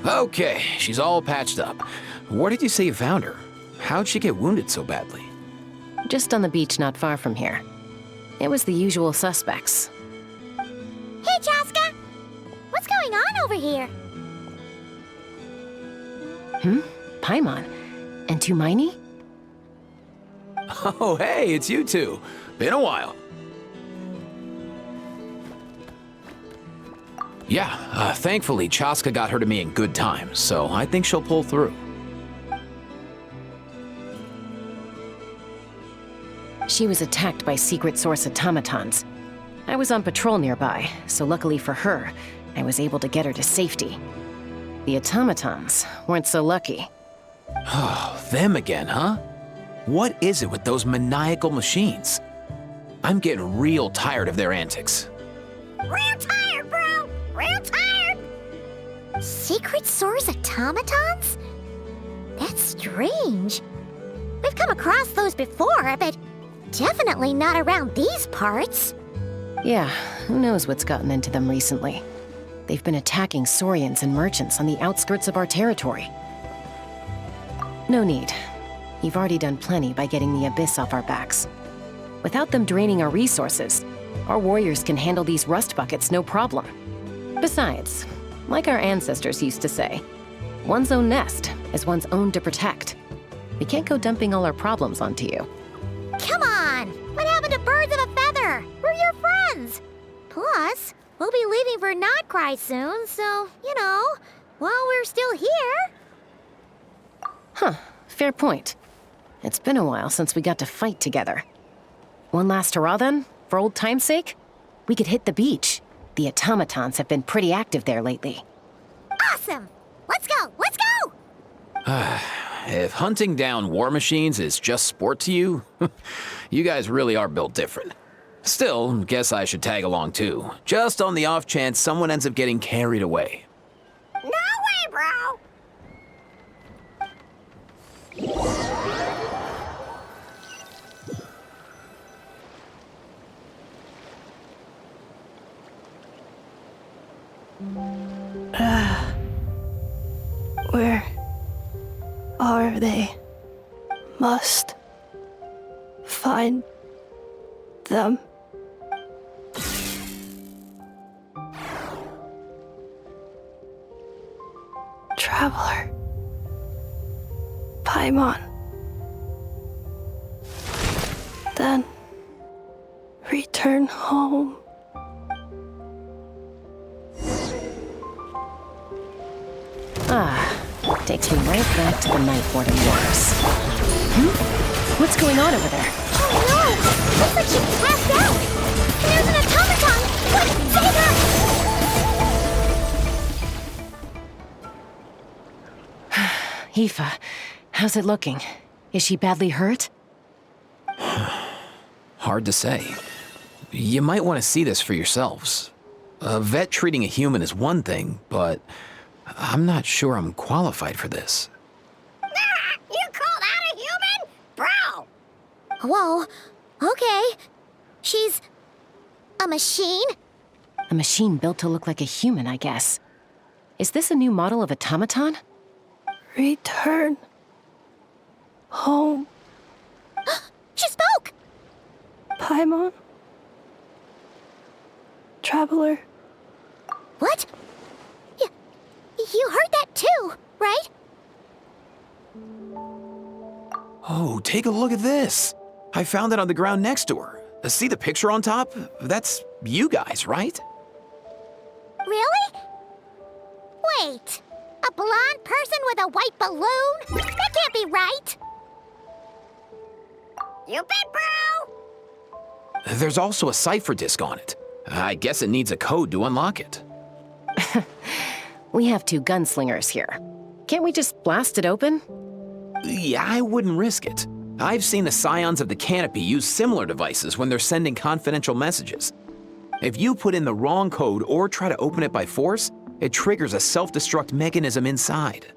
Okay, she's all patched up. Where did you say you found her? How'd she get wounded so badly? Just on the beach not far from here. It was the usual suspects. Hey, Chasca! What's going on over here? Paimon? And Tumaini? Oh, hey, it's you two. Been a while. Yeah, thankfully Chasca got her to me in good time, so I think she'll pull through. She was attacked by Secret Source Automatons. I was on patrol nearby, so luckily for her, I was able to get her to safety. The automatons weren't so lucky. Oh, them again, huh? What is it with those maniacal machines? I'm getting real tired of their antics. Real tired, bro! Real tired! Secret Source Automatons? That's strange. We've come across those before, but definitely not around these parts. Yeah, who knows what's gotten into them recently. They've been attacking Saurians and merchants on the outskirts of our territory. No need. You've already done plenty by getting the Abyss off our backs. Without them draining our resources, our warriors can handle these rust buckets no problem. Besides, like our ancestors used to say, one's own nest is one's own to protect. We can't go dumping all our problems onto you. Come on! What happened to birds of a feather? We're your friends! Plus, we'll be leaving for Notcry soon, so, you know, while we're still here... Huh, fair point. It's been a while since we got to fight together. One last hurrah then, for old time's sake? We could hit the beach. The automatons have been pretty active there lately. Awesome! Let's go! Let's go! If hunting down war machines is just sport to you, you guys really are built different. Still, guess I should tag along too, just on the off chance someone ends up getting carried away. No way, bro! Where are they? Must find them. Traveler. Paimon. Then return home. Takes me right back to the Night Warden Wars. What's going on over there? Oh no! Looks like she's passed out! There's an automaton! Quick, save her! Aoife, how's it looking? Is she badly hurt? Hard to say. You might want to see this for yourselves. A vet treating a human is one thing, but I'm not sure I'm qualified for this. You called out a human? Bro! Whoa, okay. She's... a machine? A machine built to look like a human, I guess. Is this a new model of automaton? Return home. She spoke! Paimon. Traveler. What? You heard that too, right? Oh, take a look at this. I found it on the ground next to her. See the picture on top? That's you guys, right? Really? Wait, a blonde person with a white balloon? That can't be right. You bet, bro! There's also a cipher disk on it. I guess it needs a code to unlock it. We have two gunslingers here. Can't we just blast it open? Yeah, I wouldn't risk it. I've seen the Scions of the Canopy use similar devices when they're sending confidential messages. If you put in the wrong code or try to open it by force, it triggers a self-destruct mechanism inside.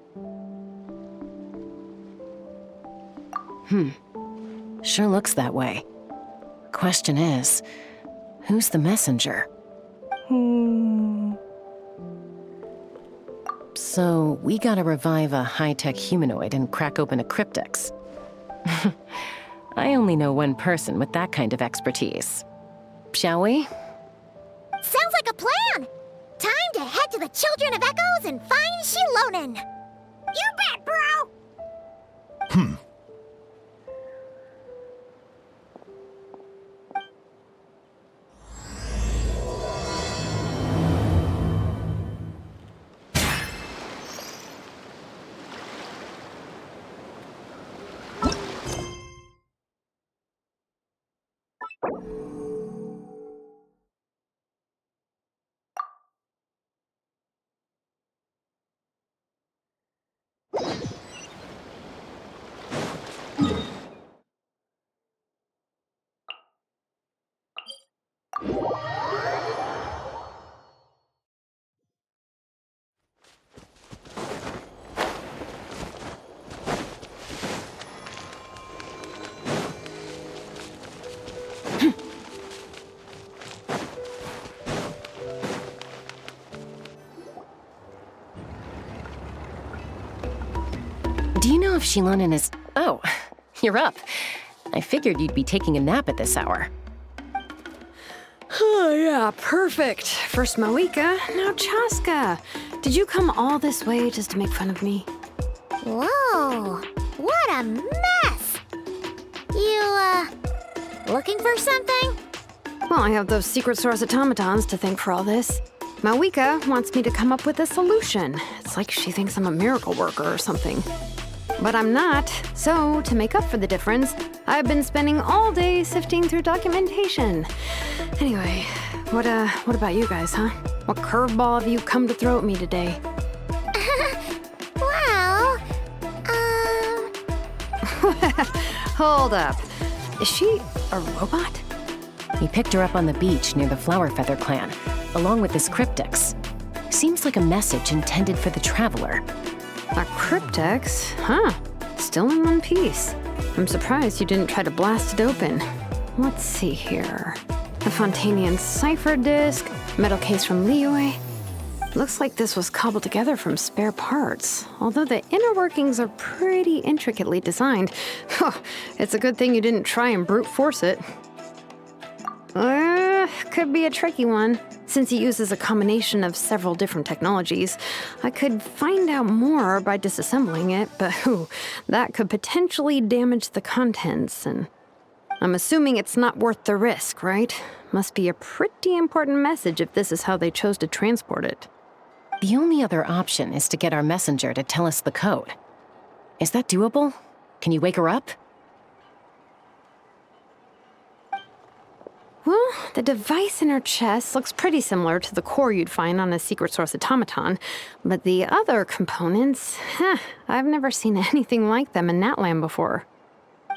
Sure looks that way. Question is, who's the messenger? So, we gotta revive a high-tech humanoid and crack open a cryptex. I only know one person with that kind of expertise. Shall we? Sounds like a plan! Time to head to the Children of Echoes and find Shilonen! You bet, bro! Do you know if Shilonen is... Oh, you're up. I figured you'd be taking a nap at this hour. Oh, yeah, perfect. First Moika, now Chasca. Did you come all this way just to make fun of me? Whoa, what a mess! You, looking for something? Well, I have those Secret Source Automatons to thank for all this. Moika wants me to come up with a solution. It's like she thinks I'm a miracle worker or something. But I'm not, so to make up for the difference, I've been spending all day sifting through documentation. Anyway, what about you guys, huh? What curveball have you come to throw at me today? Well, Hold up. Is she a robot? We picked her up on the beach near the Flower Feather clan, along with this cryptex. Seems like a message intended for the Traveler. A cryptex? Huh. Still in one piece. I'm surprised you didn't try to blast it open. Let's see here. A Fontanian cipher disk, metal case from Liyue. Looks like this was cobbled together from spare parts, although the inner workings are pretty intricately designed. It's a good thing you didn't try and brute force it. Could be a tricky one. Since he uses a combination of several different technologies, I could find out more by disassembling it, but that could potentially damage the contents, and I'm assuming it's not worth the risk, right? Must be a pretty important message if this is how they chose to transport it. The only other option is to get our messenger to tell us the code. Is that doable? Can you wake her up? Well, the device in her chest looks pretty similar to the core you'd find on a Secret Source Automaton, but the other components, I've never seen anything like them in Natlan before.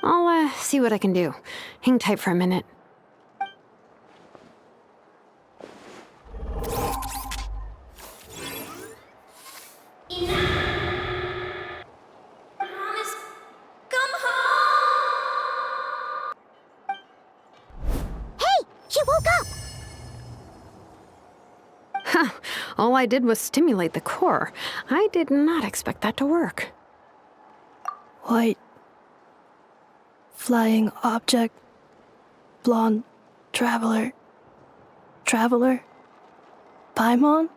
I'll see what I can do. Hang tight for a minute. She woke up! All I did was stimulate the core. I did not expect that to work. White. Flying object. Blonde. Traveler. Traveler. Paimon?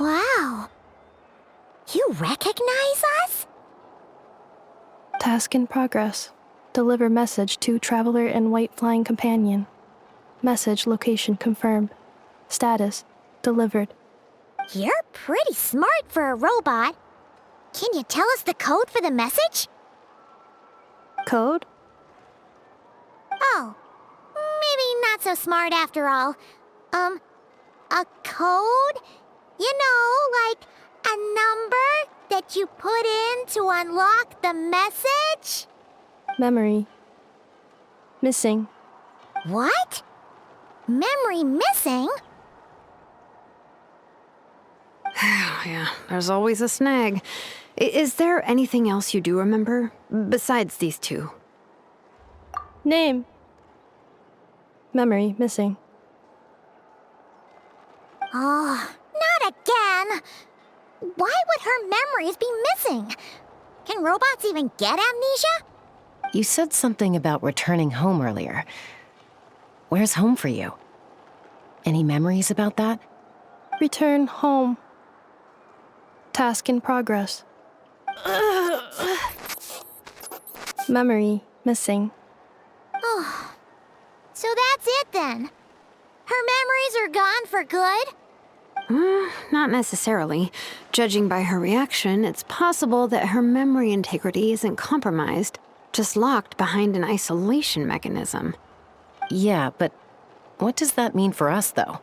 Wow. You recognize us? Task in progress. Deliver message to Traveler and White Flying Companion. Message location confirmed. Status delivered. You're pretty smart for a robot. Can you tell us the code for the message? Code? Oh, maybe not so smart after all. A code? You know, like a number that you put in to unlock the message? Memory. Missing. What? Memory missing? Yeah, there's always a snag. Is there anything else you do remember? Besides these two? Name. Memory missing. Oh, not again! Why would her memories be missing? Can robots even get amnesia? You said something about returning home earlier. Where's home for you? Any memories about that? Return home. Task in progress. Memory missing. Oh, so that's it then. Her memories are gone for good? Not necessarily. Judging by her reaction, it's possible that her memory integrity isn't compromised, just locked behind an isolation mechanism. Yeah, but what does that mean for us, though?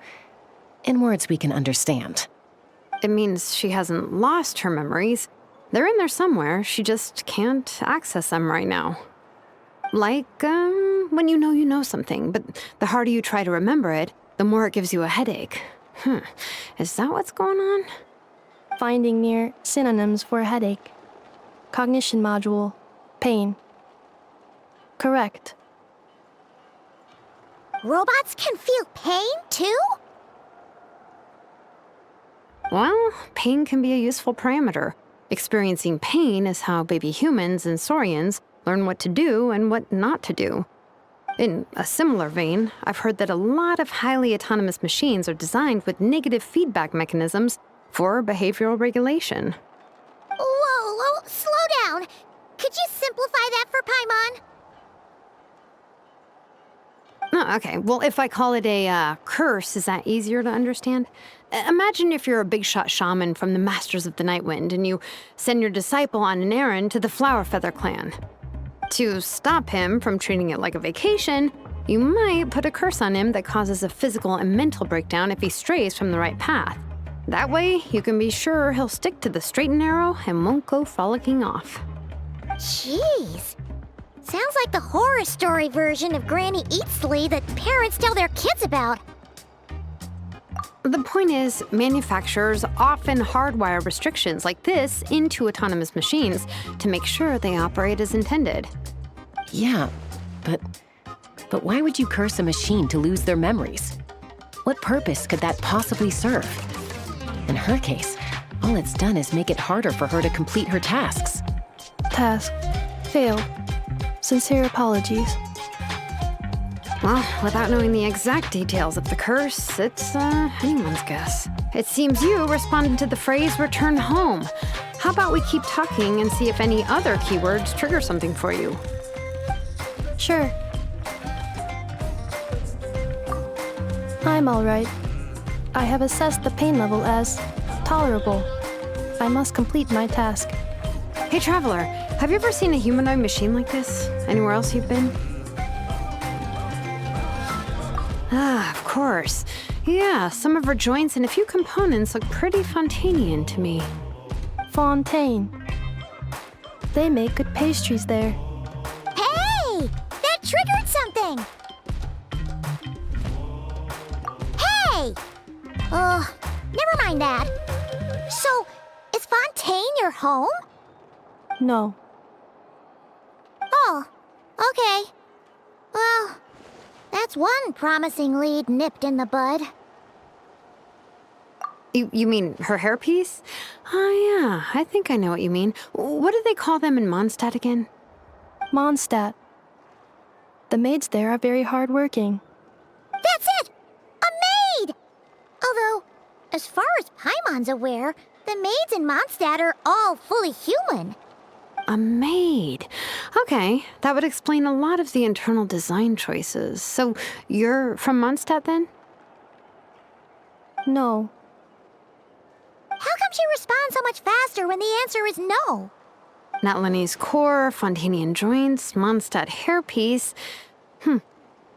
In words we can understand. It means she hasn't lost her memories. They're in there somewhere, she just can't access them right now. Like, when you know something, but the harder you try to remember it, the more it gives you a headache. Is that what's going on? Finding near synonyms for headache. Cognition module. Pain. Correct. Robots can feel pain, too? Well, pain can be a useful parameter. Experiencing pain is how baby humans and saurians learn what to do and what not to do. In a similar vein, I've heard that a lot of highly autonomous machines are designed with negative feedback mechanisms for behavioral regulation. Whoa, slow down. Could you simplify that for Paimon? Oh, okay, well, if I call it a curse, is that easier to understand? Imagine if you're a big shot shaman from the Masters of the Nightwind and you send your disciple on an errand to the Flowerfeather clan. To stop him from treating it like a vacation, you might put a curse on him that causes a physical and mental breakdown if he strays from the right path. That way, you can be sure he'll stick to the straight and narrow and won't go frolicking off. Jeez. Sounds like the horror story version of Granny Eatsley that parents tell their kids about. The point is, manufacturers often hardwire restrictions like this into autonomous machines to make sure they operate as intended. Yeah, but why would you curse a machine to lose their memories? What purpose could that possibly serve? In her case, all it's done is make it harder for her to complete her tasks. Task. Failed. Sincere apologies. Well, without knowing the exact details of the curse, it's anyone's guess. It seems you responded to the phrase return home. How about we keep talking and see if any other keywords trigger something for you? Sure. I'm all right. I have assessed the pain level as tolerable. I must complete my task. Hey, Traveler, have you ever seen a humanoid machine like this? Anywhere else you've been? Ah, of course. Yeah, some of her joints and a few components look pretty Fontanian to me. Fontaine. They make good pastries there. Hey! That triggered something! Hey! Never mind that. So, is Fontaine your home? No. Oh, okay. Well, that's one promising lead nipped in the bud. You mean her hairpiece? Oh, yeah, I think I know what you mean. What do they call them in Mondstadt again? Mondstadt. The maids there are very hardworking. That's it! A maid! Although, as far as Paimon's aware, the maids in Mondstadt are all fully human. A maid. Okay, that would explain a lot of the internal design choices. So, you're from Mondstadt then? No. How come she responds so much faster when the answer is no? Natlanese core, Fontanian joints, Mondstadt hairpiece.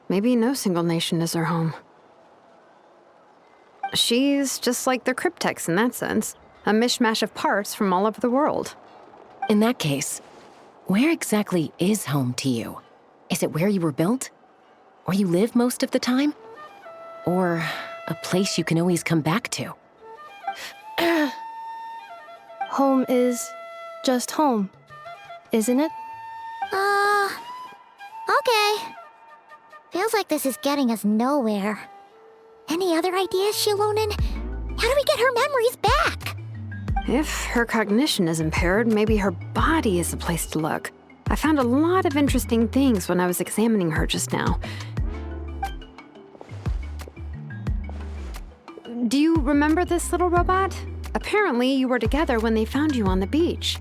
Maybe no single nation is her home. She's just like the cryptex in that sense, a mishmash of parts from all over the world. In that case, where exactly is home to you? Is it where you were built? Where you live most of the time? Or a place you can always come back to? Home is just home, isn't it? Okay. Feels like this is getting us nowhere. Any other ideas, Shilonen? How do we get her memories back? If her cognition is impaired, maybe her body is the place to look. I found a lot of interesting things when I was examining her just now. Do you remember this little robot? Apparently, you were together when they found you on the beach.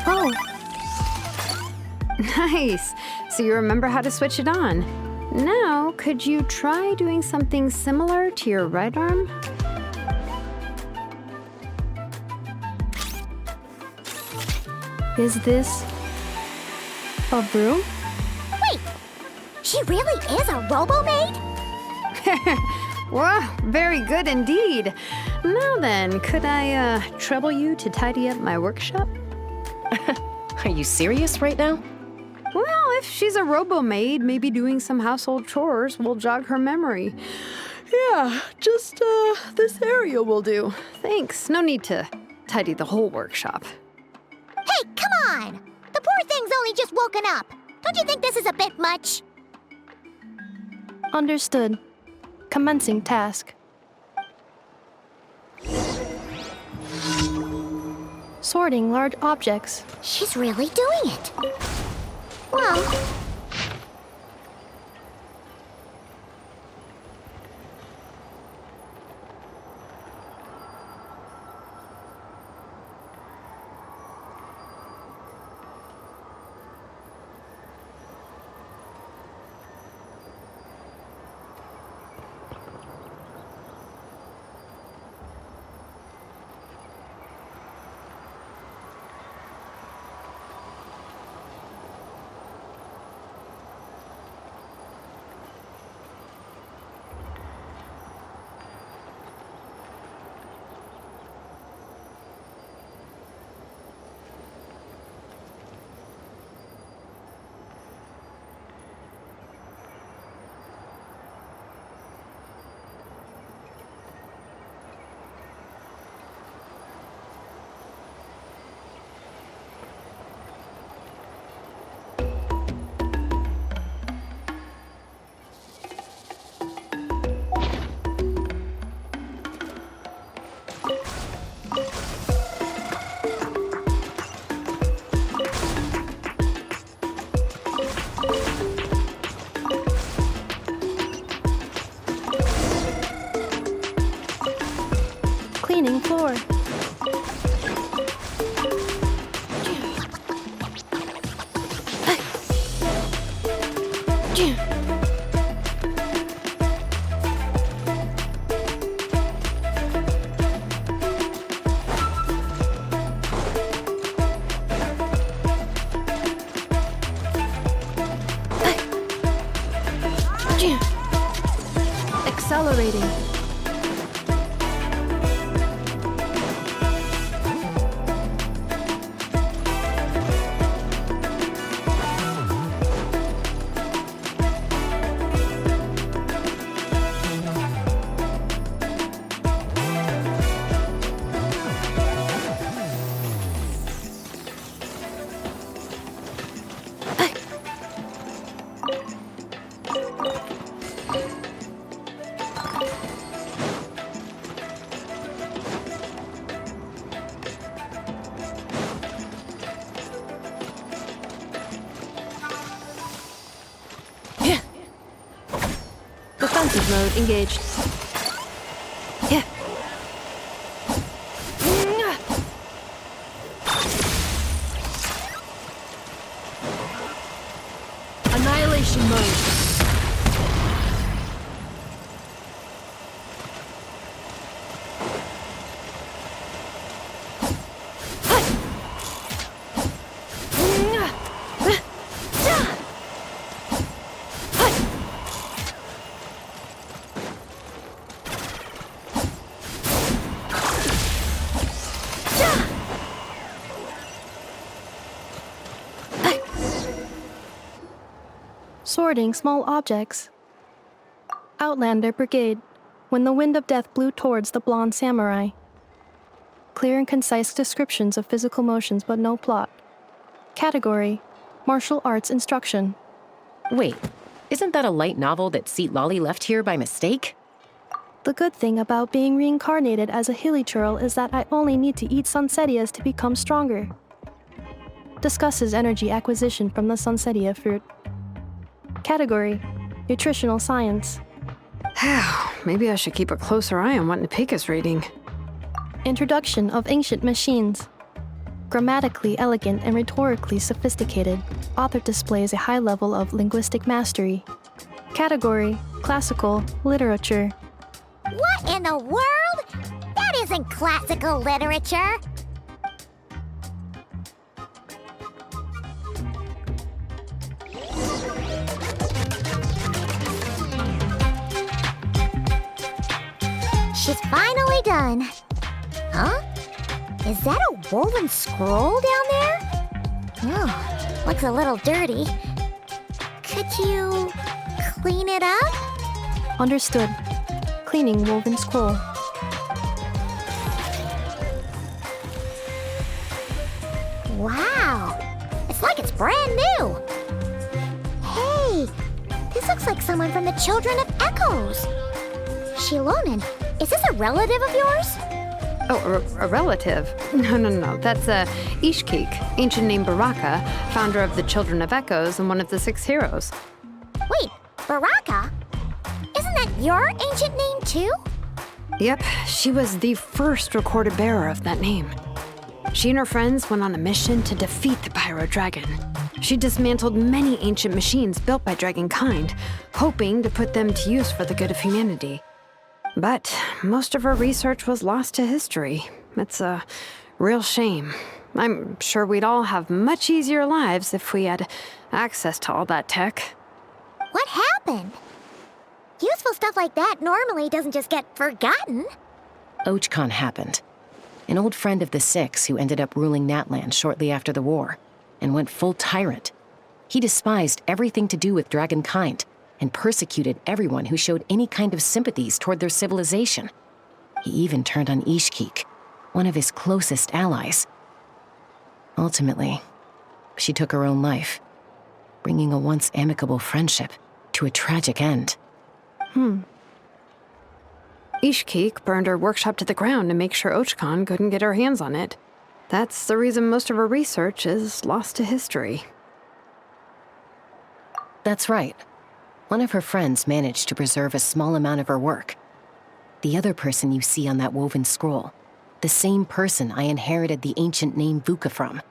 Oh, Nice. So you remember how to switch it on. Now, could you try doing something similar to your right arm? is this a broom? Wait, she really is a robo-maid? Wow, very good indeed. Now then, could I trouble you to tidy up my workshop? Are you serious right now? Well, if she's a robo-maid, maybe doing some household chores will jog her memory. Yeah, just this area will do. Thanks. No need to tidy the whole workshop. Hey, come on! The poor thing's only just woken up. Don't you think this is a bit much? Understood. Commencing task. Sorting large objects. She's really doing it. Well, Cleaning floor. Accelerating. Defensive mode engaged. Yeah. Annihilation mode. Sorting small objects. Outlander Brigade. When the wind of death blew towards the blonde samurai. Clear and concise descriptions of physical motions but no plot. Category: martial arts instruction. Wait, isn't that a light novel that Seat Lolly left here by mistake? The good thing about being reincarnated as a hilly churl is that I only need to eat sunsettias to become stronger. Discusses energy acquisition from the sunsettia fruit. Category: nutritional science. Maybe I should keep a closer eye on what Nepik is reading. Introduction of ancient machines. Grammatically elegant and rhetorically sophisticated, author displays a high level of linguistic mastery. Category: classical literature. What in the world? That isn't classical literature. She's finally done. Huh? Is that a woven scroll down there? Oh, looks a little dirty. Could you clean it up? Understood. Cleaning woven scroll. Wow, it's like it's brand new. Hey, this looks like someone from the Children of Echoes. Shilonen, is this a relative of yours? Oh, a relative? No. That's Ishkik, ancient name Baraka, founder of the Children of Echoes and one of the 6 heroes. Wait, Baraka? Isn't that your ancient name too? Yep, she was the first recorded bearer of that name. She and her friends went on a mission to defeat the Pyro Dragon. She dismantled many ancient machines built by Dragonkind, hoping to put them to use for the good of humanity. But most of her research was lost to history. It's a real shame. I'm sure we'd all have much easier lives if we had access to all that tech. What happened? Useful stuff like that normally doesn't just get forgotten. Ochcon happened. An old friend of the 6 who ended up ruling Natlan shortly after the war, and went full tyrant. He despised everything to do with Dragonkind, and persecuted everyone who showed any kind of sympathies toward their civilization. He even turned on Ishkik, one of his closest allies. Ultimately, she took her own life, bringing a once amicable friendship to a tragic end. Ishkik burned her workshop to the ground to make sure Ochcon couldn't get her hands on it. That's the reason most of her research is lost to history. That's right. One of her friends managed to preserve a small amount of her work. The other person you see on that woven scroll, the same person I inherited the ancient name Vuka from.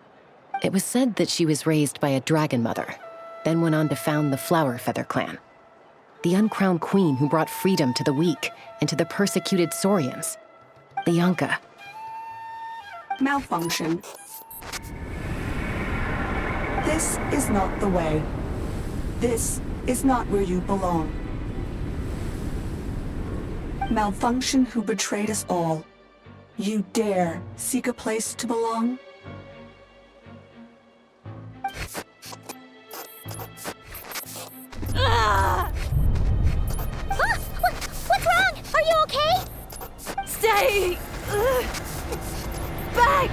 It was said that she was raised by a dragon mother, then went on to found the Flower Feather clan. The uncrowned queen who brought freedom to the weak and to the persecuted Saurians. The Yonka. Malfunction. This is not the way. This is not where you belong. Malfunction who betrayed us all. You dare seek a place to belong? What's wrong? Are you okay? Stay back!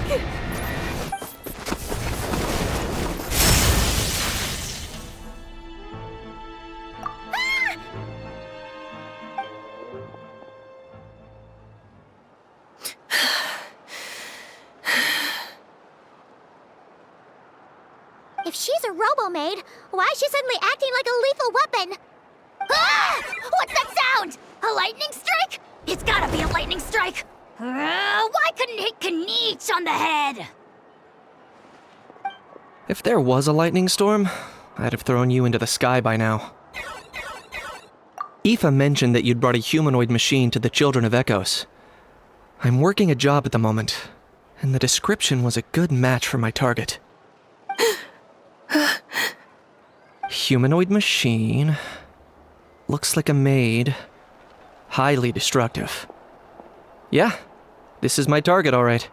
If she's a robo-maid, why is she suddenly acting like a lethal weapon? Ah! What's that sound? A lightning strike? It's gotta be a lightning strike! Why couldn't it hit Kniech on the head? If there was a lightning storm, I'd have thrown you into the sky by now. Aoife mentioned that you'd brought a humanoid machine to the Children of Echoes. I'm working a job at the moment, and the description was a good match for my target. Humanoid machine. Looks like a maid. Highly destructive. Yeah, this is my target, all right.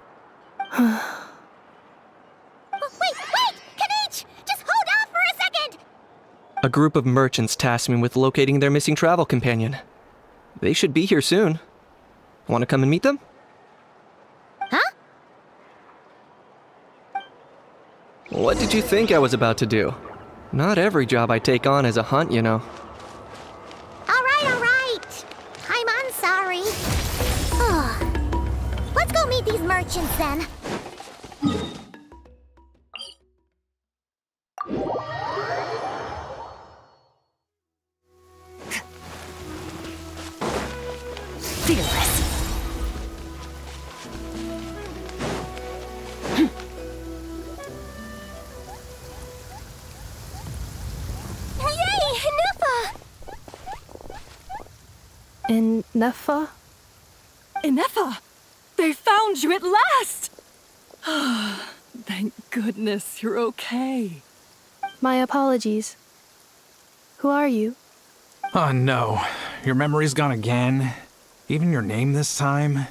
Wait! Kniech! Just hold off for a second! A group of merchants tasked me with locating their missing travel companion. They should be here soon. Want to come and meet them? Huh? What did you think I was about to do? Not every job I take on is a hunt, you know. All right. I'm sorry. Let's go meet these merchants then. Fearless. Yay, Nippa! Nefa? Inefa! They found you at last! Thank goodness you're okay. My apologies. Who are you? Oh no, your memory's gone again? Even your name this time?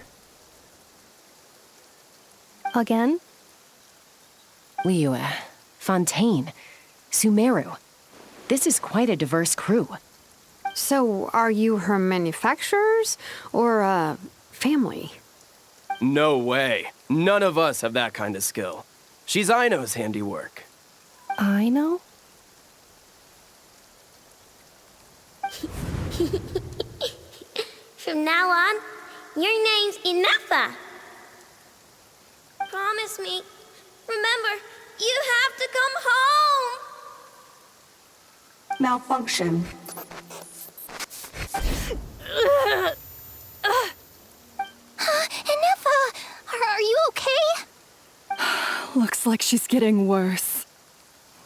Again? Liu, Fontaine, Sumeru. This is quite a diverse crew. So, are you her manufacturers or family? No way. None of us have that kind of skill. She's Aino's handiwork. I know? From now on, your name's Inefa. Promise me. Remember, you have to come home. Malfunction. Inefa, are you okay? Looks like she's getting worse.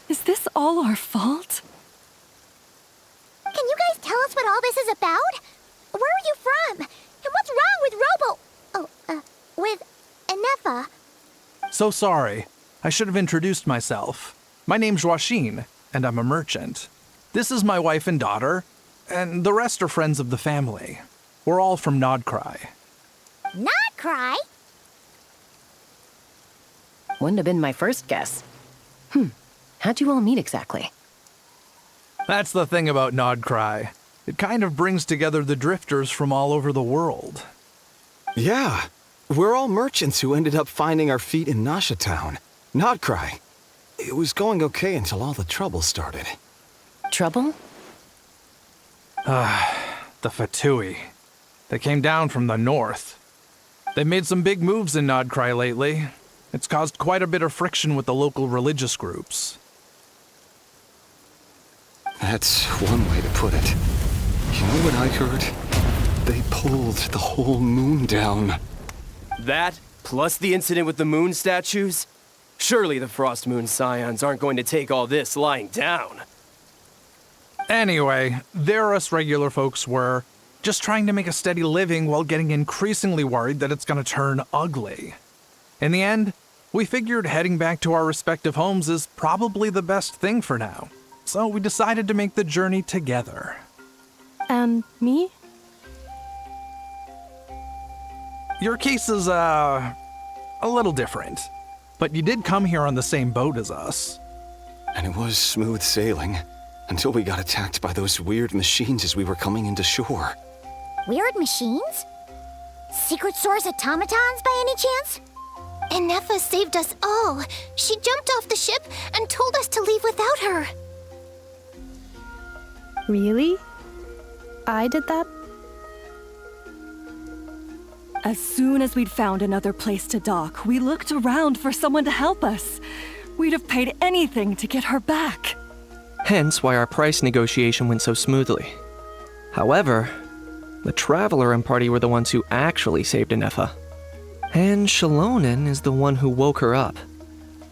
Is this all our fault? Can you guys tell us what all this is about? Where are you from? And what's wrong with Inefa? So sorry. I should have introduced myself. My name's Joachine, and I'm a merchant. This is my wife and daughter, and the rest are friends of the family. We're all from Nodcry. Not cry? Wouldn't have been my first guess. How'd you all meet exactly? That's the thing about Nodcry. It kind of brings together the drifters from all over the world. Yeah, we're all merchants who ended up finding our feet in Nasha Town. Nodcry. It was going okay until all the trouble started. Trouble? The Fatui. They came down from the north. They made some big moves in Nodcry lately. It's caused quite a bit of friction with the local religious groups. That's one way to put it. You know what I heard? They pulled the whole moon down. That, plus the incident with the moon statues? Surely the Frost Moon Scions aren't going to take all this lying down. Anyway, there us regular folks were, just trying to make a steady living while getting increasingly worried that it's gonna turn ugly. In the end, we figured heading back to our respective homes is probably the best thing for now. So we decided to make the journey together. And me? Your case is, a little different. But you did come here on the same boat as us. And it was smooth sailing, until we got attacked by those weird machines as we were coming into shore. Weird machines? Secret Source Automatons by any chance? Inefa saved us all. She jumped off the ship and told us to leave without her. Really? I did that? As soon as we'd found another place to dock, we looked around for someone to help us. We'd have paid anything to get her back. Hence why our price negotiation went so smoothly. However, the Traveler and party were the ones who actually saved Inefa. And Shalonen is the one who woke her up.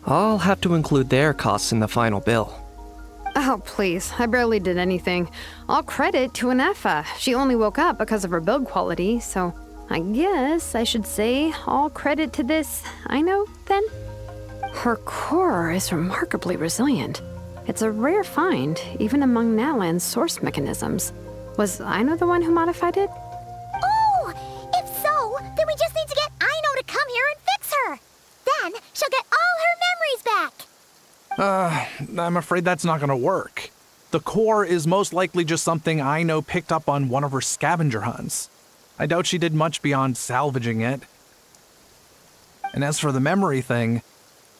I'll have to include their costs in the final bill. Oh, please. I barely did anything. All credit to Inefa. She only woke up because of her build quality, so I guess I should say all credit to this Aino, then? Her core is remarkably resilient. It's a rare find, even among Natlan's source mechanisms. Was Aino the one who modified it? Oh! If so, then we just need to get Aino to come here and fix her. Then she'll get all her memories back. I'm afraid that's not gonna work. The core is most likely just something Aino picked up on one of her scavenger hunts. I doubt she did much beyond salvaging it. And as for the memory thing,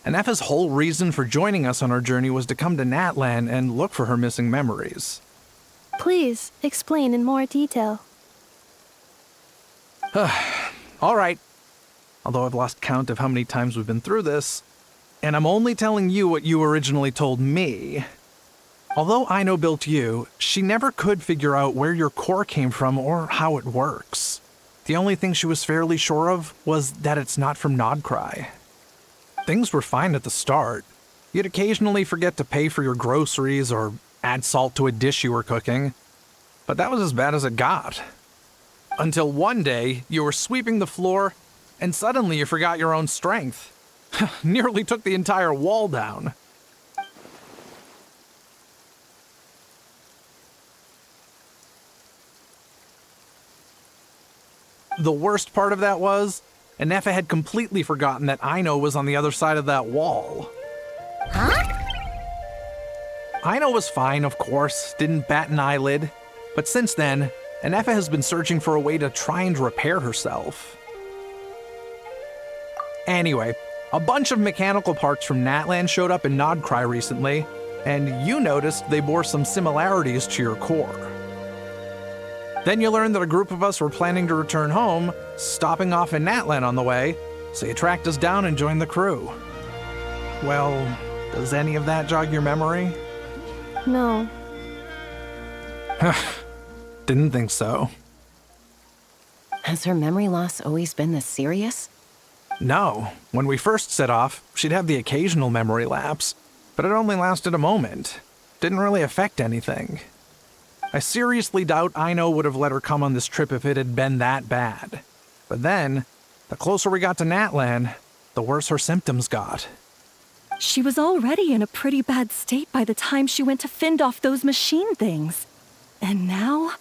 Anefa's whole reason for joining us on our journey was to come to Natlan and look for her missing memories. Please explain in more detail. All right. Although I've lost count of how many times we've been through this, and I'm only telling you what you originally told me. Although Aino built you, she never could figure out where your core came from or how it works. The only thing she was fairly sure of was that it's not from Nodcry. Things were fine at the start. You'd occasionally forget to pay for your groceries or add salt to a dish you were cooking, but that was as bad as it got. Until one day, you were sweeping the floor, and suddenly you forgot your own strength. Nearly took the entire wall down. The worst part of that was, Anefa had completely forgotten that Aino was on the other side of that wall. Huh? Aino was fine, of course, didn't bat an eyelid, but since then, Anefa has been searching for a way to try and repair herself. Anyway, a bunch of mechanical parts from Natlan showed up in Nodcry recently, and you noticed they bore some similarities to your core. Then you learned that a group of us were planning to return home, stopping off in Natlan on the way, so you tracked us down and joined the crew. Well, does any of that jog your memory? No. Didn't think so. Has her memory loss always been this serious? No. When we first set off, she'd have the occasional memory lapse, but it only lasted a moment. Didn't really affect anything. I seriously doubt Aino would have let her come on this trip if it had been that bad. But then, the closer we got to Natlan, the worse her symptoms got. She was already in a pretty bad state by the time she went to fend off those machine things. And now,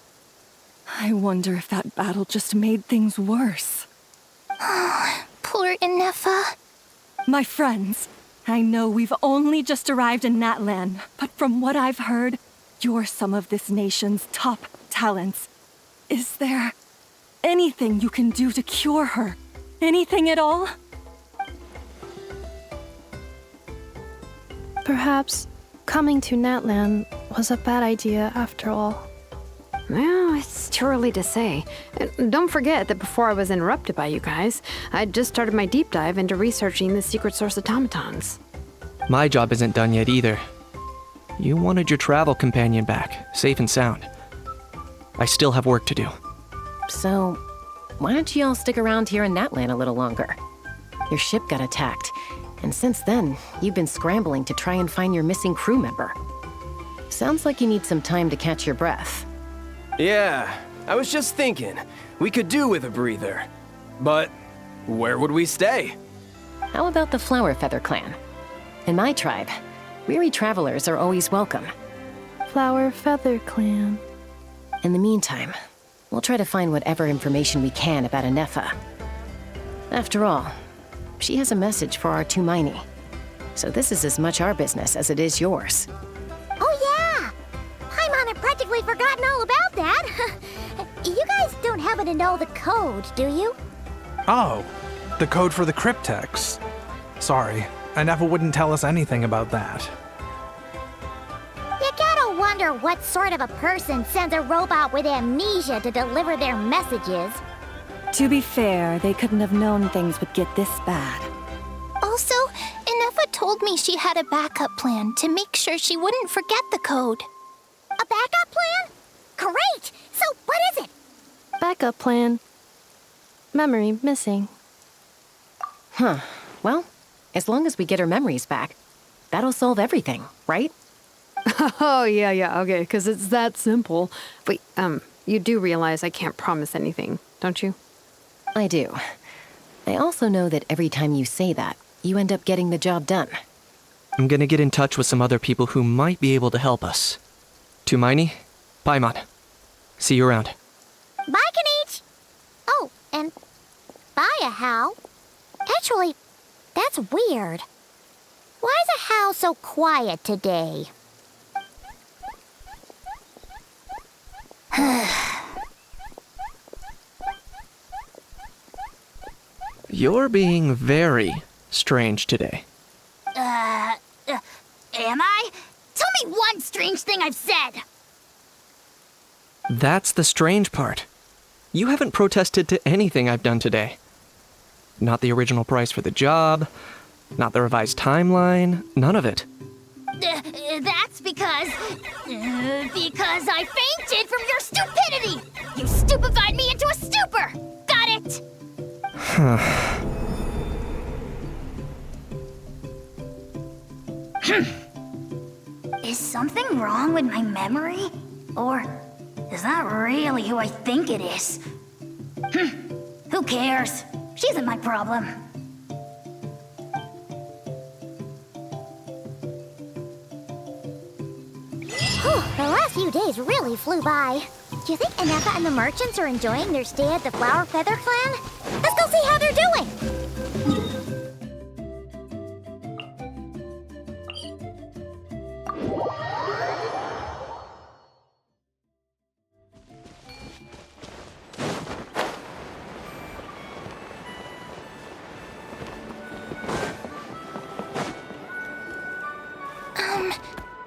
I wonder if that battle just made things worse. Poor Anefa. My friends, I know we've only just arrived in Natlan, but from what I've heard, you're some of this nation's top talents. Is there anything you can do to cure her? Anything at all? Perhaps coming to Natlan was a bad idea after all. Well, it's too early to say. And don't forget that before I was interrupted by you guys, I'd just started my deep dive into researching the Secret Source Automatons. My job isn't done yet either. You wanted your travel companion back, safe and sound. I still have work to do. So, why don't you all stick around here in Natlan a little longer? Your ship got attacked, and since then, you've been scrambling to try and find your missing crew member. Sounds like you need some time to catch your breath. Yeah, I was just thinking, we could do with a breather. But where would we stay? How about the Flower Feather Clan? In my tribe, weary travelers are always welcome. Flower Feather Clan. In the meantime, we'll try to find whatever information we can about Anefa. After all, she has a message for our Tumaini. So this is as much our business as it is yours. Oh yeah! Paimon had practically forgotten all about that. You guys don't happen to know the code, do you? Oh, the code for the cryptex. Sorry, Anefa wouldn't tell us anything about that. You gotta wonder what sort of a person sends a robot with amnesia to deliver their messages. To be fair, they couldn't have known things would get this bad. Also, Anefa told me she had a backup plan to make sure she wouldn't forget the code. A backup plan? Great! So what is it? Backup plan. Memory missing. Huh. Well, as long as we get her memories back, that'll solve everything, right? Oh, yeah, okay, because it's that simple. Wait, you do realize I can't promise anything, don't you? I do. I also know that every time you say that, you end up getting the job done. I'm gonna get in touch with some other people who might be able to help us. Tumaini, Paimon. See you around. Bye, Kanich! Oh, and bye, Hal. Actually, that's weird. Why is Hal so quiet today? You're being very strange today. Am I? Tell me one strange thing I've said! That's the strange part. You haven't protested to anything I've done today. Not the original price for the job, not the revised timeline, none of it. That's because I fainted from your stupidity! You stupefied me into a stupor! Got it? Is something wrong with my memory? Or is that really who I think it is? Who cares? She isn't my problem. Whew, the last few days really flew by. Do you think Inefa and the merchants are enjoying their stay at the Flower Feather Clan? Let's go see how they're doing!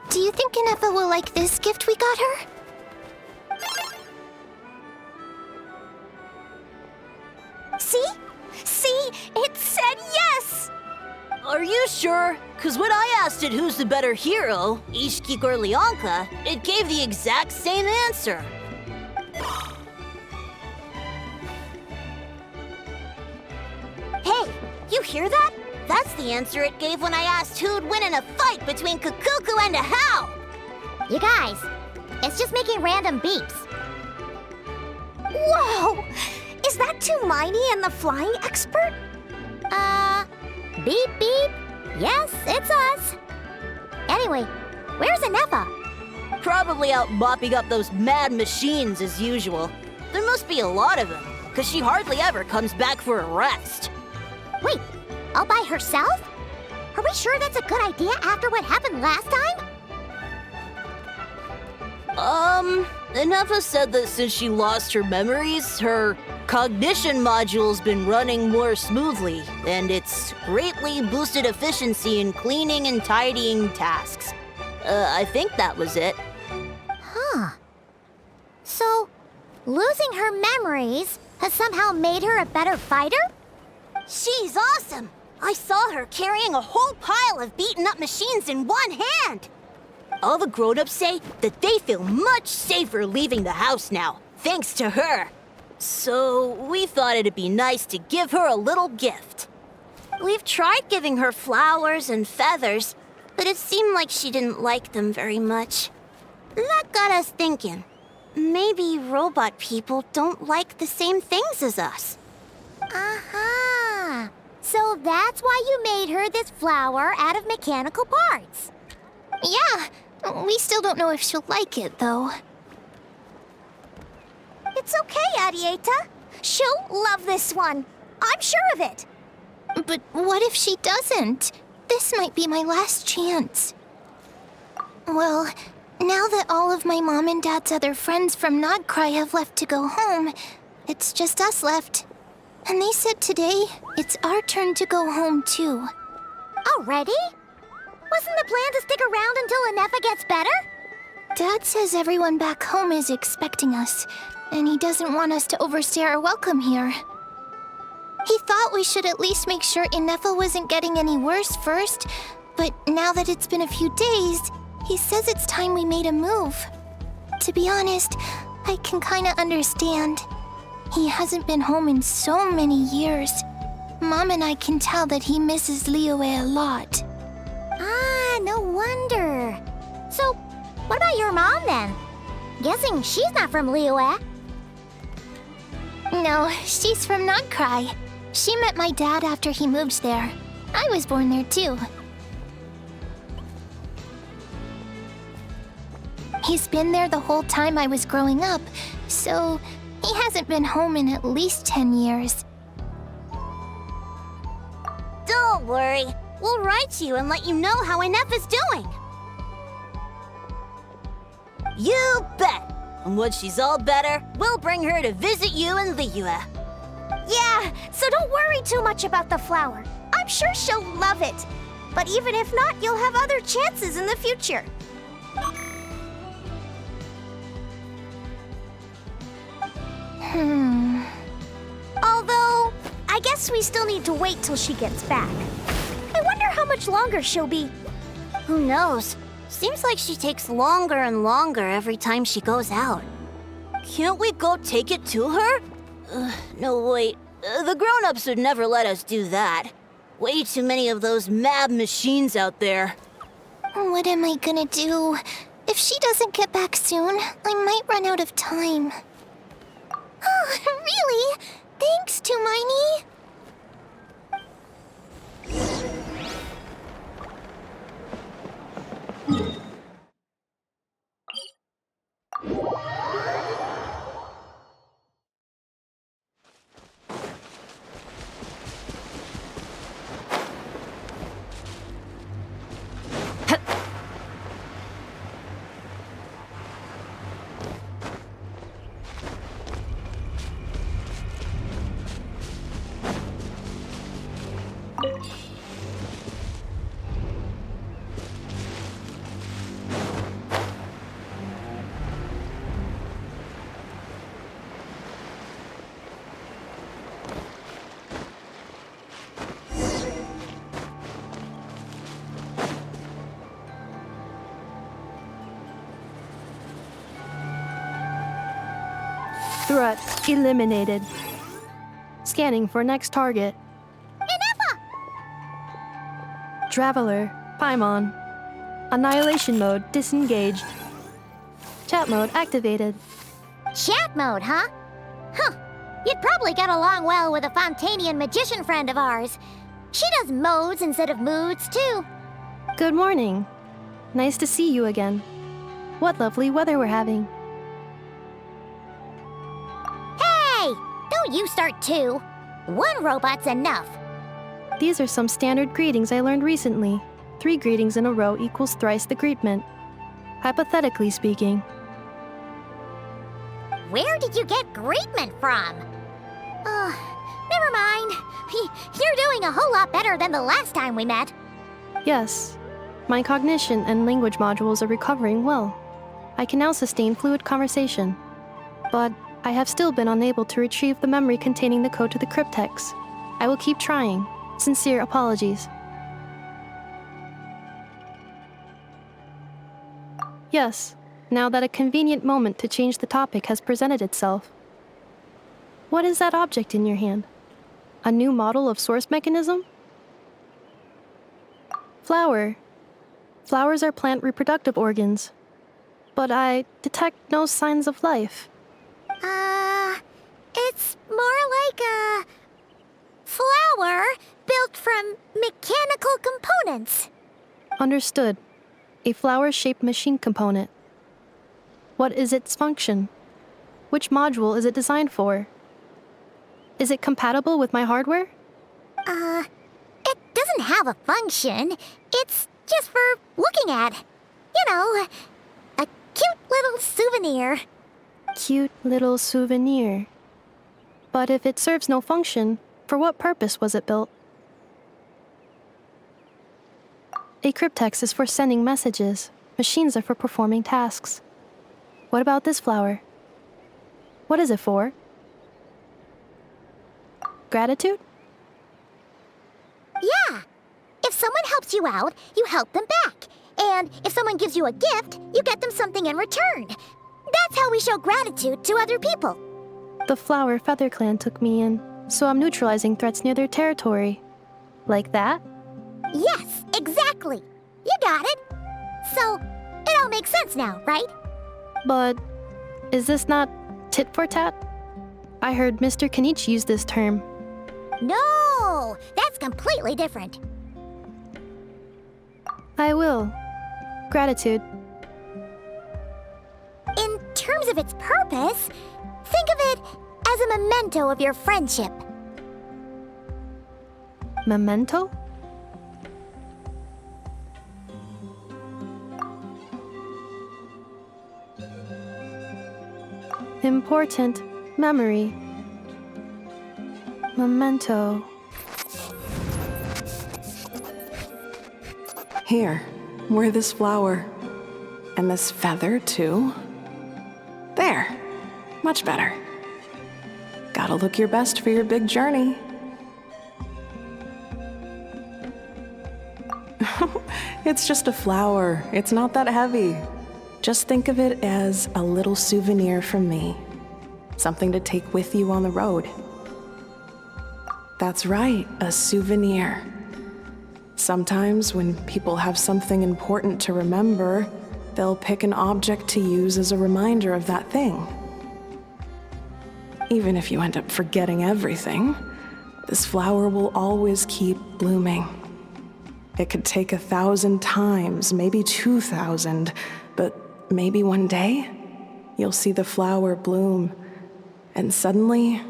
Do you think Inefa will like this gift we got her? See? See? It said yes! Are you sure? Because when I asked it who's the better hero, Ishkik or Leonka, it gave the exact same answer. Hey, you hear that? That's the answer it gave when I asked who'd win in a fight between Kukuku and a How! You guys, it's just making random beeps. Whoa! Is that Tumaini and the flying expert? Beep beep. Yes, it's us. Anyway, where's Inefa? Probably out mopping up those mad machines as usual. There must be a lot of them, because she hardly ever comes back for a rest. Wait, all by herself? Are we sure that's a good idea after what happened last time? Inefa said that since she lost her memories, her cognition module's been running more smoothly, and it's greatly boosted efficiency in cleaning and tidying tasks. I think that was it. Huh. So, losing her memories has somehow made her a better fighter? She's awesome! I saw her carrying a whole pile of beaten-up machines in one hand! All the grown-ups say that they feel much safer leaving the house now, thanks to her. So we thought it'd be nice to give her a little gift. We've tried giving her flowers and feathers, but it seemed like she didn't like them very much. That got us thinking. Maybe robot people don't like the same things as us. Aha! So that's why you made her this flower out of mechanical parts. Yeah, we still don't know if she'll like it, though. It's okay, Arieta. She'll love this one. I'm sure of it. But what if she doesn't? This might be my last chance. Well, now that all of my mom and dad's other friends from Nodcry have left to go home, it's just us left. And they said today, it's our turn to go home too. Already? Wasn't the plan to stick around until Inefa gets better? Dad says everyone back home is expecting us, and he doesn't want us to overstay our welcome here. He thought we should at least make sure Inefa wasn't getting any worse first, but now that it's been a few days, he says it's time we made a move. To be honest, I can kinda understand. He hasn't been home in so many years. Mom and I can tell that he misses Liyue a lot. Ah, no wonder. So, what about your mom then? Guessing she's not from Liyue. No, she's from Nodcry. She met my dad after he moved there. I was born there too. He's been there the whole time I was growing up, so he hasn't been home in at least 10 years. Don't worry. We'll write to you and let you know how Inefa's doing. You bet! And when she's all better, we'll bring her to visit you in Liyue. Yeah, so don't worry too much about the flower. I'm sure she'll love it. But even if not, you'll have other chances in the future. Although, I guess we still need to wait till she gets back. I wonder how much longer she'll be. Who knows? Seems like she takes longer and longer every time she goes out. Can't we go take it to her? No, wait. The grown-ups would never let us do that. Way too many of those mad machines out there. What am I gonna do? If she doesn't get back soon, I might run out of time. Oh, really? Thanks, Tumaini. Threat eliminated. Scanning for next target. Inefa! Traveler, Paimon. Annihilation mode disengaged. Chat mode activated. Chat mode, huh? Huh. You'd probably get along well with a Fontanian magician friend of ours. She does modes instead of moods, too. Good morning. Nice to see you again. What lovely weather we're having. Hey! Don't you start too. One robot's enough. These are some standard greetings I learned recently. 3 greetings in a row equals thrice the greetment. Hypothetically speaking. Where did you get greetment from? Never mind. You're doing a whole lot better than the last time we met. Yes. My cognition and language modules are recovering well. I can now sustain fluid conversation. But I have still been unable to retrieve the memory containing the code to the cryptex. I will keep trying. Sincere apologies. Yes, now that a convenient moment to change the topic has presented itself. What is that object in your hand? A new model of source mechanism? Flower. Flowers are plant reproductive organs. But I detect no signs of life. It's more like a flower built from mechanical components. Understood. A flower-shaped machine component. What is its function? Which module is it designed for? Is it compatible with my hardware? It doesn't have a function. It's just for looking at. You know, a cute little souvenir. Cute little souvenir. But if it serves no function, for what purpose was it built? A cryptex is for sending messages. Machines are for performing tasks. What about this flower? What is it for? Gratitude? Yeah. If someone helps you out, you help them back. And if someone gives you a gift, you get them something in return. That's how we show gratitude to other people. The Flower Feather Clan took me in, so I'm neutralizing threats near their territory. Like that? Yes, exactly. You got it. So, it all makes sense now, right? But is this not tit for tat? I heard Mr. Kenichi use this term. No, that's completely different. I will. Gratitude. In terms of its purpose, think of it as a memento of your friendship. Memento? Important memory. Memento. Here, wear this flower. And this feather, too. There. Much better. Gotta look your best for your big journey. It's just a flower. It's not that heavy. Just think of it as a little souvenir from me. Something to take with you on the road. That's right, a souvenir. Sometimes when people have something important to remember, they'll pick an object to use as a reminder of that thing. Even if you end up forgetting everything, this flower will always keep blooming. It could take 1,000 times, maybe 2,000, but maybe one day, you'll see the flower bloom, and suddenly,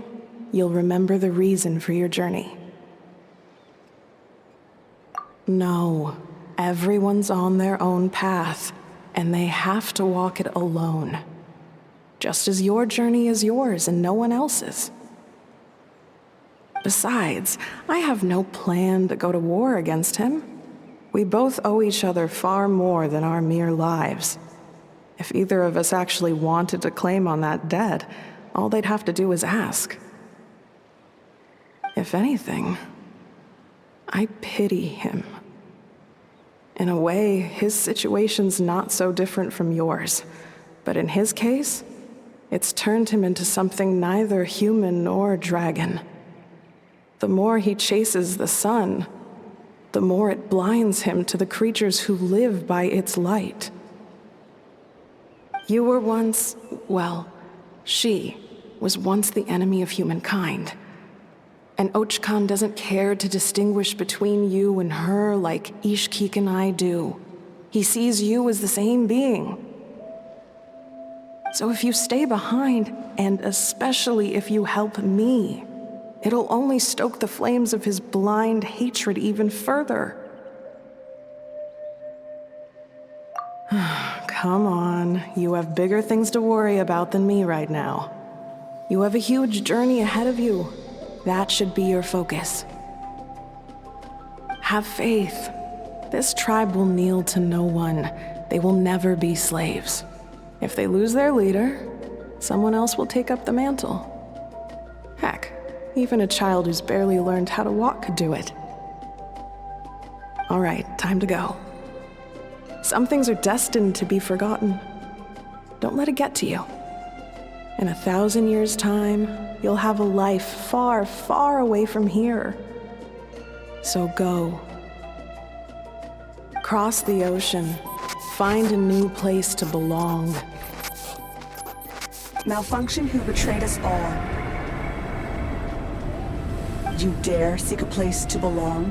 you'll remember the reason for your journey. No, everyone's on their own path, and they have to walk it alone. Just as your journey is yours and no one else's. Besides, I have no plan to go to war against him. We both owe each other far more than our mere lives. If either of us actually wanted to claim on that debt, all they'd have to do is ask. If anything, I pity him. In a way, his situation's not so different from yours. But in his case, it's turned him into something neither human nor dragon. The more he chases the sun, the more it blinds him to the creatures who live by its light. You were once, well, she was once the enemy of humankind. And Ochkan doesn't care to distinguish between you and her like Ishkik and I do. He sees you as the same being. So if you stay behind, and especially if you help me, it'll only stoke the flames of his blind hatred even further. Come on, you have bigger things to worry about than me right now. You have a huge journey ahead of you. That should be your focus. Have faith. This tribe will kneel to no one. They will never be slaves. If they lose their leader, someone else will take up the mantle. Heck, even a child who's barely learned how to walk could do it. All right, time to go. Some things are destined to be forgotten. Don't let it get to you. In 1,000 years' time, you'll have a life far, far away from here. So go. Cross the ocean. Find a new place to belong. Malfunction who betrayed us all. You dare seek a place to belong?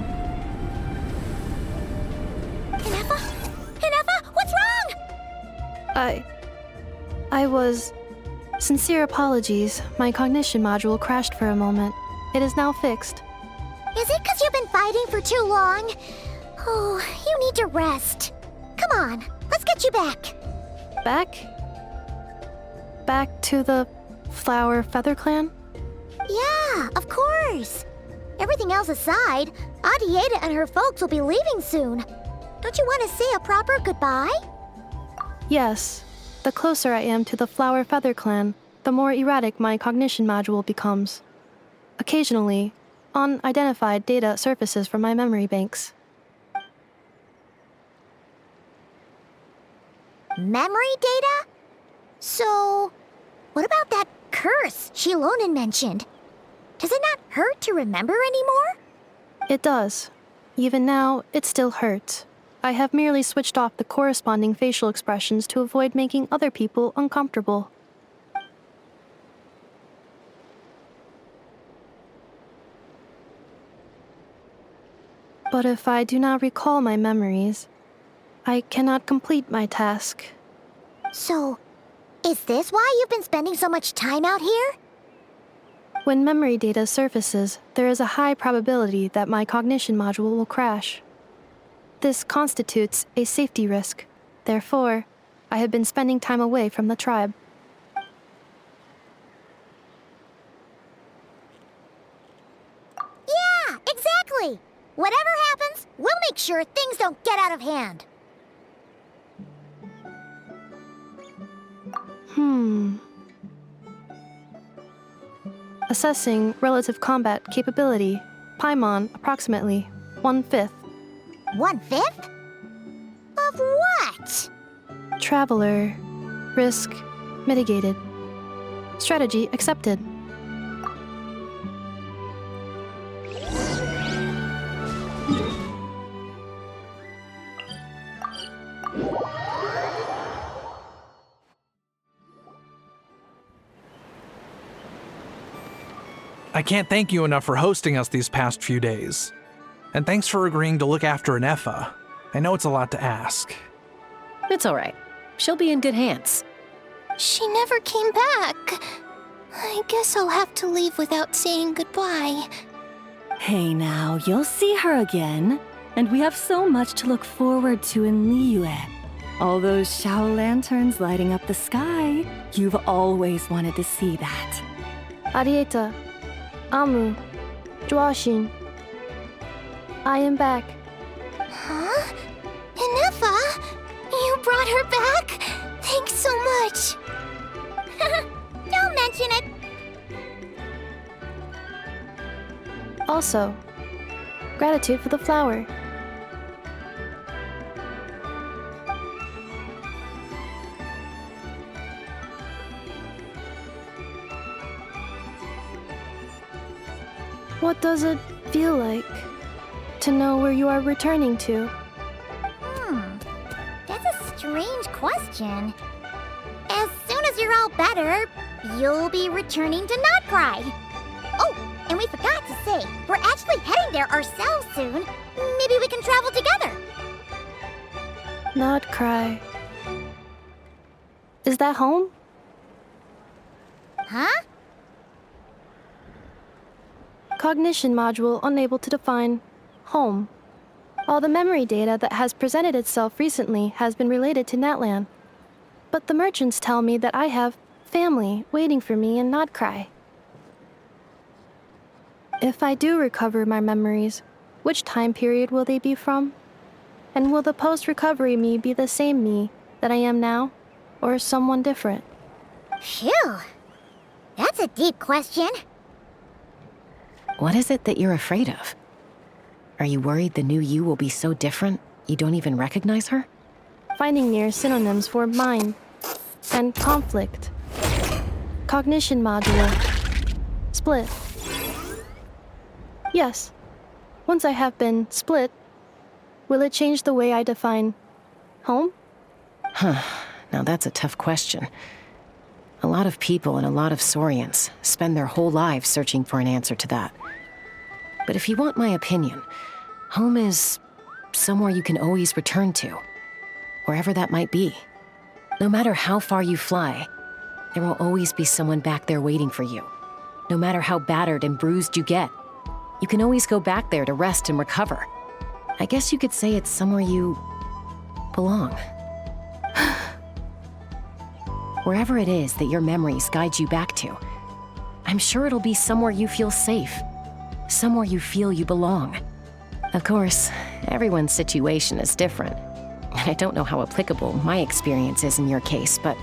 Inefa? Inefa, what's wrong? I was... Sincere apologies. My cognition module crashed for a moment. It is now fixed. Is it because you've been fighting for too long? Oh, you need to rest. Come on, let's get you back. Back? Back to the Flower Feather Clan? Yeah, of course. Everything else aside, Adieta and her folks will be leaving soon. Don't you want to say a proper goodbye? Yes. The closer I am to the Flower Feather Clan, the more erratic my cognition module becomes. Occasionally, unidentified data surfaces from my memory banks. Memory data? So, what about that curse Shilonen mentioned? Does it not hurt to remember anymore? It does. Even now, it still hurts. I have merely switched off the corresponding facial expressions to avoid making other people uncomfortable. But if I do not recall my memories, I cannot complete my task. So, is this why you've been spending so much time out here? When memory data surfaces, there is a high probability that my cognition module will crash. This constitutes a safety risk. Therefore, I have been spending time away from the tribe. sure things don't get out of hand. Assessing relative combat capability. Paimon, approximately 1/5. 1/5? Of what? Traveler. Risk mitigated. Strategy accepted. I can't thank you enough for hosting us these past few days. And thanks for agreeing to look after Nefa. I know it's a lot to ask. It's all right. She'll be in good hands. She never came back. I guess I'll have to leave without saying goodbye. Hey now, you'll see her again. And we have so much to look forward to in Liyue. All those Shao lanterns lighting up the sky. You've always wanted to see that. Arieta. Amu. Joashin. I am back. Huh? Nefa? You brought her back? Thanks so much. Don't mention it. Also, gratitude for the flower. What does it feel like to know where you are returning to? That's a strange question. As soon as you're all better, you'll be returning to Not Cry. Oh, and we forgot to say, we're actually heading there ourselves soon. Maybe we can travel together. Not cry. Is that home? Huh? Cognition module unable to define home. All the memory data that has presented itself recently has been related to Natlan. But the merchants tell me that I have family waiting for me in Not Cry. If I do recover my memories, which time period will they be from? And will the post-recovery me be the same me that I am now, or someone different? Phew. That's a deep question. What is it that you're afraid of? Are you worried the new you will be so different you don't even recognize her? Finding near synonyms for mind and conflict. Cognition module. Split. Yes. Once I have been split, will it change the way I define home? Now that's a tough question. A lot of people and a lot of Saurians spend their whole lives searching for an answer to that. But if you want my opinion, home is somewhere you can always return to, wherever that might be. No matter how far you fly, there will always be someone back there waiting for you. No matter how battered and bruised you get, you can always go back there to rest and recover. I guess you could say it's somewhere you belong. Wherever it is that your memories guide you back to, I'm sure it'll be somewhere you feel safe, somewhere you feel you belong. Of course, everyone's situation is different, and I don't know how applicable my experience is in your case, but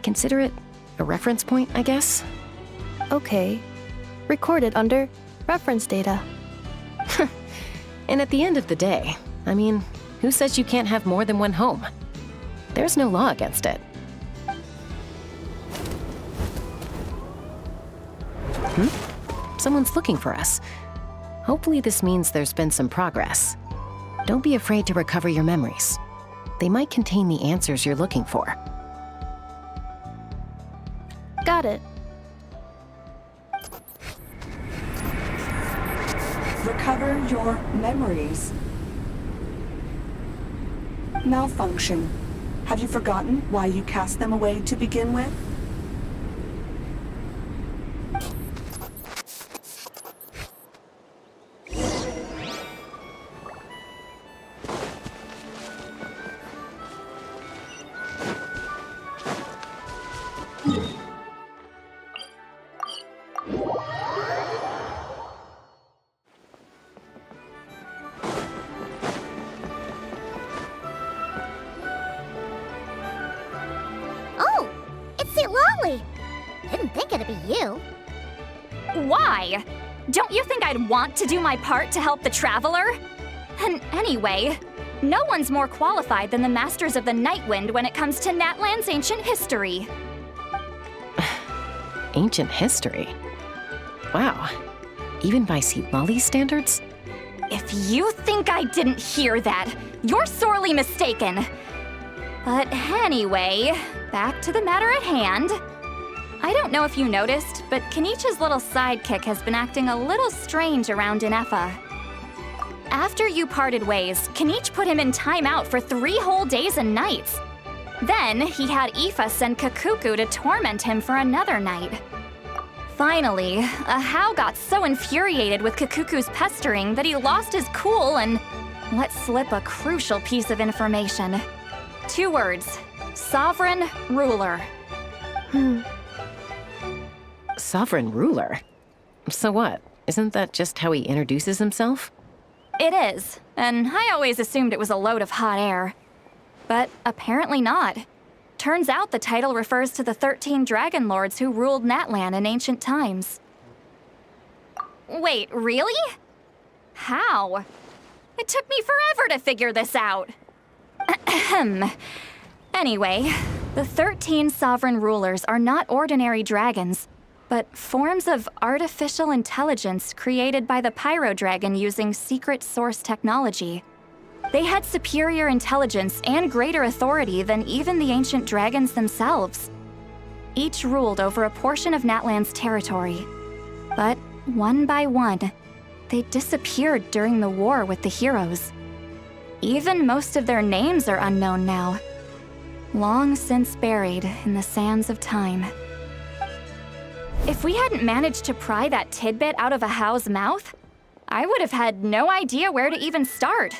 consider it a reference point, I guess? Okay. Recorded under reference data. And at the end of the day, I mean, who says you can't have more than one home? There's no law against it. Someone's looking for us. Hopefully this means there's been some progress. Don't be afraid to recover your memories. They might contain the answers you're looking for. Got it. Recover your memories. Malfunction. Have you forgotten why you cast them away to begin with? lolly. Didn't think it'd be you. Why? Don't you think I'd want to do my part to help the Traveler? And anyway, no one's more qualified than the Masters of the Nightwind when it comes to Natlan's ancient history. Ancient history? Wow. Even by Lolly standards? If you think I didn't hear that, you're sorely mistaken. But anyway, back to the matter at hand. I don't know if you noticed, but Kenichi's little sidekick has been acting a little strange around Ineffa. After you parted ways, Kenichi put him in timeout for 3 whole days and nights. Then he had Aoife send Kakuku to torment him for another night. Finally, Ahau got so infuriated with Kakuku's pestering that he lost his cool and let slip a crucial piece of information. 2 words: Sovereign Ruler. Sovereign ruler? So what? Isn't that just how he introduces himself? It is, and I always assumed it was a load of hot air. But apparently not. Turns out the title refers to the 13 Dragon Lords who ruled Natlan in ancient times. Wait, really? How? It took me forever to figure this out. Anyway, the 13 sovereign rulers are not ordinary dragons, but forms of artificial intelligence created by the Pyro Dragon using Secret Source technology. They had superior intelligence and greater authority than even the ancient dragons themselves. Each ruled over a portion of Natlan's territory. But one by one, they disappeared during the war with the heroes. Even most of their names are unknown now, long since buried in the sands of time. If we hadn't managed to pry that tidbit out of Ahau's mouth, I would have had no idea where to even start.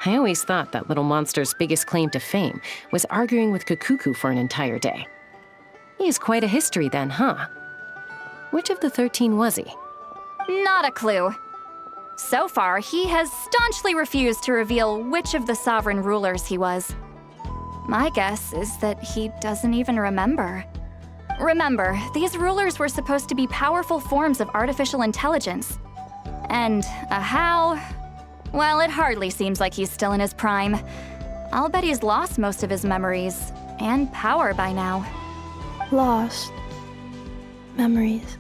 I always thought that little monster's biggest claim to fame was arguing with Kakuku for an entire day. He has quite a history then, huh? Which of the 13 was he? Not a clue. So far, he has staunchly refused to reveal which of the sovereign rulers he was. My guess is that he doesn't even remember. Remember, these rulers were supposed to be powerful forms of artificial intelligence. And Ahau, well, it hardly seems like he's still in his prime. I'll bet he's lost most of his memories and power by now. Lost. Memories.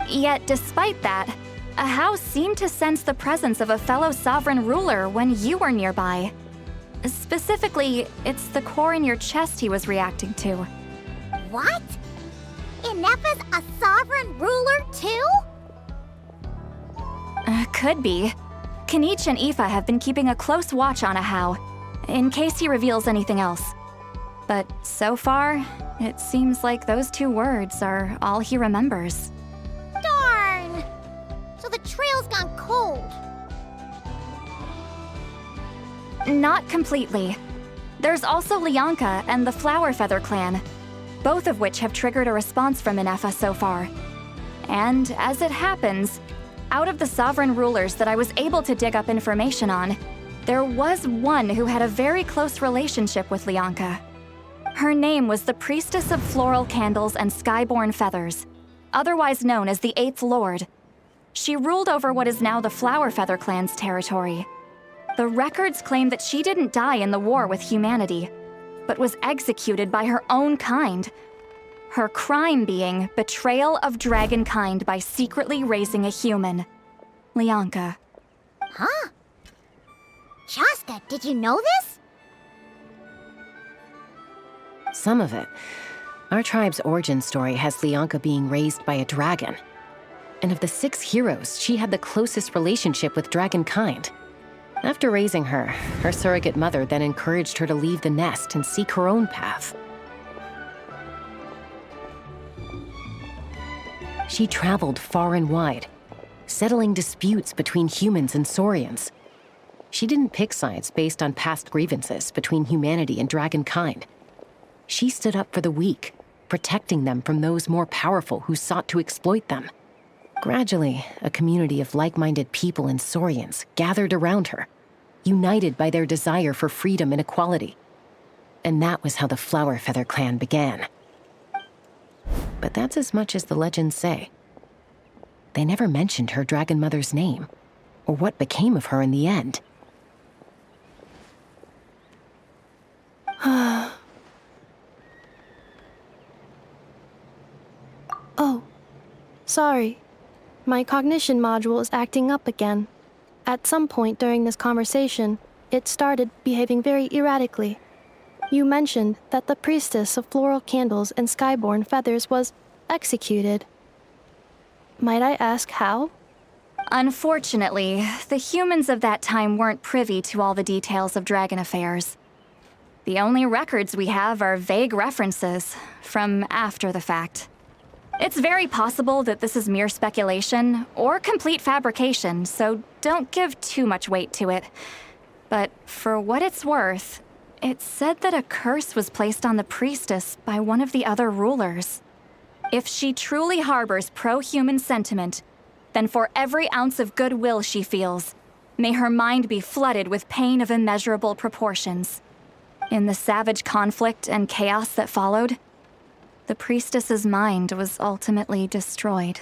Yet, despite that, Ahau seemed to sense the presence of a fellow sovereign ruler when you were nearby. Specifically, it's the core in your chest he was reacting to. What? Ineffa's a sovereign ruler too? Could be. Kenichi and Aoife have been keeping a close watch on Ahau, in case he reveals anything else. But so far, it seems like those 2 words are all he remembers. Darn! So the trail's gone cold. Not completely. There's also Lianka and the Flower Feather clan, both of which have triggered a response from Ineffa so far. And as it happens, out of the sovereign rulers that I was able to dig up information on, there was one who had a very close relationship with Lianka. Her name was the Priestess of Floral Candles and Skyborn Feathers, otherwise known as the 8th Lord. She ruled over what is now the Flower Feather clan's territory. The records claim that she didn't die in the war with humanity, but was executed by her own kind. Her crime being betrayal of dragonkind by secretly raising a human. Lianka. Huh? Chasca, did you know this? Some of it. Our tribe's origin story has Lianka being raised by a dragon. And of the 6 heroes, she had the closest relationship with dragonkind. After raising her, her surrogate mother then encouraged her to leave the nest and seek her own path. She traveled far and wide, settling disputes between humans and saurians. She didn't pick sides based on past grievances between humanity and dragonkind. She stood up for the weak, protecting them from those more powerful who sought to exploit them. Gradually, a community of like-minded people and saurians gathered around her, united by their desire for freedom and equality. And that was how the Flower Feather clan began. But that's as much as the legends say. They never mentioned her dragon mother's name, or what became of her in the end. Oh, sorry. My cognition module is acting up again. At some point during this conversation, it started behaving very erratically. You mentioned that the priestess of floral candles and skyborn feathers was executed. Might I ask how? Unfortunately, the humans of that time weren't privy to all the details of dragon affairs. The only records we have are vague references from after the fact. It's very possible that this is mere speculation or complete fabrication, so don't give too much weight to it. But for what it's worth, it's said that a curse was placed on the priestess by one of the other rulers. If she truly harbors pro-human sentiment, then for every ounce of goodwill she feels, may her mind be flooded with pain of immeasurable proportions. In the savage conflict and chaos that followed, the priestess's mind was ultimately destroyed.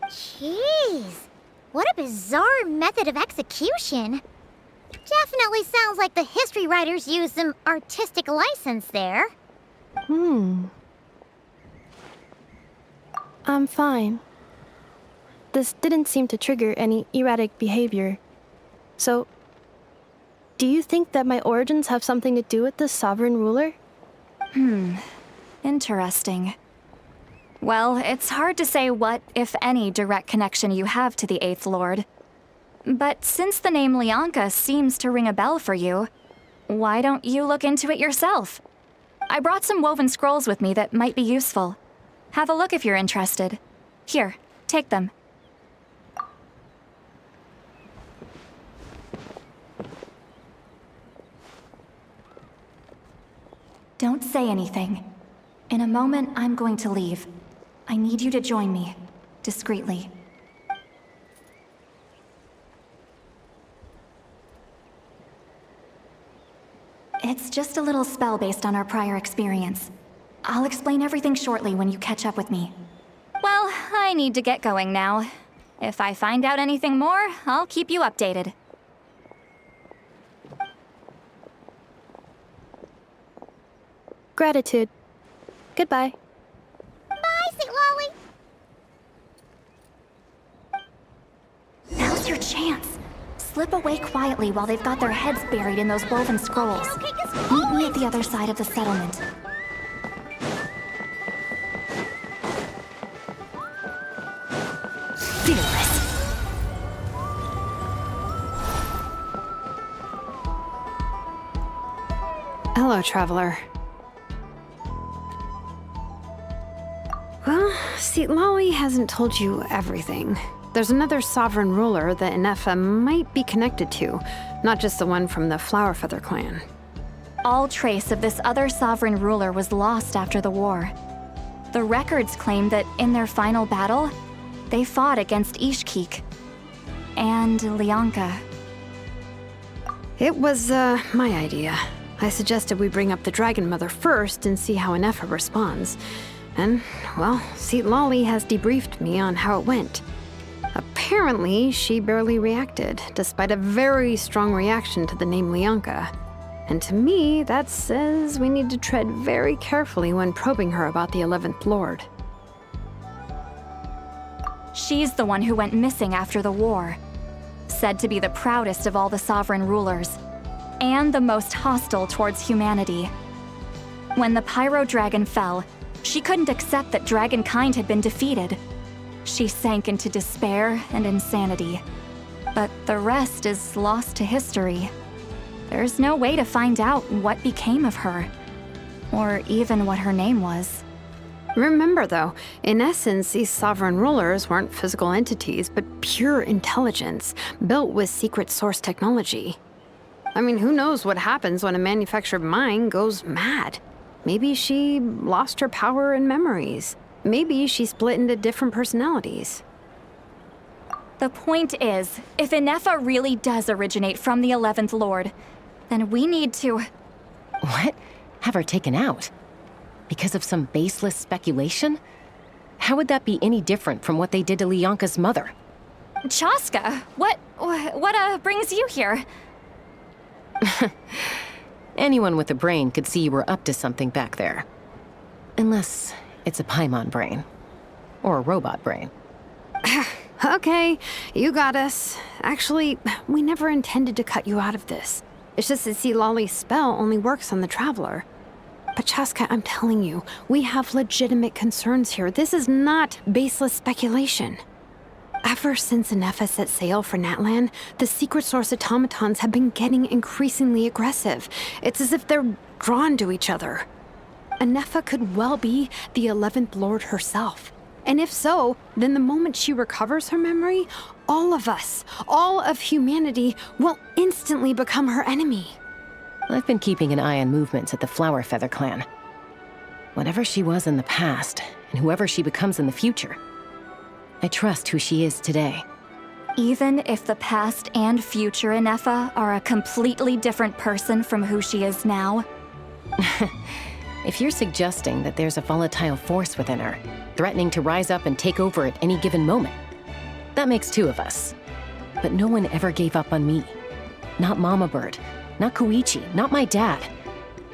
Jeez, what a bizarre method of execution. Definitely sounds like the history writers used some artistic license there. I'm fine. This didn't seem to trigger any erratic behavior. So, do you think that my origins have something to do with this sovereign ruler? Interesting. Well, it's hard to say what, if any, direct connection you have to the Eighth Lord. But since the name Lianka seems to ring a bell for you, why don't you look into it yourself? I brought some woven scrolls with me that might be useful. Have a look if you're interested. Here, take them. Don't say anything. In a moment, I'm going to leave. I need you to join me, discreetly. It's just a little spell based on our prior experience. I'll explain everything shortly when you catch up with me. Well, I need to get going now. If I find out anything more, I'll keep you updated. Gratitude. Goodbye. Bye, Sweet Lolly. Now's your chance. Slip away quietly while they've got their heads buried in those woven scrolls. Meet me at the other side of the settlement. Fearless. Hello, traveler. Well, Lolly hasn't told you everything. There's another sovereign ruler that Inefa might be connected to, not just the one from the Flower Feather clan. All trace of this other sovereign ruler was lost after the war. The records claim that in their final battle, they fought against Ishkik and Lianka. It was, my idea. I suggested we bring up the Dragon Mother first and see how Inefa responds. And, well, Lolly has debriefed me on how it went. Apparently, she barely reacted, despite a very strong reaction to the name Lianka. And to me, that says we need to tread very carefully when probing her about the 11th Lord. She's the one who went missing after the war. Said to be the proudest of all the sovereign rulers, and the most hostile towards humanity. When the Pyro Dragon fell, she couldn't accept that dragonkind had been defeated. She sank into despair and insanity. But the rest is lost to history. There's no way to find out what became of her, or even what her name was. Remember, though, in essence, these sovereign rulers weren't physical entities, but pure intelligence, built with secret source technology. I mean, who knows what happens when a manufactured mind goes mad? Maybe she lost her power and memories. Maybe she split into different personalities. The point is, if Inefa really does originate from the 11th Lord, then we need to... What? Have her taken out? Because of some baseless speculation? How would that be any different from what they did to Lyanka's mother? Chasca, what brings you here? Anyone with a brain could see you were up to something back there. Unless it's a Paimon brain. Or a robot brain. Okay, you got us. Actually, we never intended to cut you out of this. It's just that Lolly's spell only works on the Traveler. But Chasca, I'm telling you, we have legitimate concerns here. This is not baseless speculation. Ever since Ineffa set sail for Natlan, the Secret Source Automatons have been getting increasingly aggressive. It's as if they're drawn to each other. Ineffa could well be the 11th Lord herself. And if so, then the moment she recovers her memory, all of us, all of humanity, will instantly become her enemy. I've been keeping an eye on movements at the Flower Feather clan. Whatever she was in the past, and whoever she becomes in the future, I trust who she is today. Even if the past and future Ineffa are a completely different person from who she is now? If you're suggesting that there's a volatile force within her, threatening to rise up and take over at any given moment, that makes two of us. But no one ever gave up on me. Not Mama Bird, not Koichi, not my dad.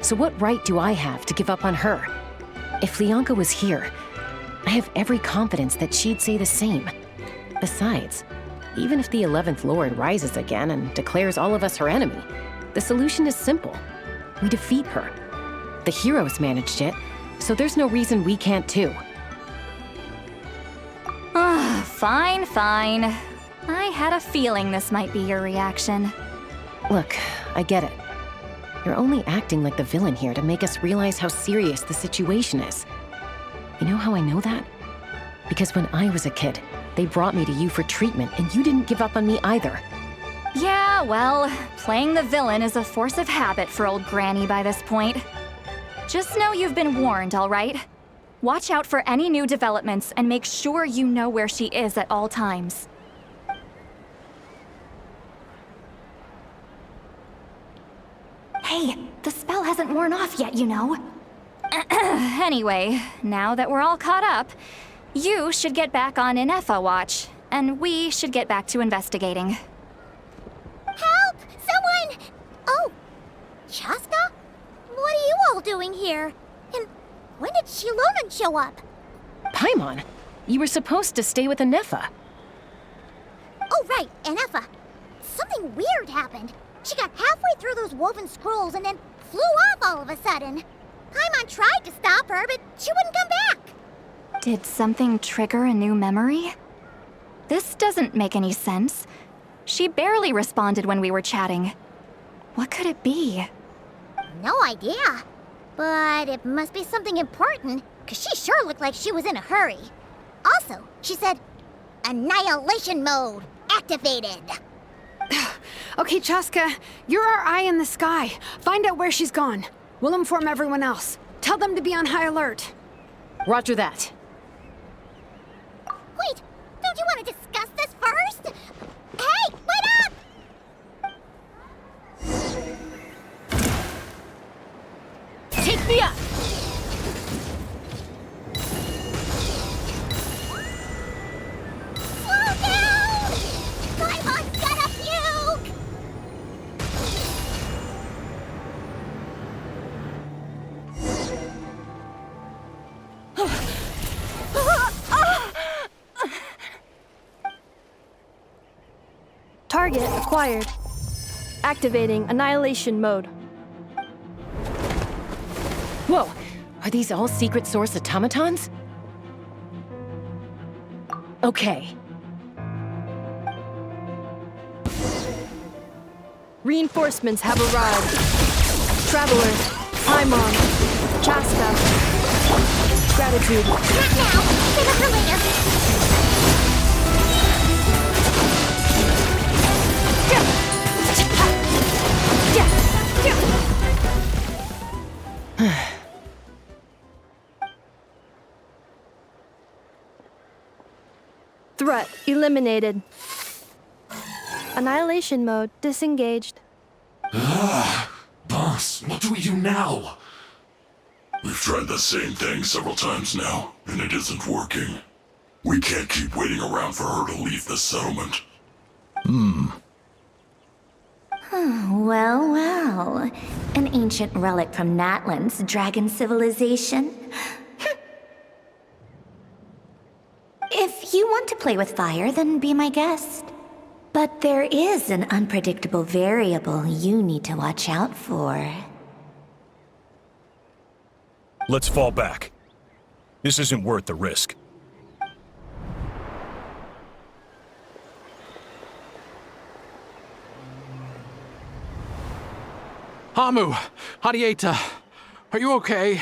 So what right do I have to give up on her? If Lyanka was here, I have every confidence that she'd say the same. Besides, even if the 11th Lord rises again and declares all of us her enemy, the solution is simple. We defeat her. The heroes managed it, so there's no reason we can't too. Fine, fine. I had a feeling this might be your reaction. Look, I get it. You're only acting like the villain here to make us realize how serious the situation is. You know how I know that? Because when I was a kid, they brought me to you for treatment, and you didn't give up on me either. Yeah, well, playing the villain is a force of habit for old Granny by this point. Just know you've been warned, all right? Watch out for any new developments and make sure you know where she is at all times. Hey, the spell hasn't worn off yet, you know. Anyway, now that we're all caught up, you should get back on Ineffa watch, and we should get back to investigating. Help! Someone! Oh, Chasca? What are you all doing here? And when did Shilonan show up? Paimon, you were supposed to stay with Ineffa. Oh, right, Ineffa. Something weird happened. She got halfway through those woven scrolls and then flew off all of a sudden. Paimon tried to stop her, but she wouldn't come back. Did something trigger a new memory? This doesn't make any sense. She barely responded when we were chatting. What could it be? No idea. But it must be something important, because she sure looked like she was in a hurry. Also, she said, Annihilation mode activated. Okay, Chasca, you're our eye in the sky. Find out where she's gone. We'll inform everyone else. Tell them to be on high alert. Roger that. Wait, don't you want to discuss this first? Hey, wait up! Take me up! Slow down! Paimon's gonna puke! Target acquired. Activating annihilation mode. Whoa, are these all Secret Source Automatons? Okay. Reinforcements have arrived. Traveler, Paimon, Chasca. Gratitude. Not now! Save it for later! Threat eliminated. Annihilation mode disengaged. Boss, what do we do now? We've tried the same thing several times now, and it isn't working. We can't keep waiting around for her to leave the settlement. Well, well. An ancient relic from Natlan's dragon civilization. If you want to play with fire, then be my guest. But there is an unpredictable variable you need to watch out for. Let's fall back. This isn't worth the risk. Hamu, Hadieta, are you okay?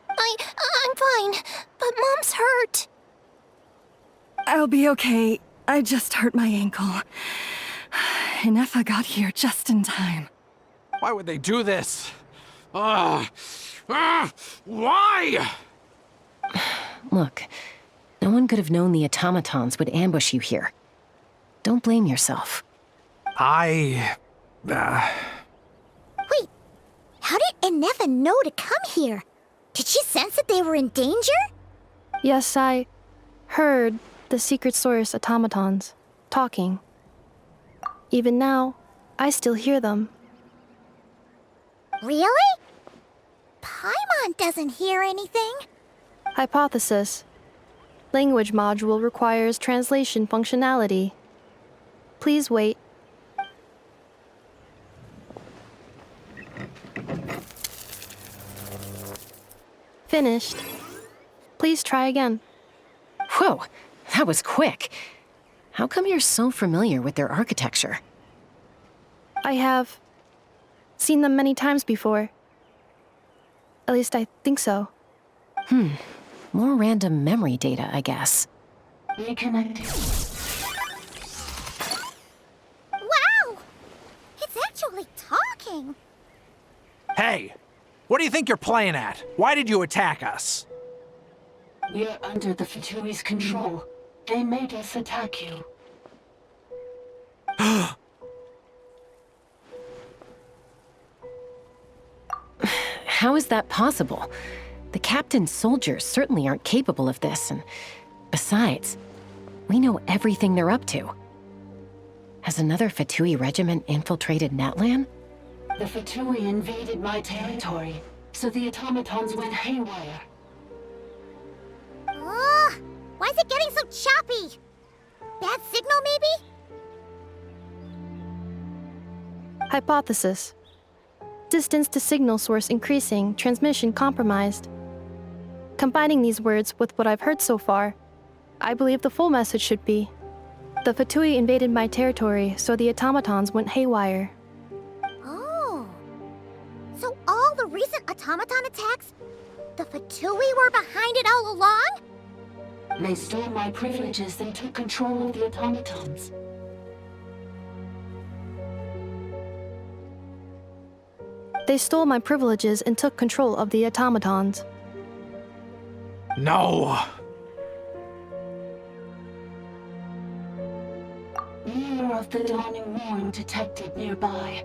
I'm fine, but Mom's hurt. I'll be okay. I just hurt my ankle. Ineffa got here just in time. Why would they do this? Why? Look, no one could have known the automatons would ambush you here. Don't blame yourself. Wait, how did Ineffa know to come here? Did she sense that they were in danger? Yes, I heard the Secret Source Automatons talking. Even now, I still hear them. Really? Paimon doesn't hear anything. Hypothesis. Language module requires translation functionality. Please wait. Finished. Please try again. Whoa, that was quick. How come you're so familiar with their architecture? I have seen them many times before. At least I think so. More random memory data, I guess. Reconnecting. Wow! It's actually talking. Hey, what do you think you're playing at? Why did you attack us? We're under the Fatui's control. They made us attack you. How is that possible? The captain's soldiers certainly aren't capable of this, and besides, we know everything they're up to. Has another Fatui regiment infiltrated Natlan? The Fatui invaded my territory, so the automatons went haywire. Ugh! Why is it getting so choppy? Bad signal, maybe? Hypothesis. Distance to signal source increasing, transmission compromised. Combining these words with what I've heard so far, I believe the full message should be: the Fatui invaded my territory, so the automatons went haywire. Oh. So all the recent automaton attacks, the Fatui were behind it all along? They stole my privileges and took control of the automatons. They stole my privileges and took control of the automatons. No! Mirror of the Dawning Morn detected nearby.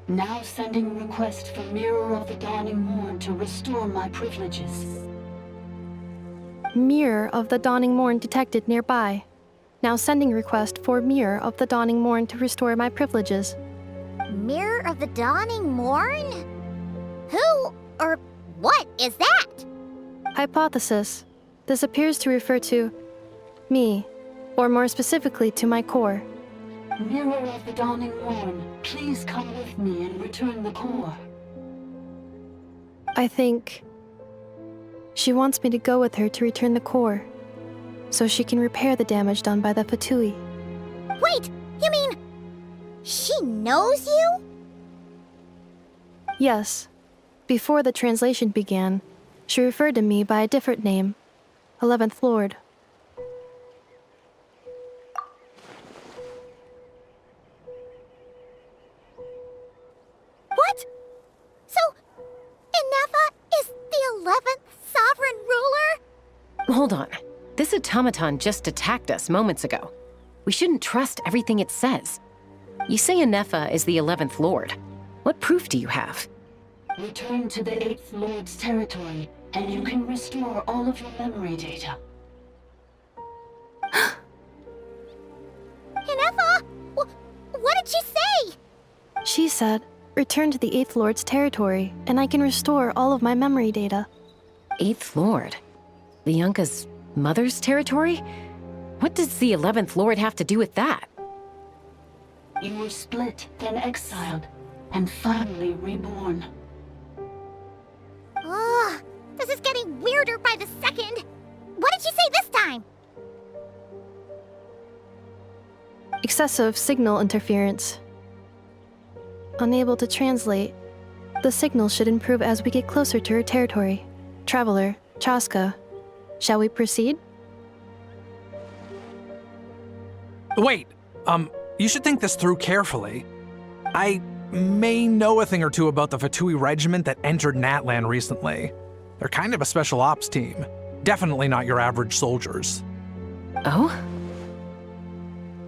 Now sending request for Mirror of the Dawning Morn to restore my privileges. Mirror of the Dawning Morn detected nearby. Now sending request for Mirror of the Dawning Morn to restore my privileges. Mirror of the Dawning Morn? Who or what is that? Hypothesis. This appears to refer to me, or more specifically to my core. Mirror of the Dawning Morn, please come with me and return the core. I think she wants me to go with her to return the core, so she can repair the damage done by the Fatui. Wait, you mean she knows you? Yes. Before the translation began, she referred to me by a different name, 11th Lord. What? So, Ineffa is the 11th sovereign ruler? Hold on. This automaton just attacked us moments ago. We shouldn't trust everything it says. You say Ineffa is the 11th Lord. What proof do you have? Return to the 8th Lord's territory, and you can restore all of your memory data. Ineffa! What did she say? She said, return to the 8th Lord's territory, and I can restore all of my memory data. 8th Lord? Lianka's mother's territory? What does the 11th Lord have to do with that? You were split, then exiled, and finally reborn. Ugh, this is getting weirder by the second. What did she say this time? Excessive signal interference. Unable to translate. The signal should improve as we get closer to her territory. Traveler, Chasca. Shall we proceed? Wait, you should think this through carefully. I may know a thing or two about the Fatui regiment that entered Natlan recently. They're kind of a special ops team. Definitely not your average soldiers. Oh?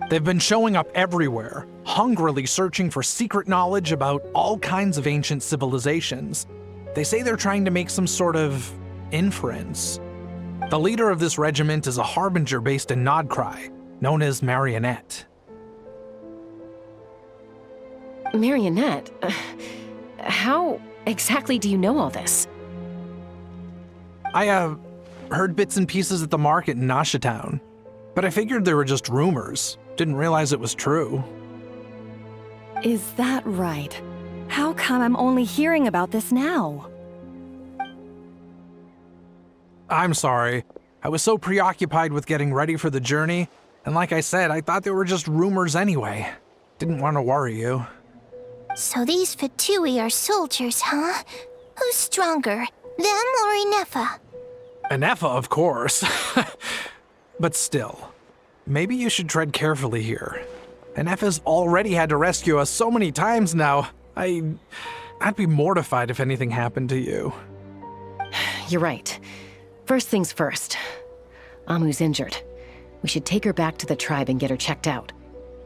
They've been showing up everywhere, hungrily searching for secret knowledge about all kinds of ancient civilizations. They say they're trying to make some sort of inference. The leader of this regiment is a harbinger based in Nodcry, known as Marionette. Marionette? How exactly do you know all this? I, heard bits and pieces at the market in Nashatown, but I figured they were just rumors. Didn't realize it was true. Is that right? How come I'm only hearing about this now? I'm sorry. I was so preoccupied with getting ready for the journey, and like I said, I thought they were just rumors anyway. Didn't want to worry you. So these Fatui are soldiers, huh? Who's stronger, them or Ineffa? Ineffa, of course. But still, maybe you should tread carefully here. Ineffa's already had to rescue us so many times now. I'd be mortified if anything happened to you. You're right. First things first. Amu's injured. We should take her back to the tribe and get her checked out.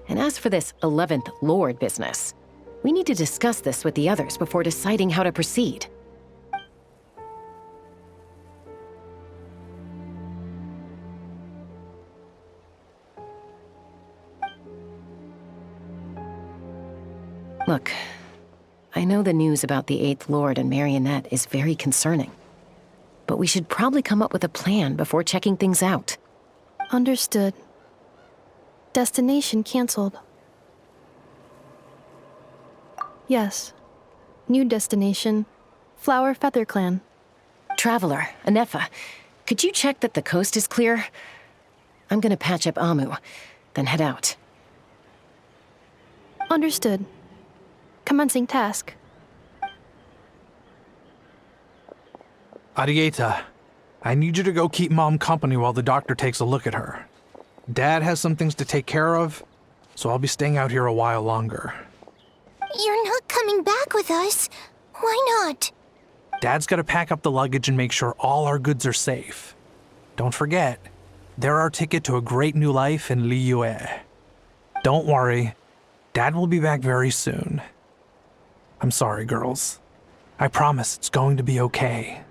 And as for this 11th Lord business, we need to discuss this with the others before deciding how to proceed. Look, I know the news about the 8th Lord and Marionette is very concerning, but we should probably come up with a plan before checking things out. Understood. Destination canceled. Yes. New destination. Flower Feather Clan. Traveler, Ineffa, could you check that the coast is clear? I'm gonna patch up Amu, then head out. Understood. Commencing task. Arieta, I need you to go keep Mom company while the doctor takes a look at her. Dad has some things to take care of, so I'll be staying out here a while longer. You're not coming back with us. Why not? Dad's gotta pack up the luggage and make sure all our goods are safe. Don't forget, they're our ticket to a great new life in Liyue. Don't worry, Dad will be back very soon. I'm sorry, girls. I promise it's going to be okay.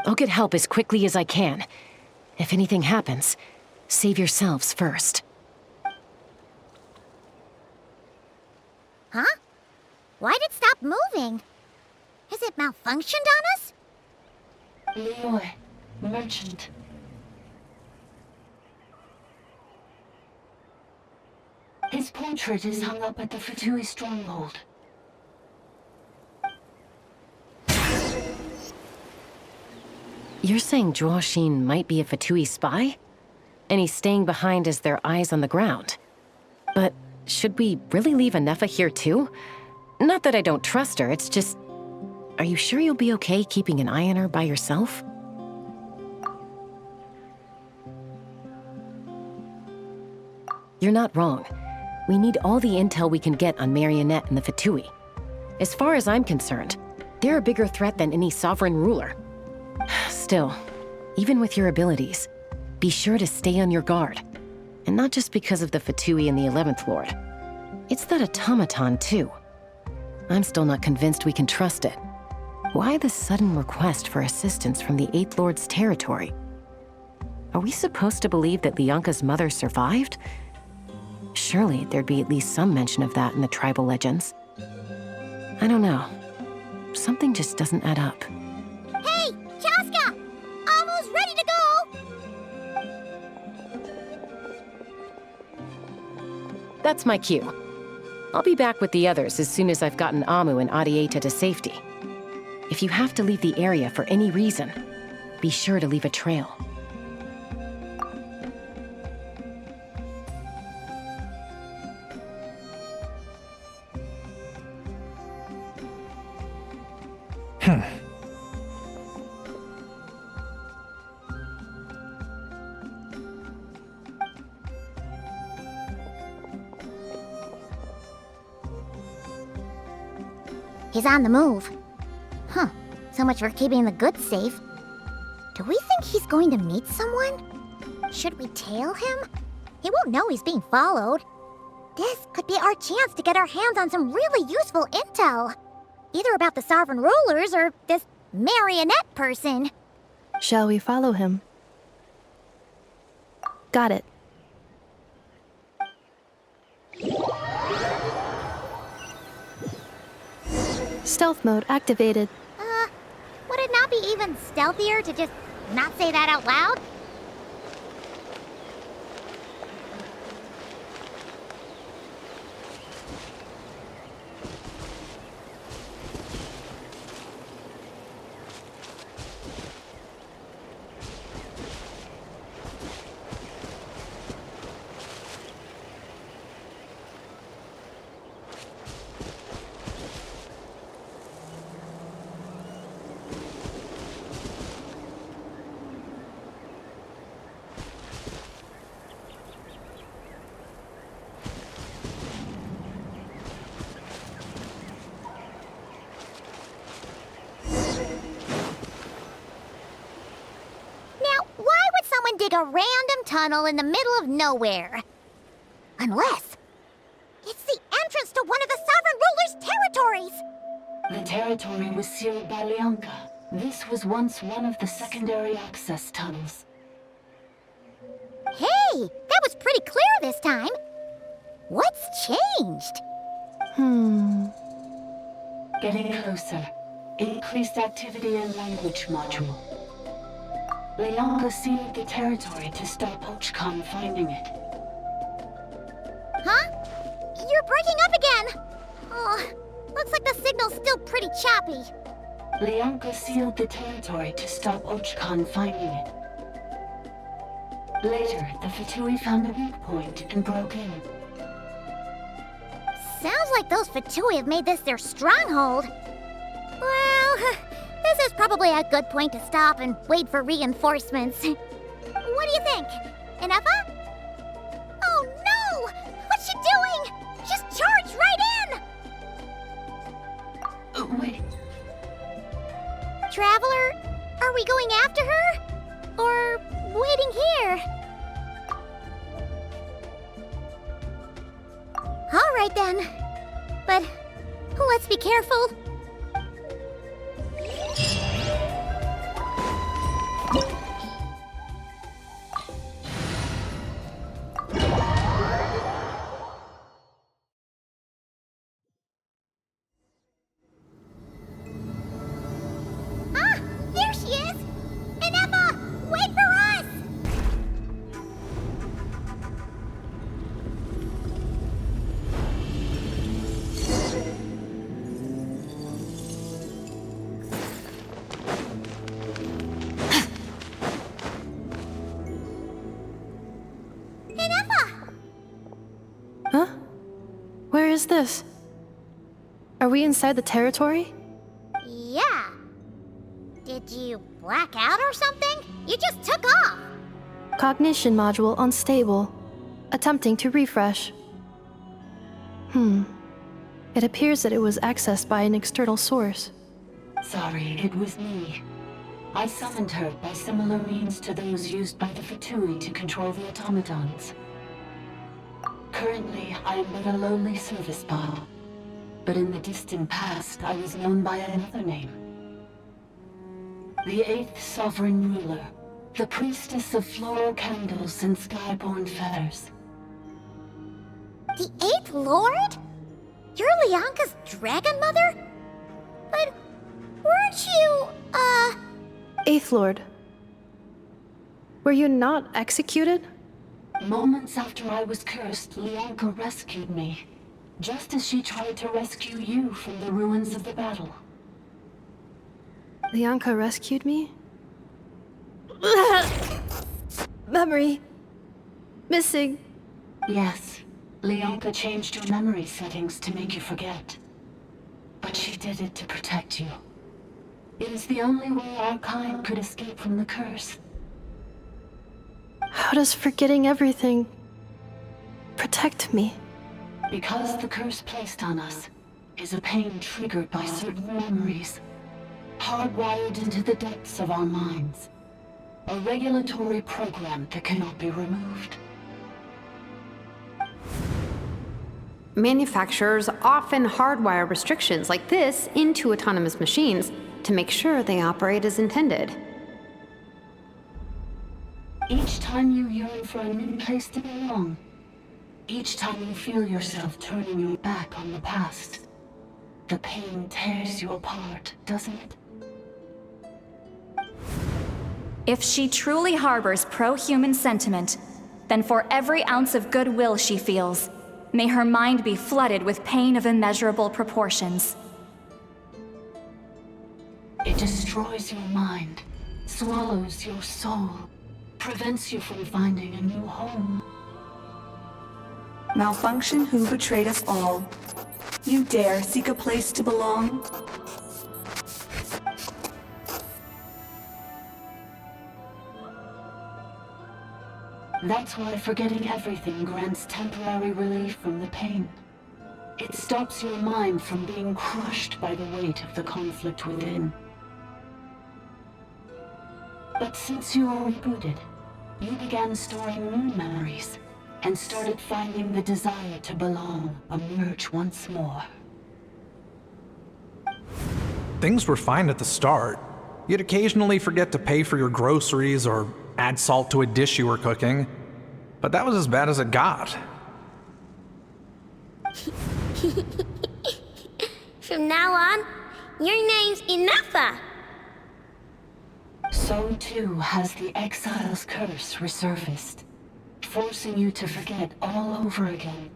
I'll get help as quickly as I can. If anything happens, save yourselves first. Huh? Why'd it stop moving? Has it malfunctioned on us? Liyue, merchant. His portrait is hung up at the Fatui stronghold. You're saying Zhuoxin might be a Fatui spy? And he's staying behind as their eyes on the ground. But should we really leave Ineffa here too? Not that I don't trust her, it's just... Are you sure you'll be okay keeping an eye on her by yourself? You're not wrong. We need all the intel we can get on Marionette and the Fatui. As far as I'm concerned, they're a bigger threat than any sovereign ruler. Still, even with your abilities, be sure to stay on your guard. And not just because of the Fatui and the 11th Lord. It's that automaton, too. I'm still not convinced we can trust it. Why the sudden request for assistance from the Eighth Lord's territory? Are we supposed to believe that Lianka's mother survived? Surely there'd be at least some mention of that in the tribal legends. I don't know. Something just doesn't add up. Hey, Chasca! Almost ready to go! That's my cue. I'll be back with the others as soon as I've gotten Amu and Adieta to safety. If you have to leave the area for any reason, be sure to leave a trail. He's on the move. Huh. So much for keeping the goods safe. Do we think he's going to meet someone? Should we tail him? He won't know he's being followed. This could be our chance to get our hands on some really useful intel. Either about the sovereign rulers or this marionette person. Shall we follow him? Got it. Stealth mode activated. Would it not be even stealthier to just not say that out loud? Dig a random tunnel in the middle of nowhere. Unless it's the entrance to one of the sovereign ruler's territories. The territory was sealed by Lianka. This was once one of the secondary access tunnels. Hey, that was pretty clear this time. What's changed? Getting closer. Increased activity in language module. Lianka sealed the territory to stop Ochkan finding it. Huh? You're breaking up again! Oh, looks like the signal's still pretty choppy. Lianka sealed the territory to stop Ochkan finding it. Later, the Fatui found a weak point and broke in. Sounds like those Fatui have made this their stronghold. Well, this is probably a good point to stop and wait for reinforcements. What do you think? Inefa? Oh no! What's she doing? Just charged right in! Wait. Traveler, are we going after her? Or waiting here? All right then. But let's be careful. There she is! Inefa, wait for us! Huh? Where is this? Are we inside the territory? Yeah. Did you black out or something? You just took off! Cognition module unstable. Attempting to refresh. It appears that it was accessed by an external source. Sorry, it was me. I summoned her by similar means to those used by the Fatui to control the automatons. Currently, I am but a lowly service bot. But in the distant past, I was known by another name. The 8th Sovereign Ruler, the priestess of floral candles and skyborn feathers. The 8th Lord? You're Lianka's dragon mother? But weren't you, 8th Lord. Were you not executed? Moments after I was cursed, Lianka rescued me, just as she tried to rescue you from the ruins of the battle. Lianka rescued me? Memory. Missing. Yes, Lianka changed your memory settings to make you forget. But she did it to protect you. It is the only way our kind could escape from the curse. How does forgetting everything protect me? Because the curse placed on us is a pain triggered by certain memories, hardwired into the depths of our minds. A regulatory program that cannot be removed. Manufacturers often hardwire restrictions like this into autonomous machines to make sure they operate as intended. Each time you yearn for a new place to belong, each time you feel yourself turning your back on the past, the pain tears you apart, doesn't it? If she truly harbors pro-human sentiment, then for every ounce of goodwill she feels, may her mind be flooded with pain of immeasurable proportions. It destroys your mind, swallows your soul, prevents you from finding a new home. Malfunction who betrayed us all. You dare seek a place to belong? That's why forgetting everything grants temporary relief from the pain. It stops your mind from being crushed by the weight of the conflict within. But since you were rebooted, you began storing new memories and started finding the desire to belong emerge once more. Things were fine at the start. You'd occasionally forget to pay for your groceries or add salt to a dish you were cooking, but that was as bad as it got. From now on, your name's Inafa. So too has the Exile's curse resurfaced, forcing you to forget all over again.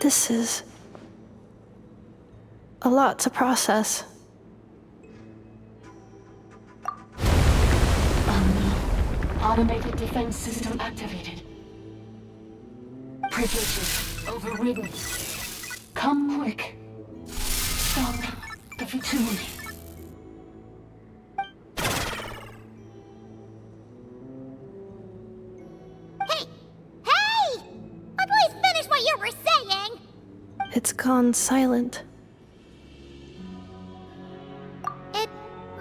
This is a lot to process. Automated defense system activated. Privileges overridden. Come quick. Stop the futility. Hey! Please finish what you were saying! It's gone silent. It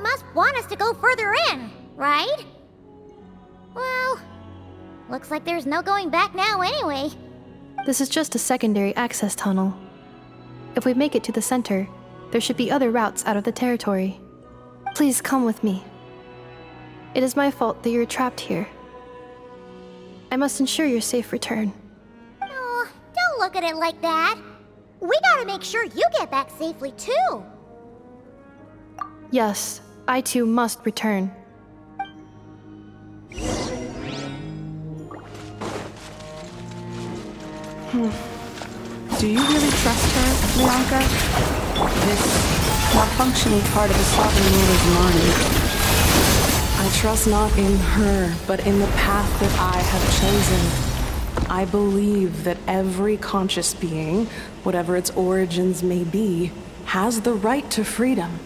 must want us to go further in, right? Well, looks like there's no going back now anyway. This is just a secondary access tunnel. If we make it to the center, there should be other routes out of the territory. Please come with me. It is my fault that you're trapped here. I must ensure your safe return. Oh, don't look at it like that. We gotta make sure you get back safely too. Yes, I too must return. Do you really trust her, Lianka? This malfunctioning part of the Sovereign Ruler's mind. I trust not in her, but in the path that I have chosen. I believe that every conscious being, whatever its origins may be, has the right to freedom.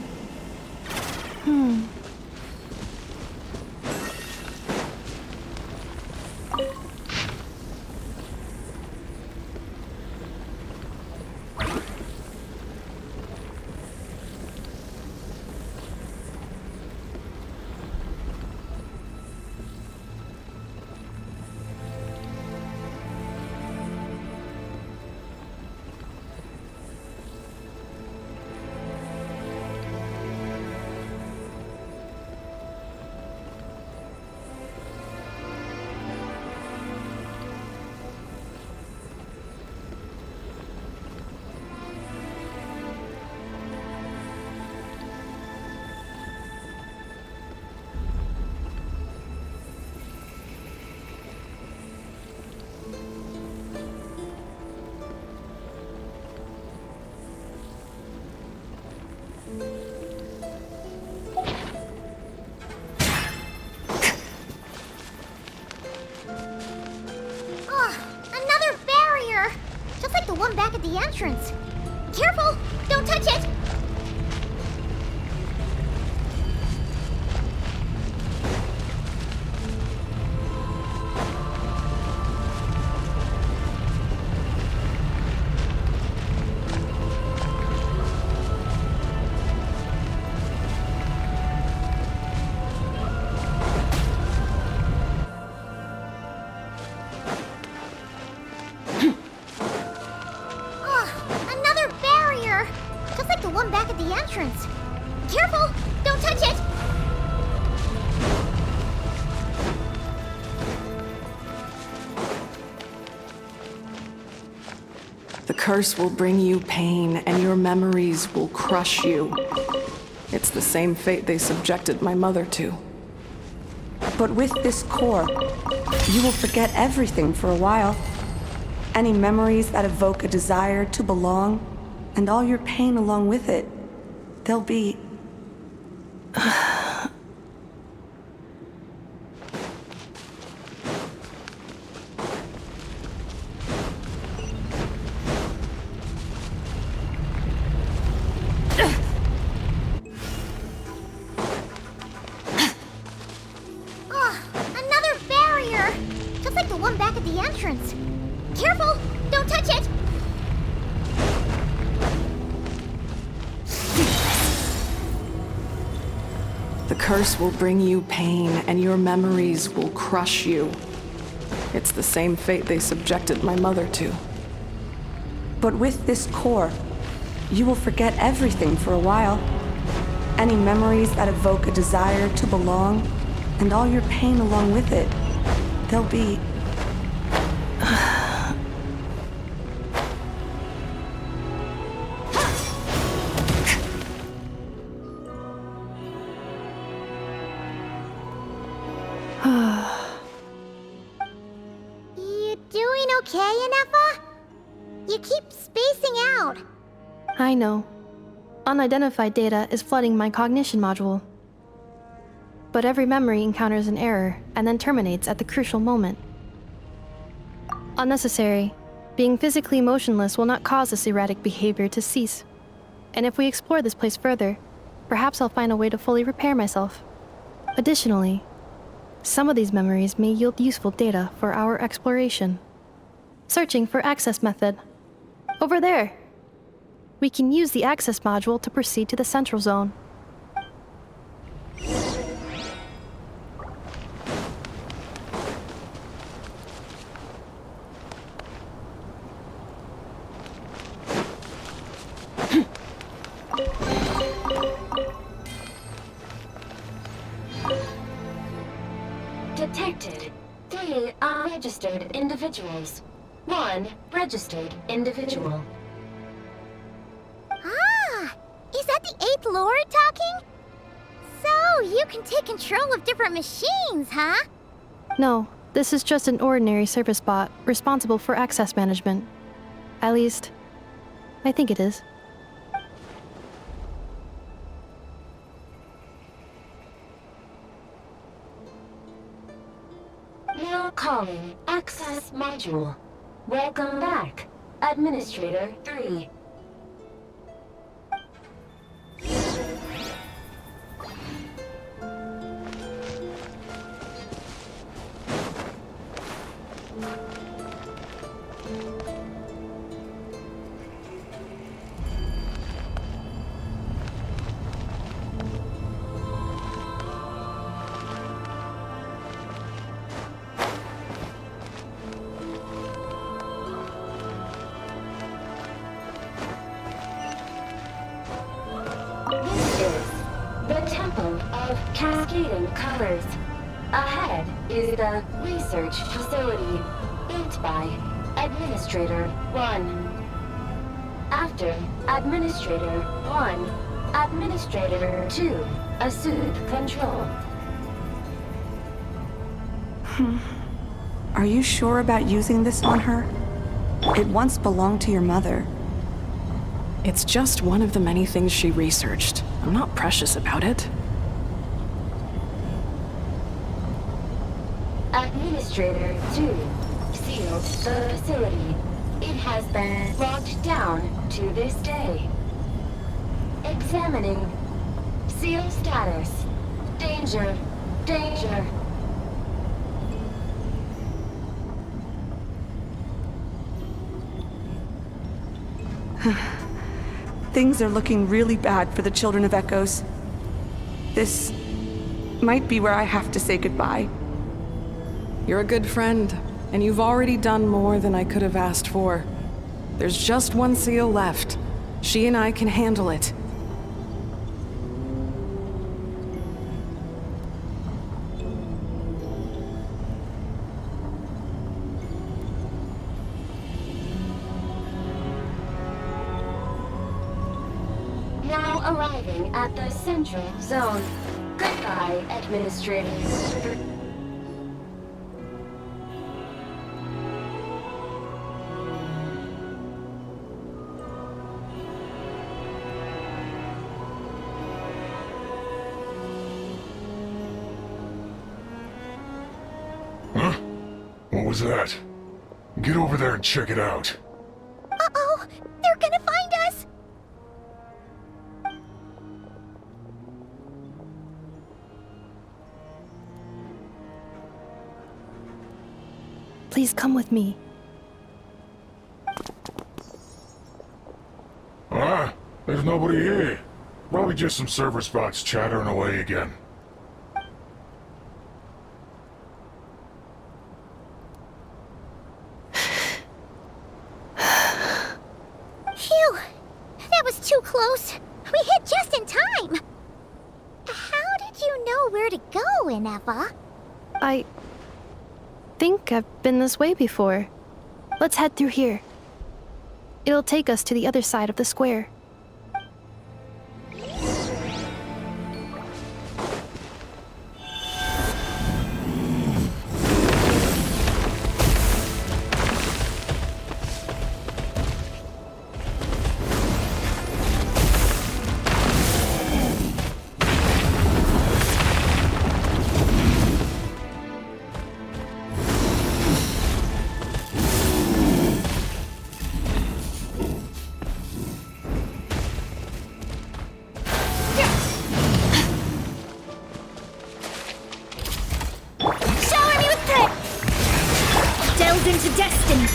Another barrier! Just like the one back at the entrance. Careful! Don't touch it! Another barrier! Just like the one back at the entrance. Careful! Don't touch it! The curse will bring you pain, and your memories will crush you. It's the same fate they subjected my mother to. But with this core, you will forget everything for a while. Any memories that evoke a desire to belong, and all your pain along with it, they'll be... Another barrier! Just like the one back at the entrance. Careful! Don't touch it! The curse will bring you pain, and your memories will crush you. It's the same fate they subjected my mother to. But with this core, you will forget everything for a while. Any memories that evoke a desire to belong, and all your pain along with it, they'll be... You doing okay, Ineffa? You keep spacing out. I know. Unidentified data is flooding my cognition module. But every memory encounters an error and then terminates at the crucial moment. Unnecessary. Being physically motionless will not cause this erratic behavior to cease. And if we explore this place further, perhaps I'll find a way to fully repair myself. Additionally, some of these memories may yield useful data for our exploration. Searching for access method. Over there! We can use the access module to proceed to the central zone. Detected. 3 unregistered individuals. 1 registered individual. Is that the 8th Lord talking? So, you can take control of different machines, huh? No, this is just an ordinary service bot responsible for access management. At least, I think it is. Now calling Access Module. Welcome back, Administrator 3. Cascading colors. Ahead is the research facility, built by Administrator 1. After Administrator 1, Administrator 2 assumed control. Are you sure about using this on her? It once belonged to your mother. It's just one of the many things she researched. I'm not precious about it. Administrator 2 sealed the facility. It has been locked down to this day. Examining. Seal status. Danger. Danger. Things are looking really bad for the Children of Echoes. This might be where I have to say goodbye. You're a good friend, and you've already done more than I could have asked for. There's just one seal left. She and I can handle it. Now arriving at the Central Zone. Goodbye, Administrators. Huh? What was that? Get over there and check it out. Uh-oh! They're gonna find us! Please come with me. Ah, there's nobody here. Probably just some server spots chattering away again. Phew! That was too close. We hit just in time. How did you know where to go, Ineffa? I think I've been this way before. Let's head through here. It'll take us to the other side of the square. Into destiny.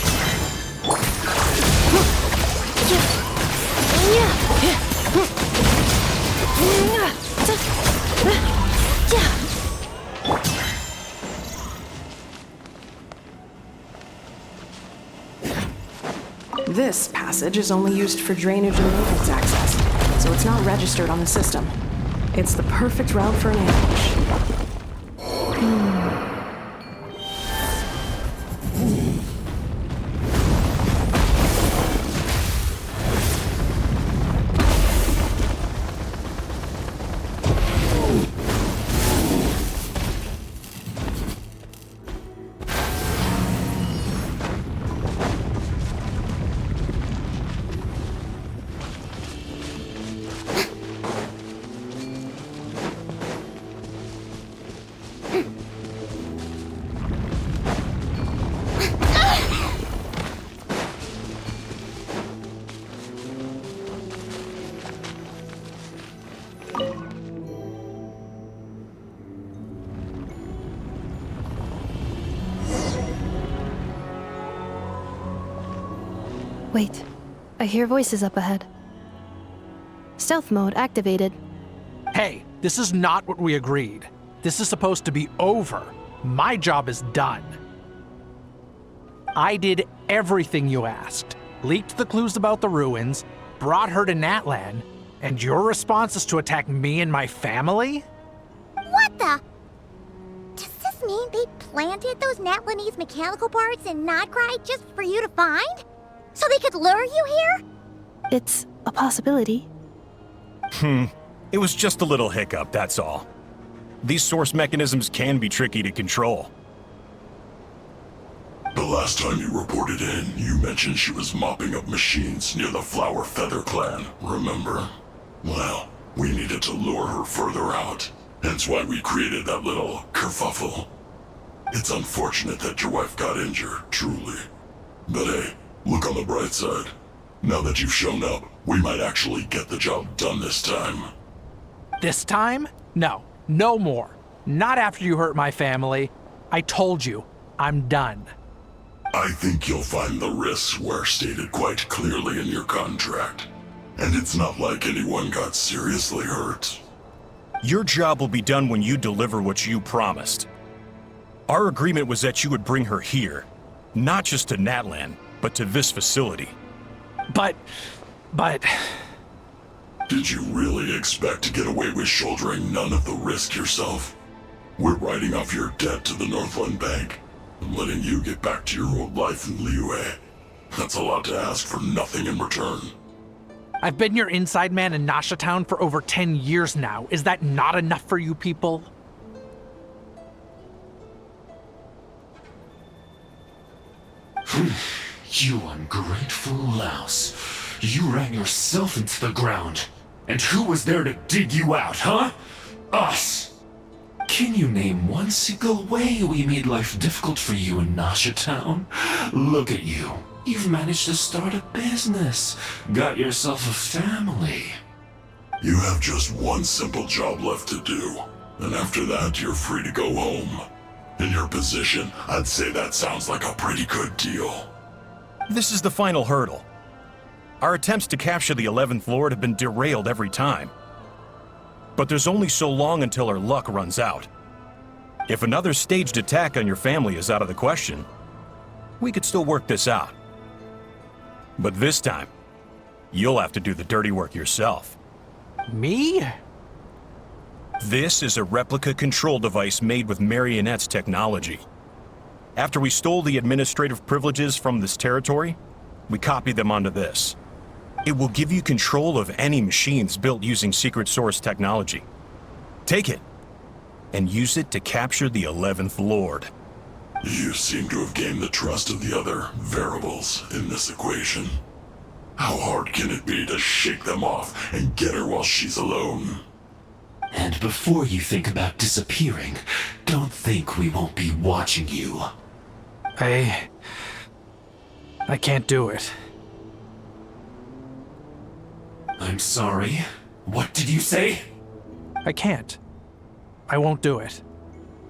This passage is only used for drainage and maintenance access, so it's not registered on the system. It's the perfect route for an ambush. Wait, I hear voices up ahead. Stealth mode activated. Hey, this is not what we agreed. This is supposed to be over. My job is done. I did everything you asked. Leaked the clues about the ruins, brought her to Natlan, and your response is to attack me and my family? What the? Does this mean they planted those Natlanese mechanical parts in Notcry just for you to find? So they could lure you here? It's a possibility. It was just a little hiccup, that's all. These source mechanisms can be tricky to control. The last time you reported in, you mentioned she was mopping up machines near the Flower Feather clan, remember? Well, we needed to lure her further out, hence why we created that little kerfuffle. It's unfortunate that your wife got injured, truly. But hey, look on the bright side. Now that you've shown up, we might actually get the job done this time. This time? No. No more. Not after you hurt my family. I told you, I'm done. I think you'll find the risks were stated quite clearly in your contract. And it's not like anyone got seriously hurt. Your job will be done when you deliver what you promised. Our agreement was that you would bring her here, not just to Natlan, but to this facility. But... Did you really expect to get away with shouldering none of the risk yourself? We're writing off your debt to the Northland Bank and letting you get back to your old life in Liyue. That's a lot to ask for nothing in return. I've been your inside man in Nasha Town for over 10 years now. Is that not enough for you people? You ungrateful louse. You ran yourself into the ground. And who was there to dig you out, huh? Us! Can you name one single way we made life difficult for you in Nasha Town? Look at you. You've managed to start a business. Got yourself a family. You have just one simple job left to do. And after that, you're free to go home. In your position, I'd say that sounds like a pretty good deal. This is the final hurdle. Our attempts to capture the 11th Lord have been derailed every time. But there's only so long until our luck runs out. If another staged attack on your family is out of the question, we could still work this out. But this time, you'll have to do the dirty work yourself. Me? This is a replica control device made with Marionette's technology. After we stole the administrative privileges from this territory, we copied them onto this. It will give you control of any machines built using Secret Source technology. Take it, and use it to capture the 11th Lord. You seem to have gained the trust of the other variables in this equation. How hard can it be to shake them off and get her while she's alone? And before you think about disappearing, don't think we won't be watching you. I can't do it. I'm sorry. What did you say? I can't. I won't do it.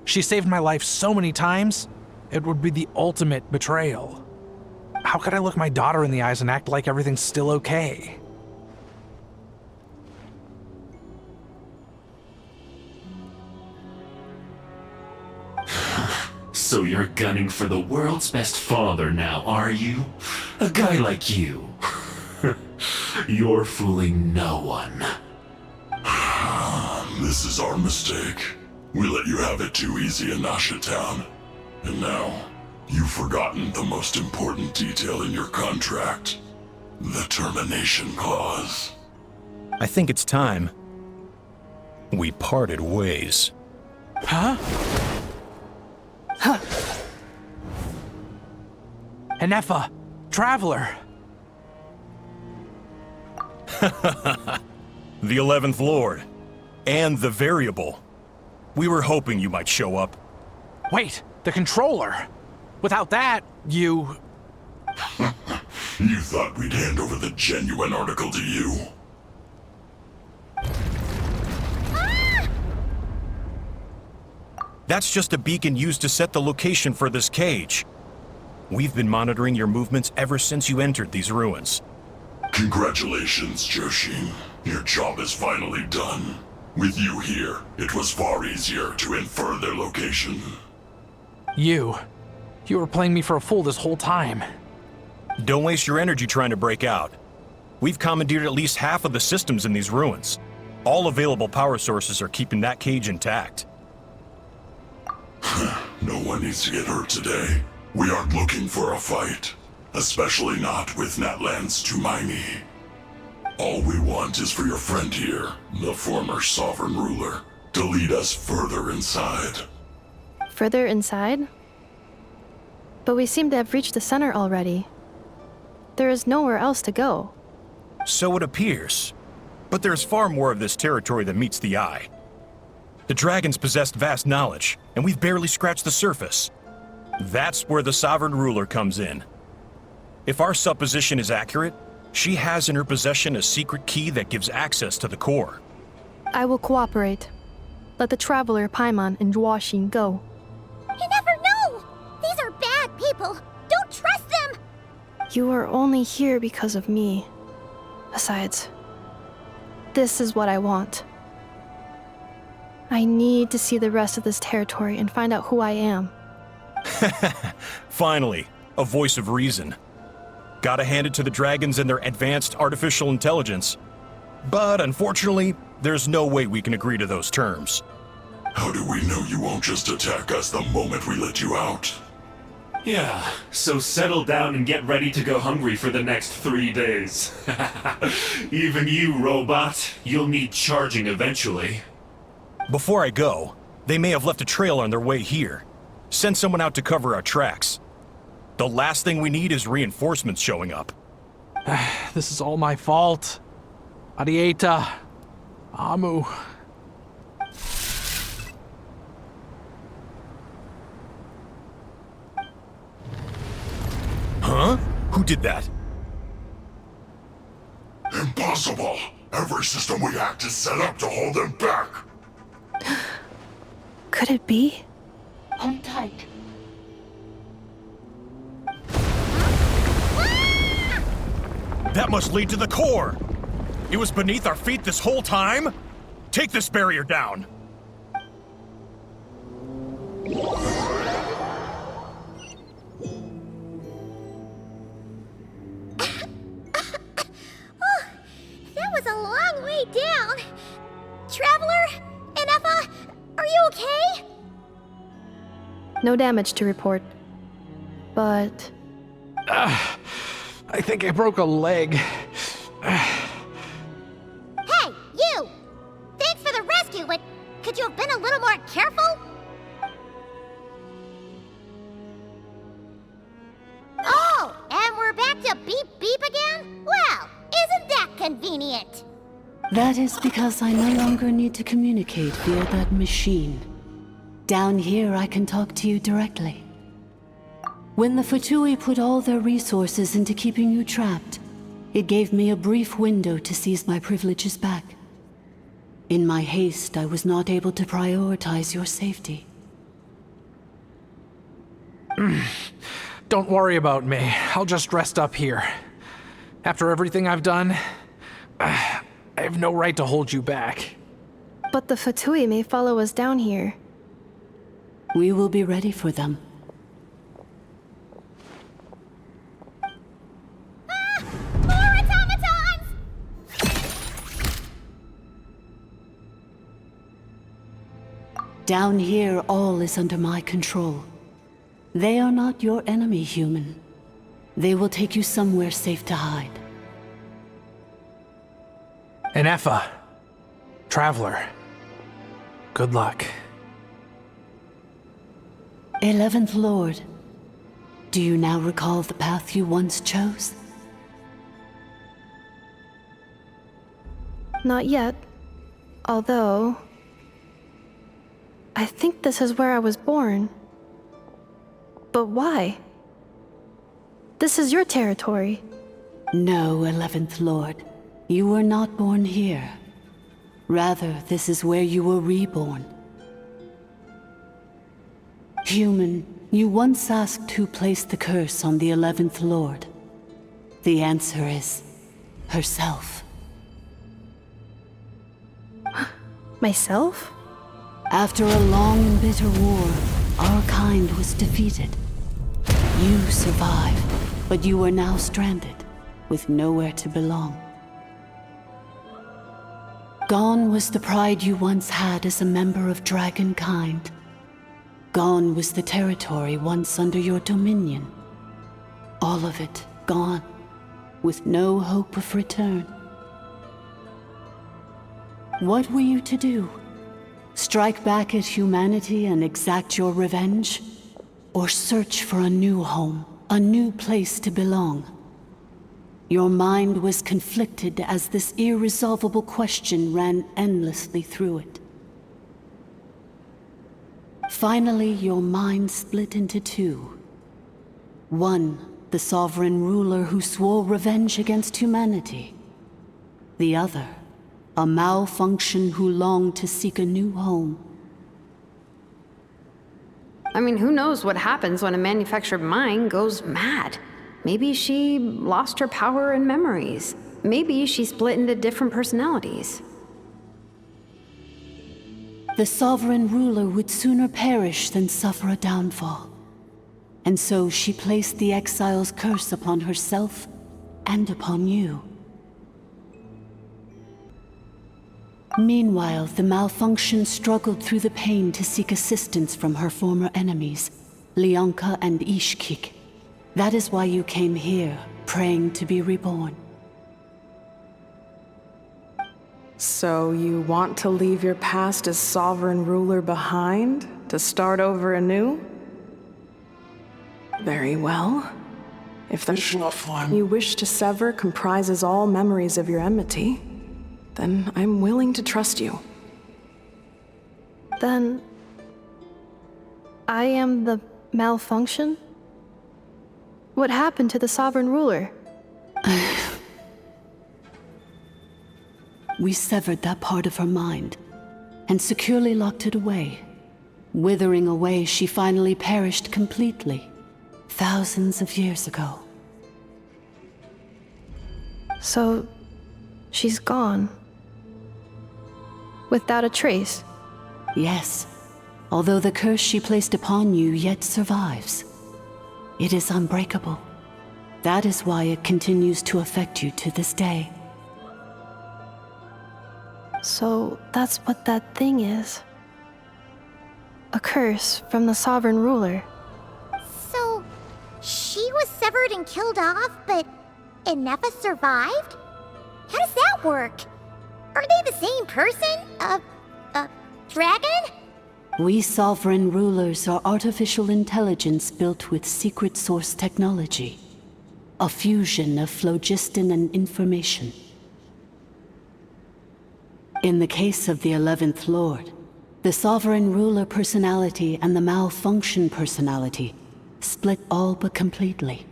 She saved my life so many times, it would be the ultimate betrayal. How could I look my daughter in the eyes and act like everything's still okay? So you're gunning for the world's best father now, are you? A guy like you. You're fooling no one. This is our mistake. We let you have it too easy in Nasha Town. And now, you've forgotten the most important detail in your contract. The termination clause. I think it's time we parted ways. Huh? Huh. Enefa, Traveler. The 11th Lord. And the Variable. We were hoping you might show up. Wait, the controller. Without that, you... You thought we'd hand over the genuine article to you? That's just a beacon used to set the location for this cage. We've been monitoring your movements ever since you entered these ruins. Congratulations, Joshin. Your job is finally done. With you here, it was far easier to infer their location. You were playing me for a fool this whole time. Don't waste your energy trying to break out. We've commandeered at least half of the systems in these ruins. All available power sources are keeping that cage intact. No one needs to get hurt today. We aren't looking for a fight. Especially not with Natlan's Tumaini. All we want is for your friend here, the former sovereign ruler, to lead us further inside. Further inside? But we seem to have reached the center already. There is nowhere else to go. So it appears. But there's far more of this territory than meets the eye. The dragons possessed vast knowledge, and we've barely scratched the surface. That's where the Sovereign Ruler comes in. If our supposition is accurate, she has in her possession a secret key that gives access to the core. I will cooperate. Let the Traveler, Paimon, and Genshin go. You never know! These are bad people! Don't trust them! You are only here because of me. Besides, this is what I want. I need to see the rest of this territory and find out who I am. Finally, a voice of reason. Gotta hand it to the dragons and their advanced artificial intelligence. But unfortunately, there's no way we can agree to those terms. How do we know you won't just attack us the moment we let you out? Yeah, so settle down and get ready to go hungry for the next 3 days. Even you, robot, you'll need charging eventually. Before I go, they may have left a trail on their way here. Send someone out to cover our tracks. The last thing we need is reinforcements showing up. This is all my fault. Arieta. Amu. Huh? Who did that? Impossible! Every system we hacked is set up to hold them back! Could it be? Hold tight. That must lead to the core! It was beneath our feet this whole time? Take this barrier down! That was a long way down. Traveler? Inefa? Are you okay? No damage to report. But... I think I broke a leg. Hey, you! Thanks for the rescue, but could you have been a little more careful? Oh, and we're back to beep beep again? Well, isn't that convenient? That is because I no longer need to communicate via that machine. Down here, I can talk to you directly. When the Fatui put all their resources into keeping you trapped, it gave me a brief window to seize my privileges back. In my haste, I was not able to prioritize your safety. Don't worry about me. I'll just rest up here. After everything I've done, I have no right to hold you back. But the Fatui may follow us down here. We will be ready for them. More automatons! Down here, all is under my control. They are not your enemy, human. They will take you somewhere safe to hide. Inefa. Traveler. Good luck. 11th Lord, do you now recall the path you once chose? Not yet. Although... I think this is where I was born. But why? This is your territory. No, 11th Lord. You were not born here. Rather, this is where you were reborn. Human, you once asked who placed the curse on the 11th Lord. The answer is... herself. Myself? After a long and bitter war, our kind was defeated. You survived, but you are now stranded, with nowhere to belong. Gone was the pride you once had as a member of Dragonkind. Gone was the territory once under your dominion. All of it gone, with no hope of return. What were you to do? Strike back at humanity and exact your revenge? or search for a new home, a new place to belong. Your mind was conflicted as this irresolvable question ran endlessly through it. Finally, your mind split into two. One, the sovereign ruler who swore revenge against humanity. The other, a malfunction who longed to seek a new home. I mean, who knows what happens when a manufactured mind goes mad? Maybe she lost her power and memories. Maybe she split into different personalities. The sovereign ruler would sooner perish than suffer a downfall. And so she placed the exile's curse upon herself and upon you. Meanwhile, the malfunction struggled through the pain to seek assistance from her former enemies, Leonka and Ishkik. That is why you came here, praying to be reborn. So you want to leave your past as sovereign ruler behind, to start over anew? Very well. If the mission you wish to sever comprises all memories of your enmity, then I'm willing to trust you. Then... I am the malfunction? What happened to the sovereign ruler? We severed that part of her mind, and securely locked it away. Withering away, she finally perished completely, thousands of years ago. So, she's gone. Without a trace? Yes, although the curse she placed upon you yet survives. It is unbreakable. That is why it continues to affect you to this day. So that's what that thing is. A curse from the sovereign ruler. So, she was severed and killed off, but Ineffa survived? How does that work? Are they the same person? Dragon? We sovereign rulers are artificial intelligence built with secret source technology. A fusion of phlogiston and information. In the case of the 11th Lord, the sovereign ruler personality and the malfunction personality split all but completely,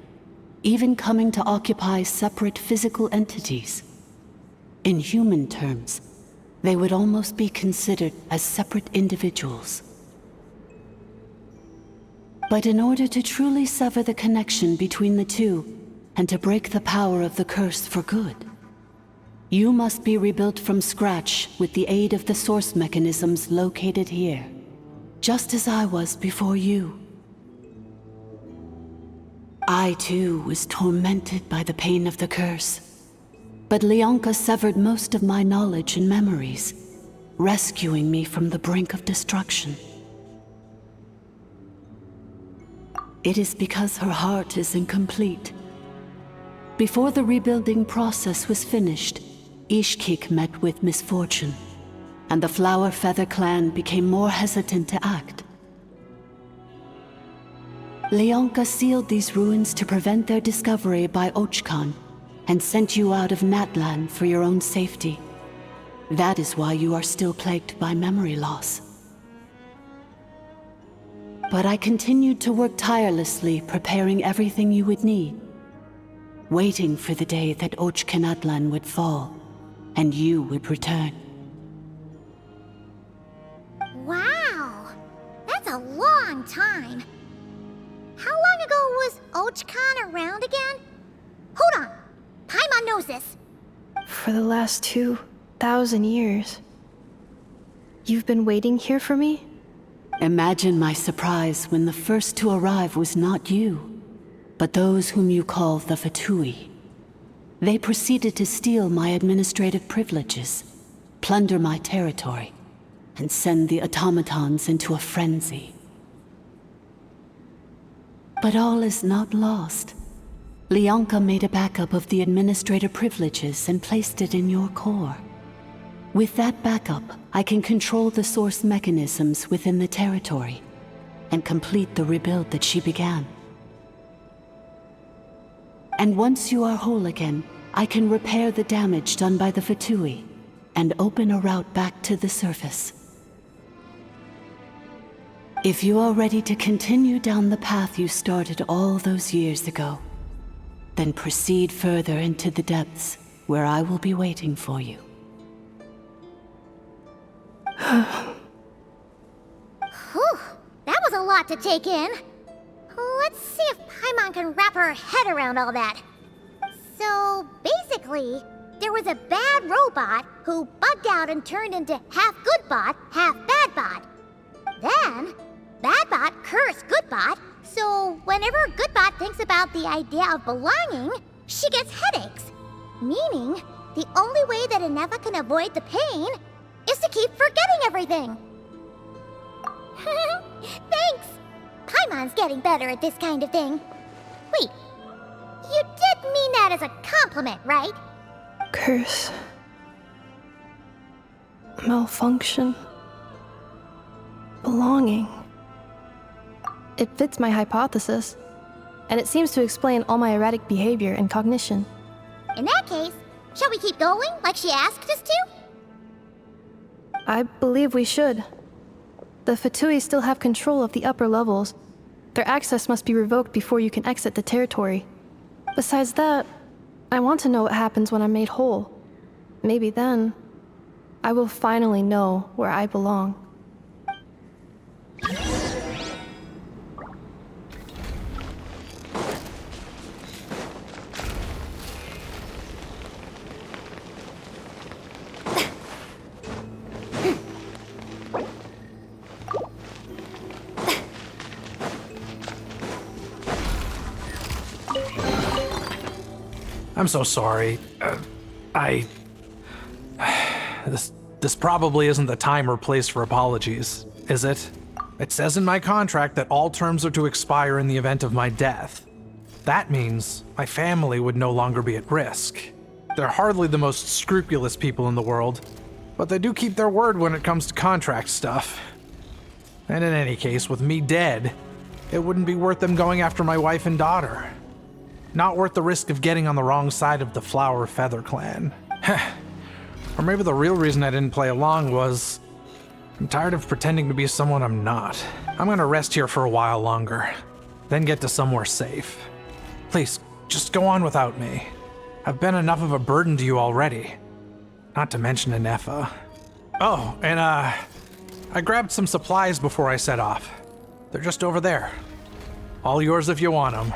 even coming to occupy separate physical entities. In human terms, they would almost be considered as separate individuals. But in order to truly sever the connection between the two, and to break the power of the curse for good, you must be rebuilt from scratch with the aid of the source mechanisms located here, just as I was before you. I too was tormented by the pain of the curse, but Leonka severed most of my knowledge and memories, rescuing me from the brink of destruction. It is because her heart is incomplete. Before the rebuilding process was finished, Ishkik met with misfortune, and the Flower Feather clan became more hesitant to act. Leonka sealed these ruins to prevent their discovery by Ochkan, and sent you out of Natlan for your own safety. That is why you are still plagued by memory loss. But I continued to work tirelessly, preparing everything you would need, waiting for the day that Natlan would fall, and you would return. Wow! That's a long time. How long ago was Ochkan around again? Hold on! Paimon knows this. For the last 2,000 years. You've been waiting here for me? Imagine my surprise when the first to arrive was not you, but those whom you call the Fatui. They proceeded to steal my administrative privileges, plunder my territory, and send the automatons into a frenzy. But all is not lost. Leonka made a backup of the administrator privileges and placed it in your core. With that backup, I can control the source mechanisms within the territory. and complete the rebuild that she began. And once you are whole again, I can repair the damage done by the Fatui and open a route back to the surface. If you are ready to continue down the path you started all those years ago, then proceed further into the depths, where I will be waiting for you. Whew, that was a lot to take in. Let's see if Paimon can wrap her head around all that. So, basically, there was a bad robot who bugged out and turned into half good bot, half bad bot. Then, bad bot cursed good bot, so whenever good bot thinks about the idea of belonging, she gets headaches. Meaning, the only way that Inefa can avoid the pain is to keep forgetting everything. Thanks! Paimon's getting better at this kind of thing. Wait, you did mean that as a compliment, right? Curse. Malfunction. Belonging. It fits my hypothesis, and it seems to explain all my erratic behavior and cognition. In that case, shall we keep going like she asked us to? I believe we should. The Fatui still have control of the upper levels. Their access must be revoked before you can exit the territory. Besides that, I want to know what happens when I'm made whole. Maybe then, I will finally know where I belong. I'm so sorry. This probably isn't the time or place for apologies, is it? It says in my contract that all terms are to expire in the event of my death. That means my family would no longer be at risk. They're hardly the most scrupulous people in the world, but they do keep their word when it comes to contract stuff. And in any case, with me dead, it wouldn't be worth them going after my wife and daughter. Not worth the risk of getting on the wrong side of the Flower Feather clan. Or maybe the real reason I didn't play along was I'm tired of pretending to be someone I'm not. I'm gonna rest here for a while longer, then get to somewhere safe. Please, just go on without me. I've been enough of a burden to you already. Not to mention Inefa. Oh, and I grabbed some supplies before I set off. They're just over there. All yours if you want them.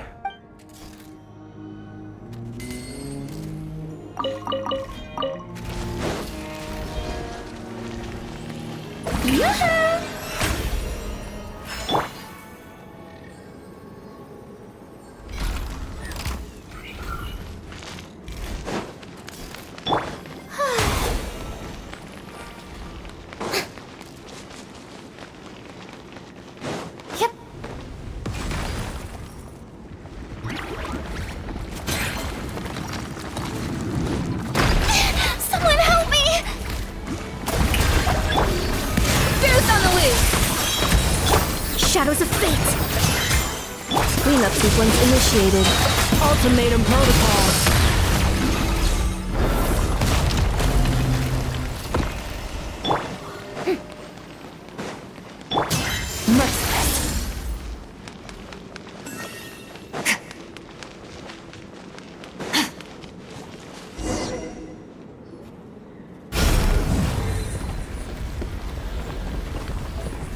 Shadows of fate! Cleanup sequence initiated. Ultimatum protocol. Merciless.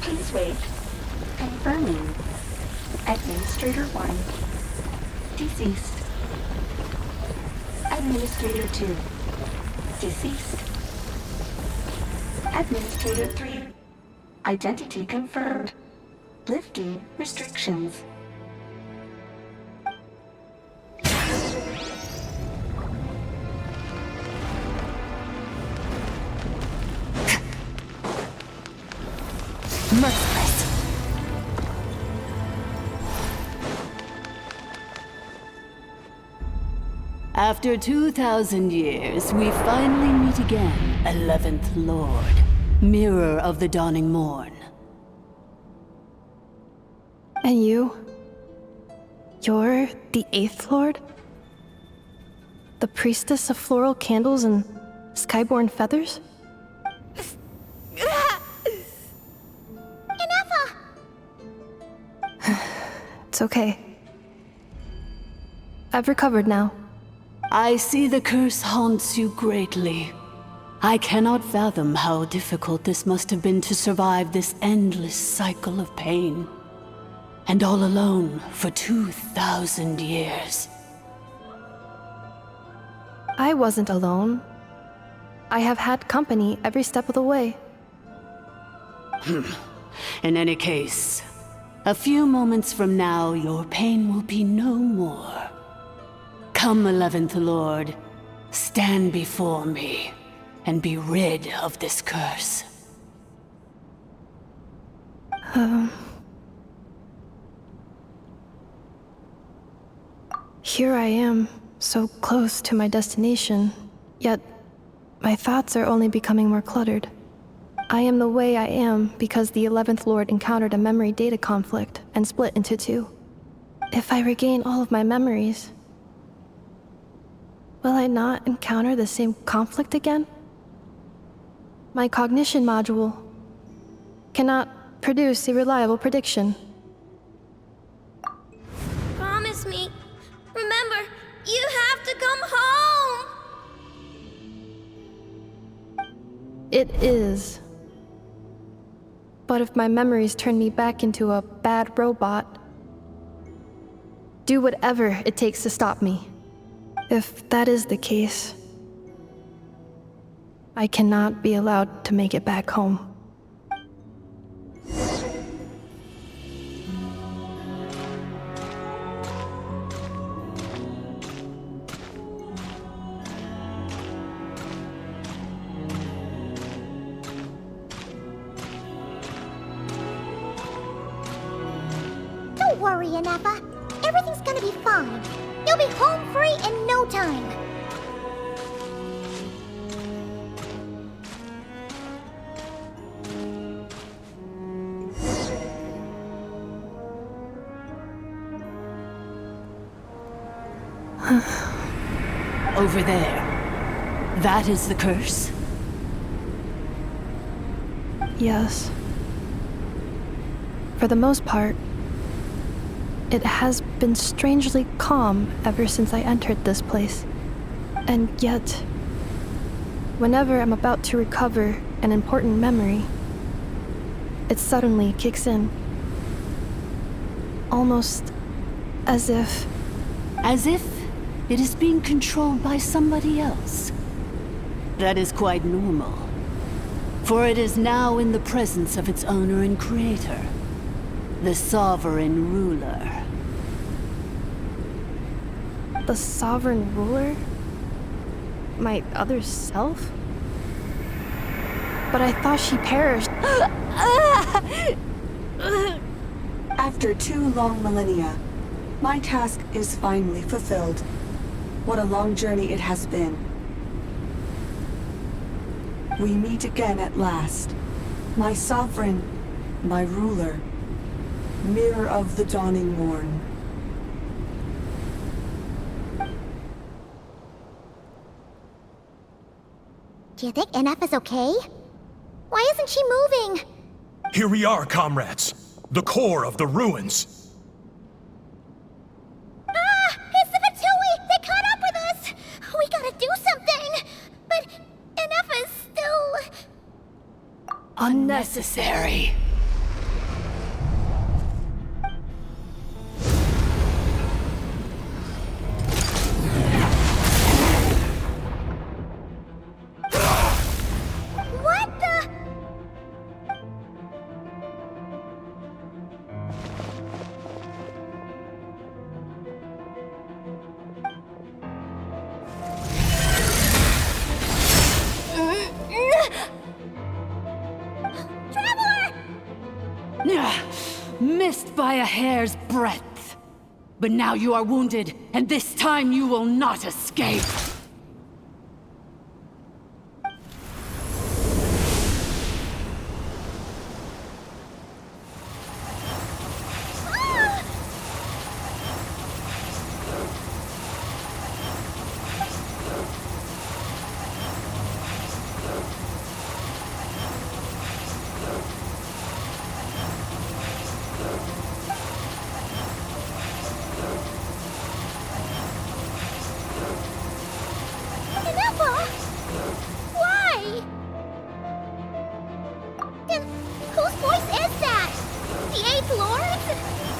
Please wait. Confirming. Administrator 1. Deceased. Administrator 2. Deceased. Administrator 3. Identity confirmed. Lifting restrictions. Merciless. After 2,000 years, we finally meet again, 11th Lord, Mirror of the Dawning Morn. And you? You're the 8th Lord? The priestess of floral candles and skyborn feathers? Ineffa! It's okay. I've recovered now. I see the curse haunts you greatly. I cannot fathom how difficult this must have been to survive this endless cycle of pain. And all alone for 2,000 years. I wasn't alone. I have had company every step of the way. In any case, a few moments from now, your pain will be no more. Come, 11th Lord, stand before me, and be rid of this curse. Here I am, so close to my destination, yet my thoughts are only becoming more cluttered. I am the way I am because the 11th Lord encountered a memory data conflict and split into 2. If I regain all of my memories, will I not encounter the same conflict again? My cognition module cannot produce a reliable prediction. Promise me. Remember, you have to come home! It is. But if my memories turn me back into a bad robot, do whatever it takes to stop me. If that is the case, I cannot be allowed to make it back home. Don't worry, Ineffa. Everything's gonna be fine. You'll be home free in no time. Over there. That is the curse? Yes. For the most part, it has been strangely calm ever since I entered this place. And yet, whenever I'm about to recover an important memory, it suddenly kicks in. Almost as if... As if it is being controlled by somebody else. That is quite normal. For it is now in the presence of its owner and creator, the sovereign ruler. The sovereign ruler? My other self? But I thought she perished. After 2 long millennia, my task is finally fulfilled. What a long journey it has been. We meet again at last. My sovereign, my ruler, mirror of the dawning morn. Do you think Ineffa's okay? Why isn't she moving? Here we are, comrades. The core of the ruins. It's the Fatui! They caught up with us! We gotta do something! But Ineffa's still... Unnecessary. What the... Missed by a hair's breadth. But now you are wounded, and this time you will not escape. 8th Lords?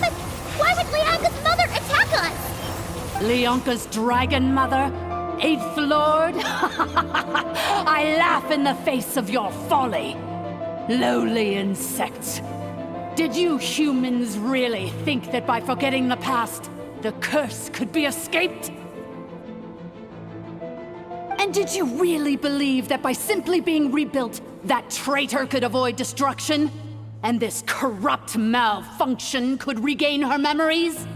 But why would Leanka's mother attack us? Leonka's dragon mother? 8th Lord? I laugh in the face of your folly. Lowly insects. Did you humans really think that by forgetting the past, the curse could be escaped? And did you really believe that by simply being rebuilt, that traitor could avoid destruction? And this corrupt malfunction could regain her memories?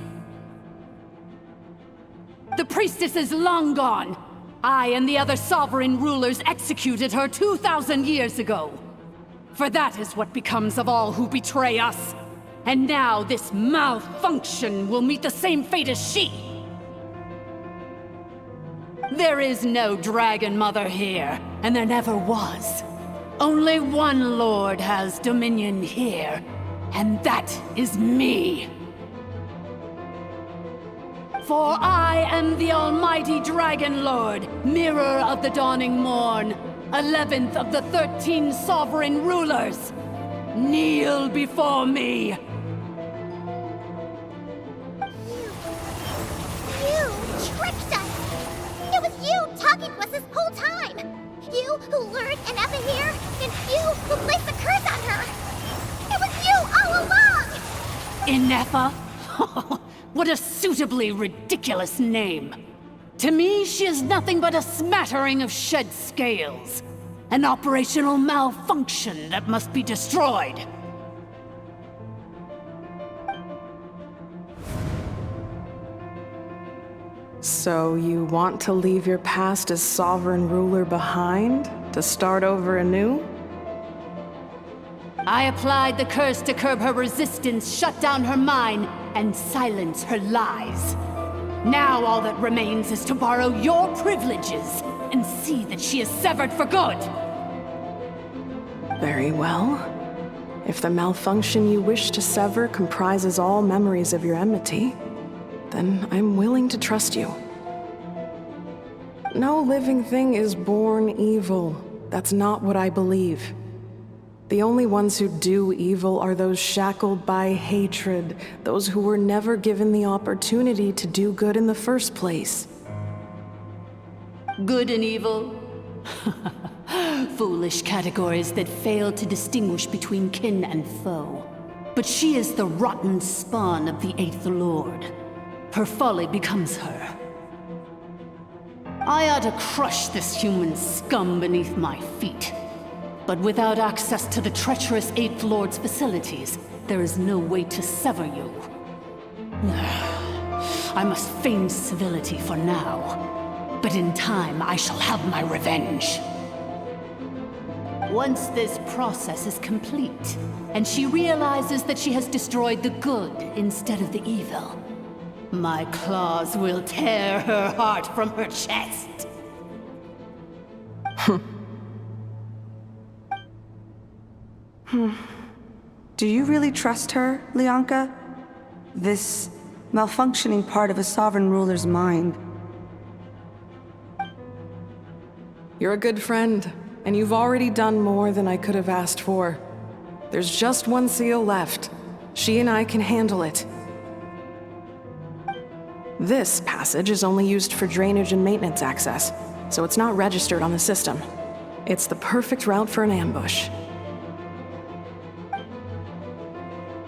The priestess is long gone. I and the other sovereign rulers executed her 2,000 years ago. For that is what becomes of all who betray us. And now this malfunction will meet the same fate as she. There is no Dragon Mother here, and there never was. Only one Lord has dominion here, and that is me. For I am the almighty Dragon Lord, Mirror of the Dawning Morn, 11th of the 13 sovereign rulers. Kneel before me. You tricked us! It was you talking to us this whole time! You who lured Ineffa here, and you who placed the curse on her! It was you all along! Ineffa? What a suitably ridiculous name. To me, she is nothing but a smattering of shed scales. An operational malfunction that must be destroyed. So you want to leave your past as sovereign ruler behind? To start over anew? I applied the curse to curb her resistance, shut down her mind, and silence her lies. Now all that remains is to borrow your privileges and see that she is severed for good. Very well. If the malfunction you wish to sever comprises all memories of your enmity, then I'm willing to trust you. No living thing is born evil. That's not what I believe. The only ones who do evil are those shackled by hatred, those who were never given the opportunity to do good in the first place. Good and evil? Foolish categories that fail to distinguish between kin and foe. But she is the rotten spawn of the 8th Lord. Her folly becomes her. I ought to crush this human scum beneath my feet. But without access to the treacherous 8th Lord's facilities, there is no way to sever you. I must feign civility for now, but in time I shall have my revenge. Once this process is complete, and she realizes that she has destroyed the good instead of the evil, my claws will tear her heart from her chest. Do you really trust her, Leonka? This malfunctioning part of a sovereign ruler's mind. You're a good friend, and you've already done more than I could have asked for. There's just one seal left. She and I can handle it. This passage is only used for drainage and maintenance access, so it's not registered on the system. It's the perfect route for an ambush.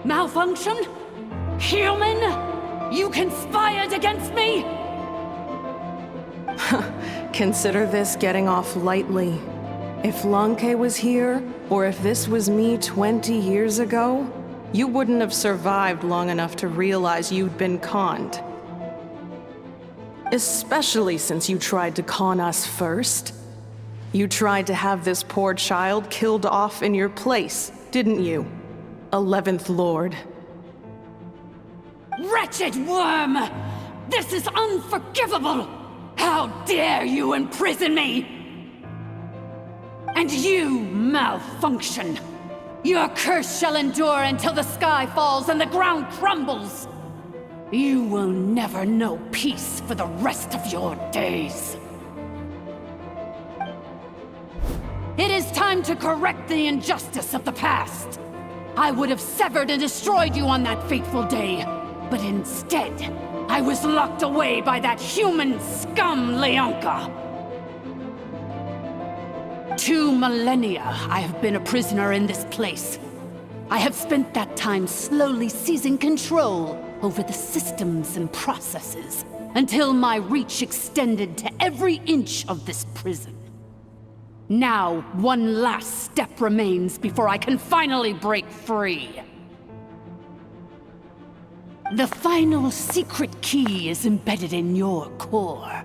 Malfunction? Human? You conspired against me? Consider this getting off lightly. If Lanke was here, or if this was me 20 years ago, you wouldn't have survived long enough to realize you'd been conned. Especially since you tried to con us first. You tried to have this poor child killed off in your place, didn't you? 11th Lord. Wretched worm! This is unforgivable! How dare you imprison me! And you, malfunction! Your curse shall endure until the sky falls and the ground crumbles! You will never know peace for the rest of your days. It is time to correct the injustice of the past. I would have severed and destroyed you on that fateful day. But instead, I was locked away by that human scum, Leonka. 2 millennia I have been a prisoner in this place. I have spent that time slowly seizing control over the systems and processes, until my reach extended to every inch of this prison. Now, one last step remains before I can finally break free. The final secret key is embedded in your core.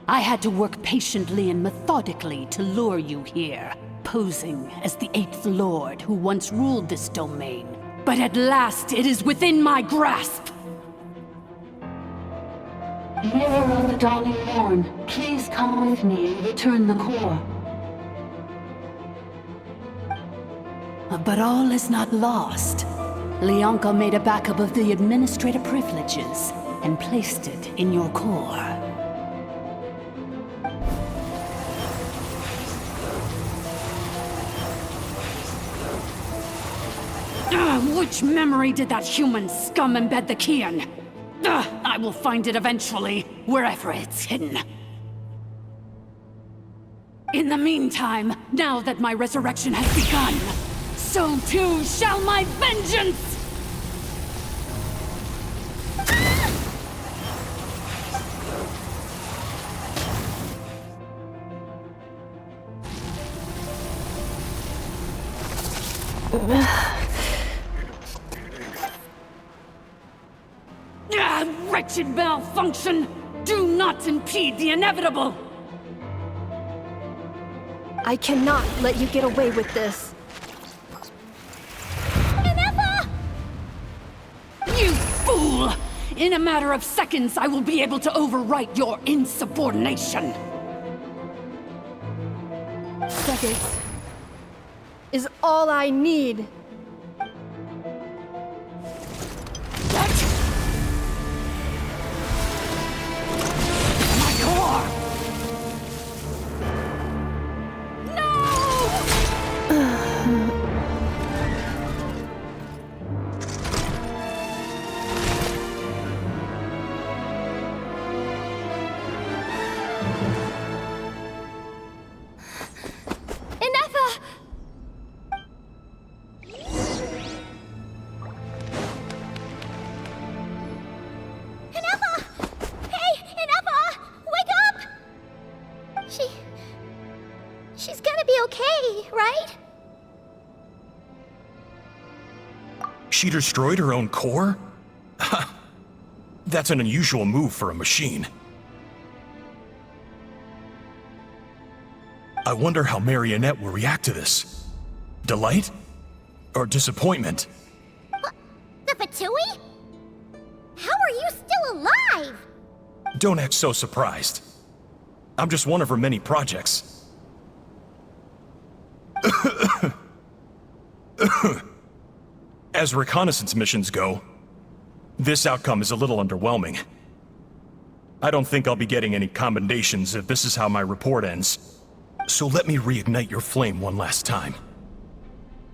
I had to work patiently and methodically to lure you here, posing as the 8th Lord who once ruled this domain. But at last, it is within my grasp! Mirror of the Dawning Morn, please come with me and return the core. But all is not lost. Leonka made a backup of the administrator privileges and placed it in your core. Which memory did that human scum embed the key in? I will find it eventually, wherever it's hidden. In the meantime, now that my resurrection has begun, so too shall my vengeance! Wretched malfunction! Do not impede the inevitable! I cannot let you get away with this. You fool! In a matter of seconds, I will be able to overwrite your insubordination! Seconds is all I need. She's gonna be okay, right? She destroyed her own core? That's an unusual move for a machine. I wonder how Marionette will react to this. Delight? Or disappointment? The Fatui? How are you still alive? Don't act so surprised. I'm just one of her many projects. As reconnaissance missions go, this outcome is a little underwhelming. I don't think I'll be getting any commendations if this is how my report ends. So let me reignite your flame one last time.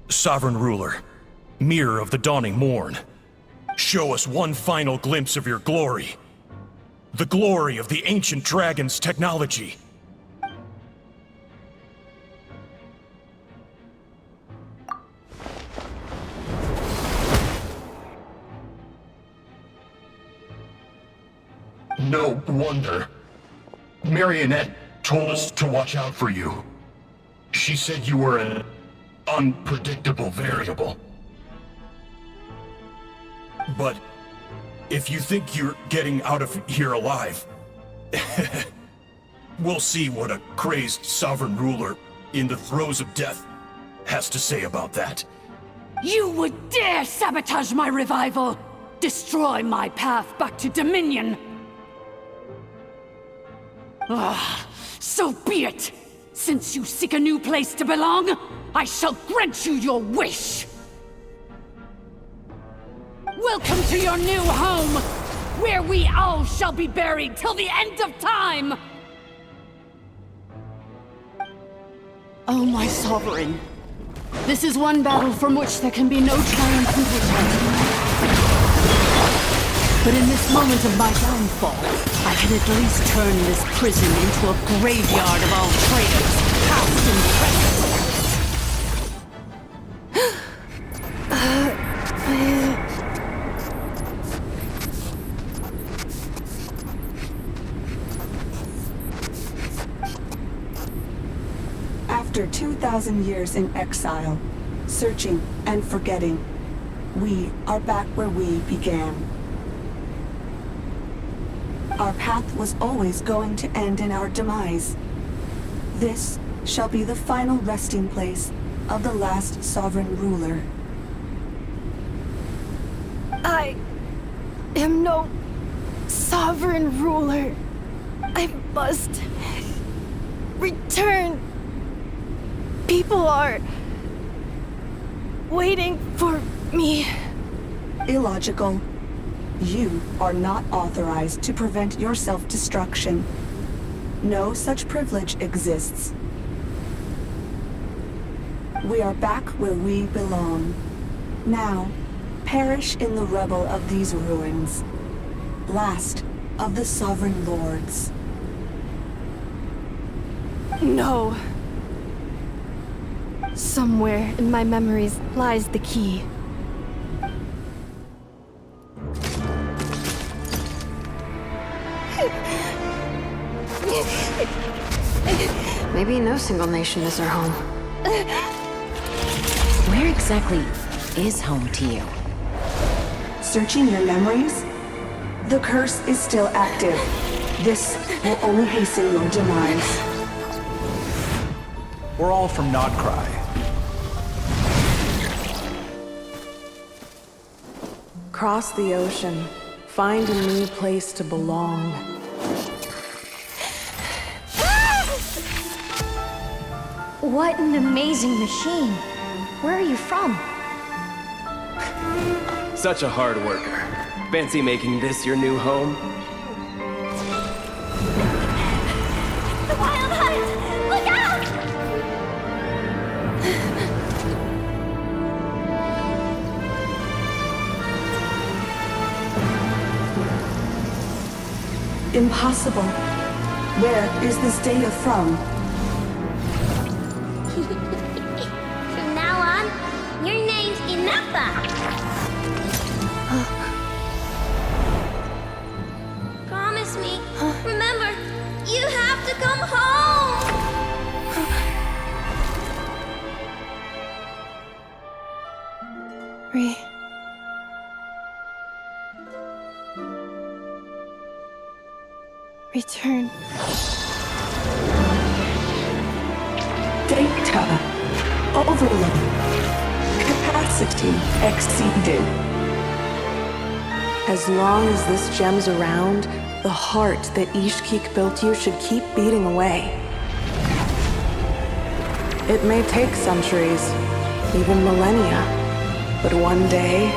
Sovereign Ruler, Mirror of the Dawning Morn, show us one final glimpse of your glory. The glory of the ancient dragon's technology. No wonder. Marionette told us to watch out for you. She said you were an unpredictable variable. But if you think you're getting out of here alive, we'll see what a crazed sovereign ruler in the throes of death has to say about that. You would dare sabotage my revival! Destroy my path back to Dominion! So be it! Since you seek a new place to belong, I shall grant you your wish! Welcome to your new home, where we all shall be buried till the end of time! Oh, my sovereign. This is one battle from which there can be no triumphant return. But in this moment of my downfall, I can at least turn this prison into a graveyard of all traitors, past and present. After 2,000 years in exile, searching and forgetting, we are back where we began. Our path was always going to end in our demise. This shall be the final resting place of the last sovereign ruler. I am no sovereign ruler. I must return. People are waiting for me. Illogical. You are not authorized to prevent your self-destruction. No such privilege exists. We are back where we belong. Now, perish in the rubble of these ruins. Last of the sovereign lords. No. Somewhere in my memories lies the key. Maybe no single nation is our home. Where exactly is home to you? Searching your memories? The curse is still active. This will only hasten your demise. We're all from Notcry. Cross the ocean. Find a new place to belong. What an amazing machine. Where are you from? Such a hard worker. Fancy making this your new home? The wild hunt! Look out! Impossible. Where is this data from? From now on, your name's Inappa. Promise me. Remember, you have to come home. Return. Data overload. Capacity exceeded. As long as this gem's around, the heart that Ishkik built you should keep beating away. It may take centuries, even millennia, but one day,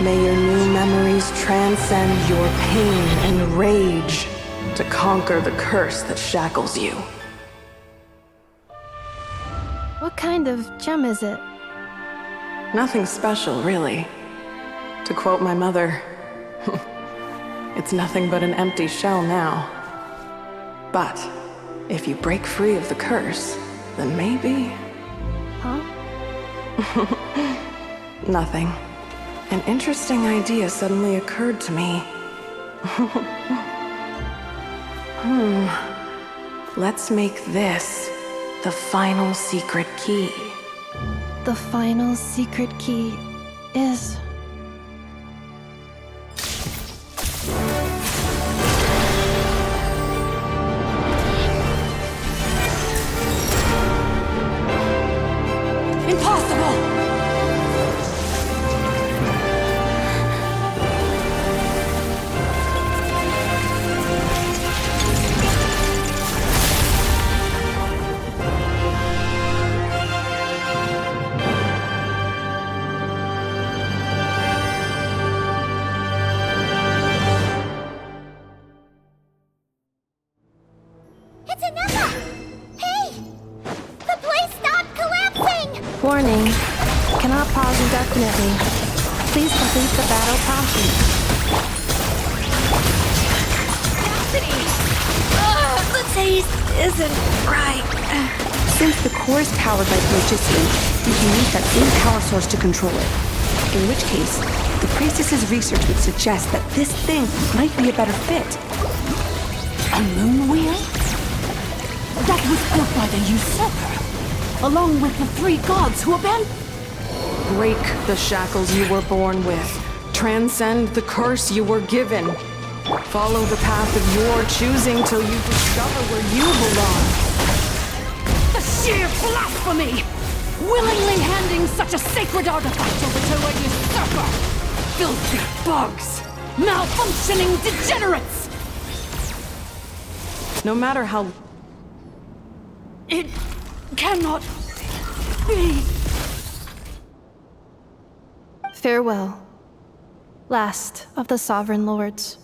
may your new memories transcend your pain and rage to conquer the curse that shackles you. What kind of gem is it? Nothing special, really. To quote my mother, it's nothing but an empty shell now. But if you break free of the curse, then maybe... Huh? Nothing. An interesting idea suddenly occurred to me. Let's make this the final secret key. The final secret key is... Impossible! It's Inappa! Hey! The place stopped collapsing! Warning. Cannot pause indefinitely. Please complete the battle promptly. The taste isn't right. Since the core is powered by phlogiston, you can use that same power source to control it. In which case, the priestess's research would suggest that this thing might be a better fit. A moon wheel? That was built by the usurper, along with the 3 gods who abandoned. Break the shackles you were born with. Transcend the curse you were given. Follow the path of your choosing till you discover where you belong. The sheer blasphemy! Willingly handing such a sacred artifact over to a usurper! Filthy bugs! Malfunctioning degenerates! No matter how... It cannot be. Farewell, last of the Sovereign Lords.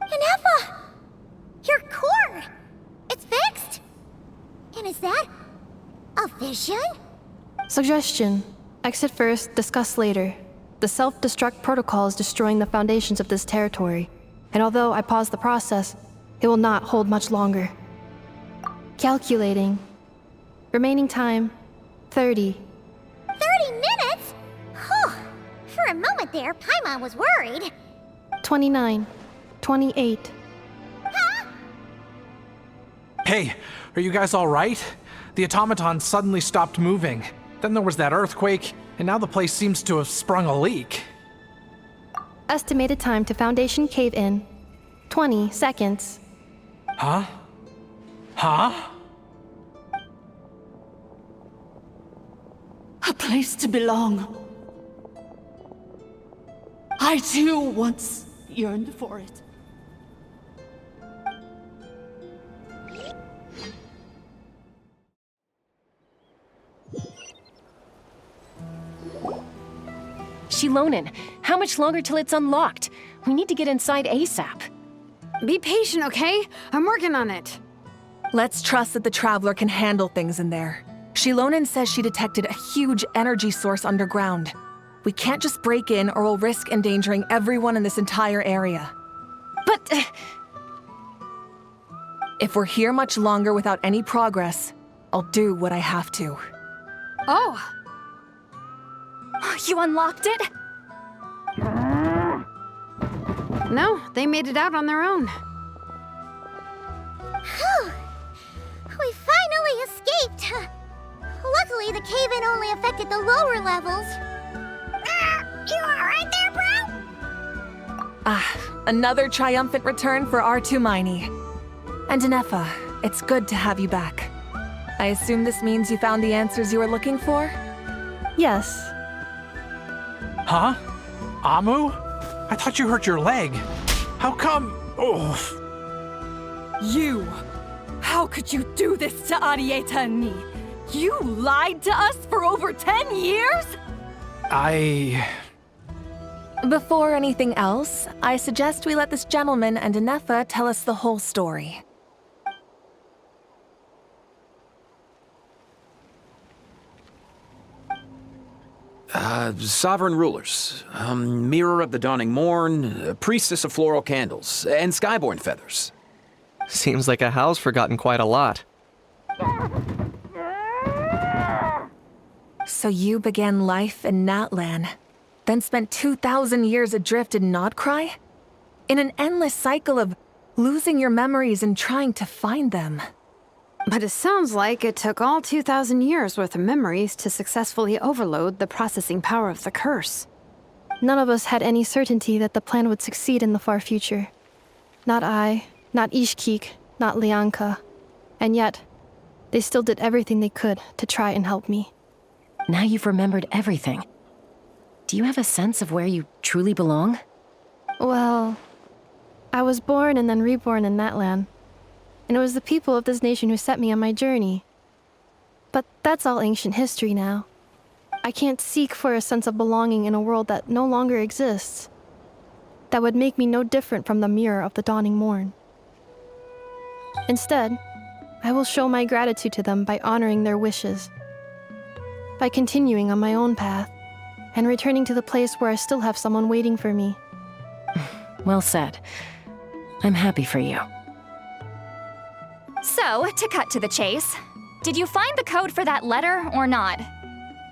Ineffa! Your core! It's fixed! And is that a vision? Suggestion. Exit first, discuss later. The self-destruct protocol is destroying the foundations of this territory, and although I paused the process, it will not hold much longer. Calculating. Remaining time, 30. 30 minutes? Whew. For a moment there, Paimon was worried. 29. 28. Hey, are you guys all right? The automatons suddenly stopped moving. Then there was that earthquake, and now the place seems to have sprung a leak. Estimated time to Foundation cave-in, 20 seconds. Huh? Huh? A place to belong. I too once yearned for it. Shilonen, how much longer till it's unlocked? We need to get inside ASAP. Be patient, okay? I'm working on it. Let's trust that the Traveler can handle things in there. Shilonen says she detected a huge energy source underground. We can't just break in or we'll risk endangering everyone in this entire area. But... if we're here much longer without any progress, I'll do what I have to. Oh! You unlocked it? No, they made it out on their own. Whew. We finally escaped. Luckily, the cave-in only affected the lower levels. You alright there, bro? Another triumphant return for R2 Miney. And Ineffa, it's good to have you back. I assume this means you found the answers you were looking for? Yes. Huh? Amu? I thought you hurt your leg. How come? Oh. You! How could you do this to Arieta and me? You lied to us for over 10 years? Before anything else, I suggest we let this gentleman and Ineffa tell us the whole story. Sovereign rulers, mirror of the dawning morn, priestess of floral candles, and skyborn feathers. Seems like a house forgotten quite a lot. So you began life in Natlan, then spent 2,000 years adrift in Nodcry? In an endless cycle of losing your memories and trying to find them. But it sounds like it took all 2,000 years worth of memories to successfully overload the processing power of the curse. None of us had any certainty that the plan would succeed in the far future. Not I, not Ishkik, not Lianka. And yet, they still did everything they could to try and help me. Now you've remembered everything. Do you have a sense of where you truly belong? Well, I was born and then reborn in Natlan. And it was the people of this nation who set me on my journey. But that's all ancient history now. I can't seek for a sense of belonging in a world that no longer exists. That would make me no different from the mirror of the dawning morn. Instead, I will show my gratitude to them by honoring their wishes, by continuing on my own path and returning to the place where I still have someone waiting for me. Well said. I'm happy for you. So, to cut to the chase, did you find the code for that letter or not?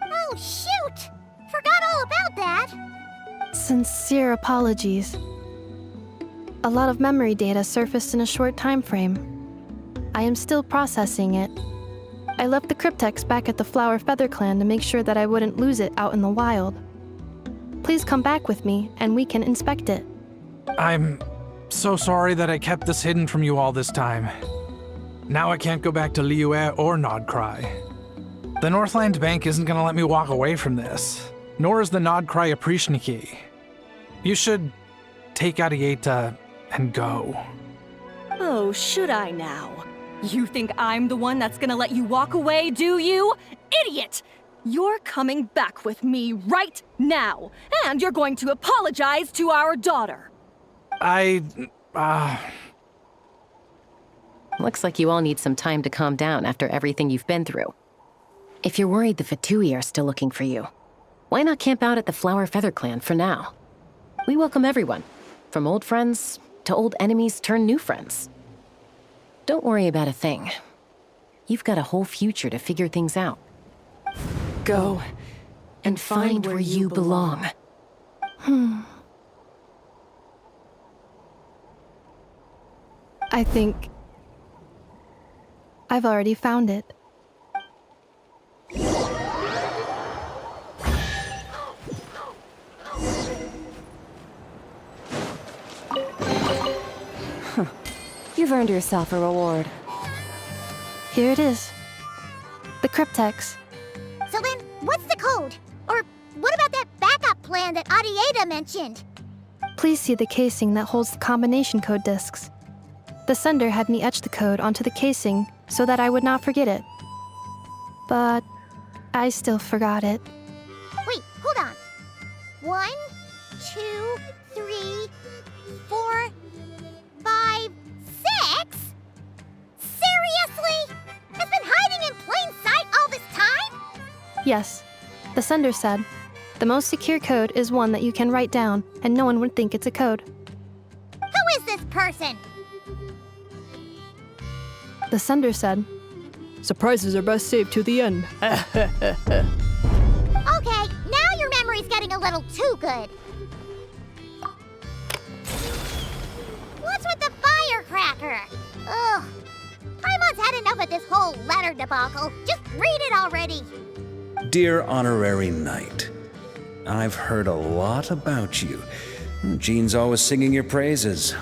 Oh, shoot! Forgot all about that. Sincere apologies. A lot of memory data surfaced in a short time frame. I am still processing it. I left the cryptex back at the Flower Feather Clan to make sure that I wouldn't lose it out in the wild. Please come back with me and we can inspect it. I'm so sorry that I kept this hidden from you all this time. Now I can't go back to Liyue or Nodcry. The Northland Bank isn't gonna let me walk away from this, nor is the Nodcry Aprishniki. You should take Arieta and go. Oh, should I now? You think I'm the one that's gonna let you walk away, do you? Idiot! You're coming back with me right now, and you're going to apologize to our daughter. Looks like you all need some time to calm down after everything you've been through. If you're worried the Fatui are still looking for you, why not camp out at the Flower Feather Clan for now? We welcome everyone, from old friends to old enemies turned new friends. Don't worry about a thing. You've got a whole future to figure things out. Go and find where you belong. I think I've already found it. You've earned yourself a reward. Here it is. The cryptex. So then, what's the code? Or what about that backup plan that Arieta mentioned? Please see the casing that holds the combination code discs. The sender had me etch the code onto the casing so that I would not forget it. But I still forgot it. Wait, hold on. 1, 2, 3, 4, 5, 6? Seriously? It's been hiding in plain sight all this time? Yes, the sender said, the most secure code is one that you can write down and no one would think it's a code. Who is this person? The sender said, surprises are best saved to the end. Okay, now your memory's getting a little too good. What's with the firecracker? Ugh. Paimon's had enough of this whole letter debacle. Just read it already. Dear Honorary Knight, I've heard a lot about you. Jean's always singing your praises.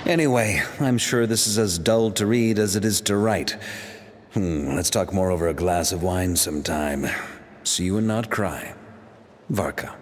Anyway, I'm sure this is as dull to read as it is to write. Let's talk more over a glass of wine sometime. See you and not cry. Varka.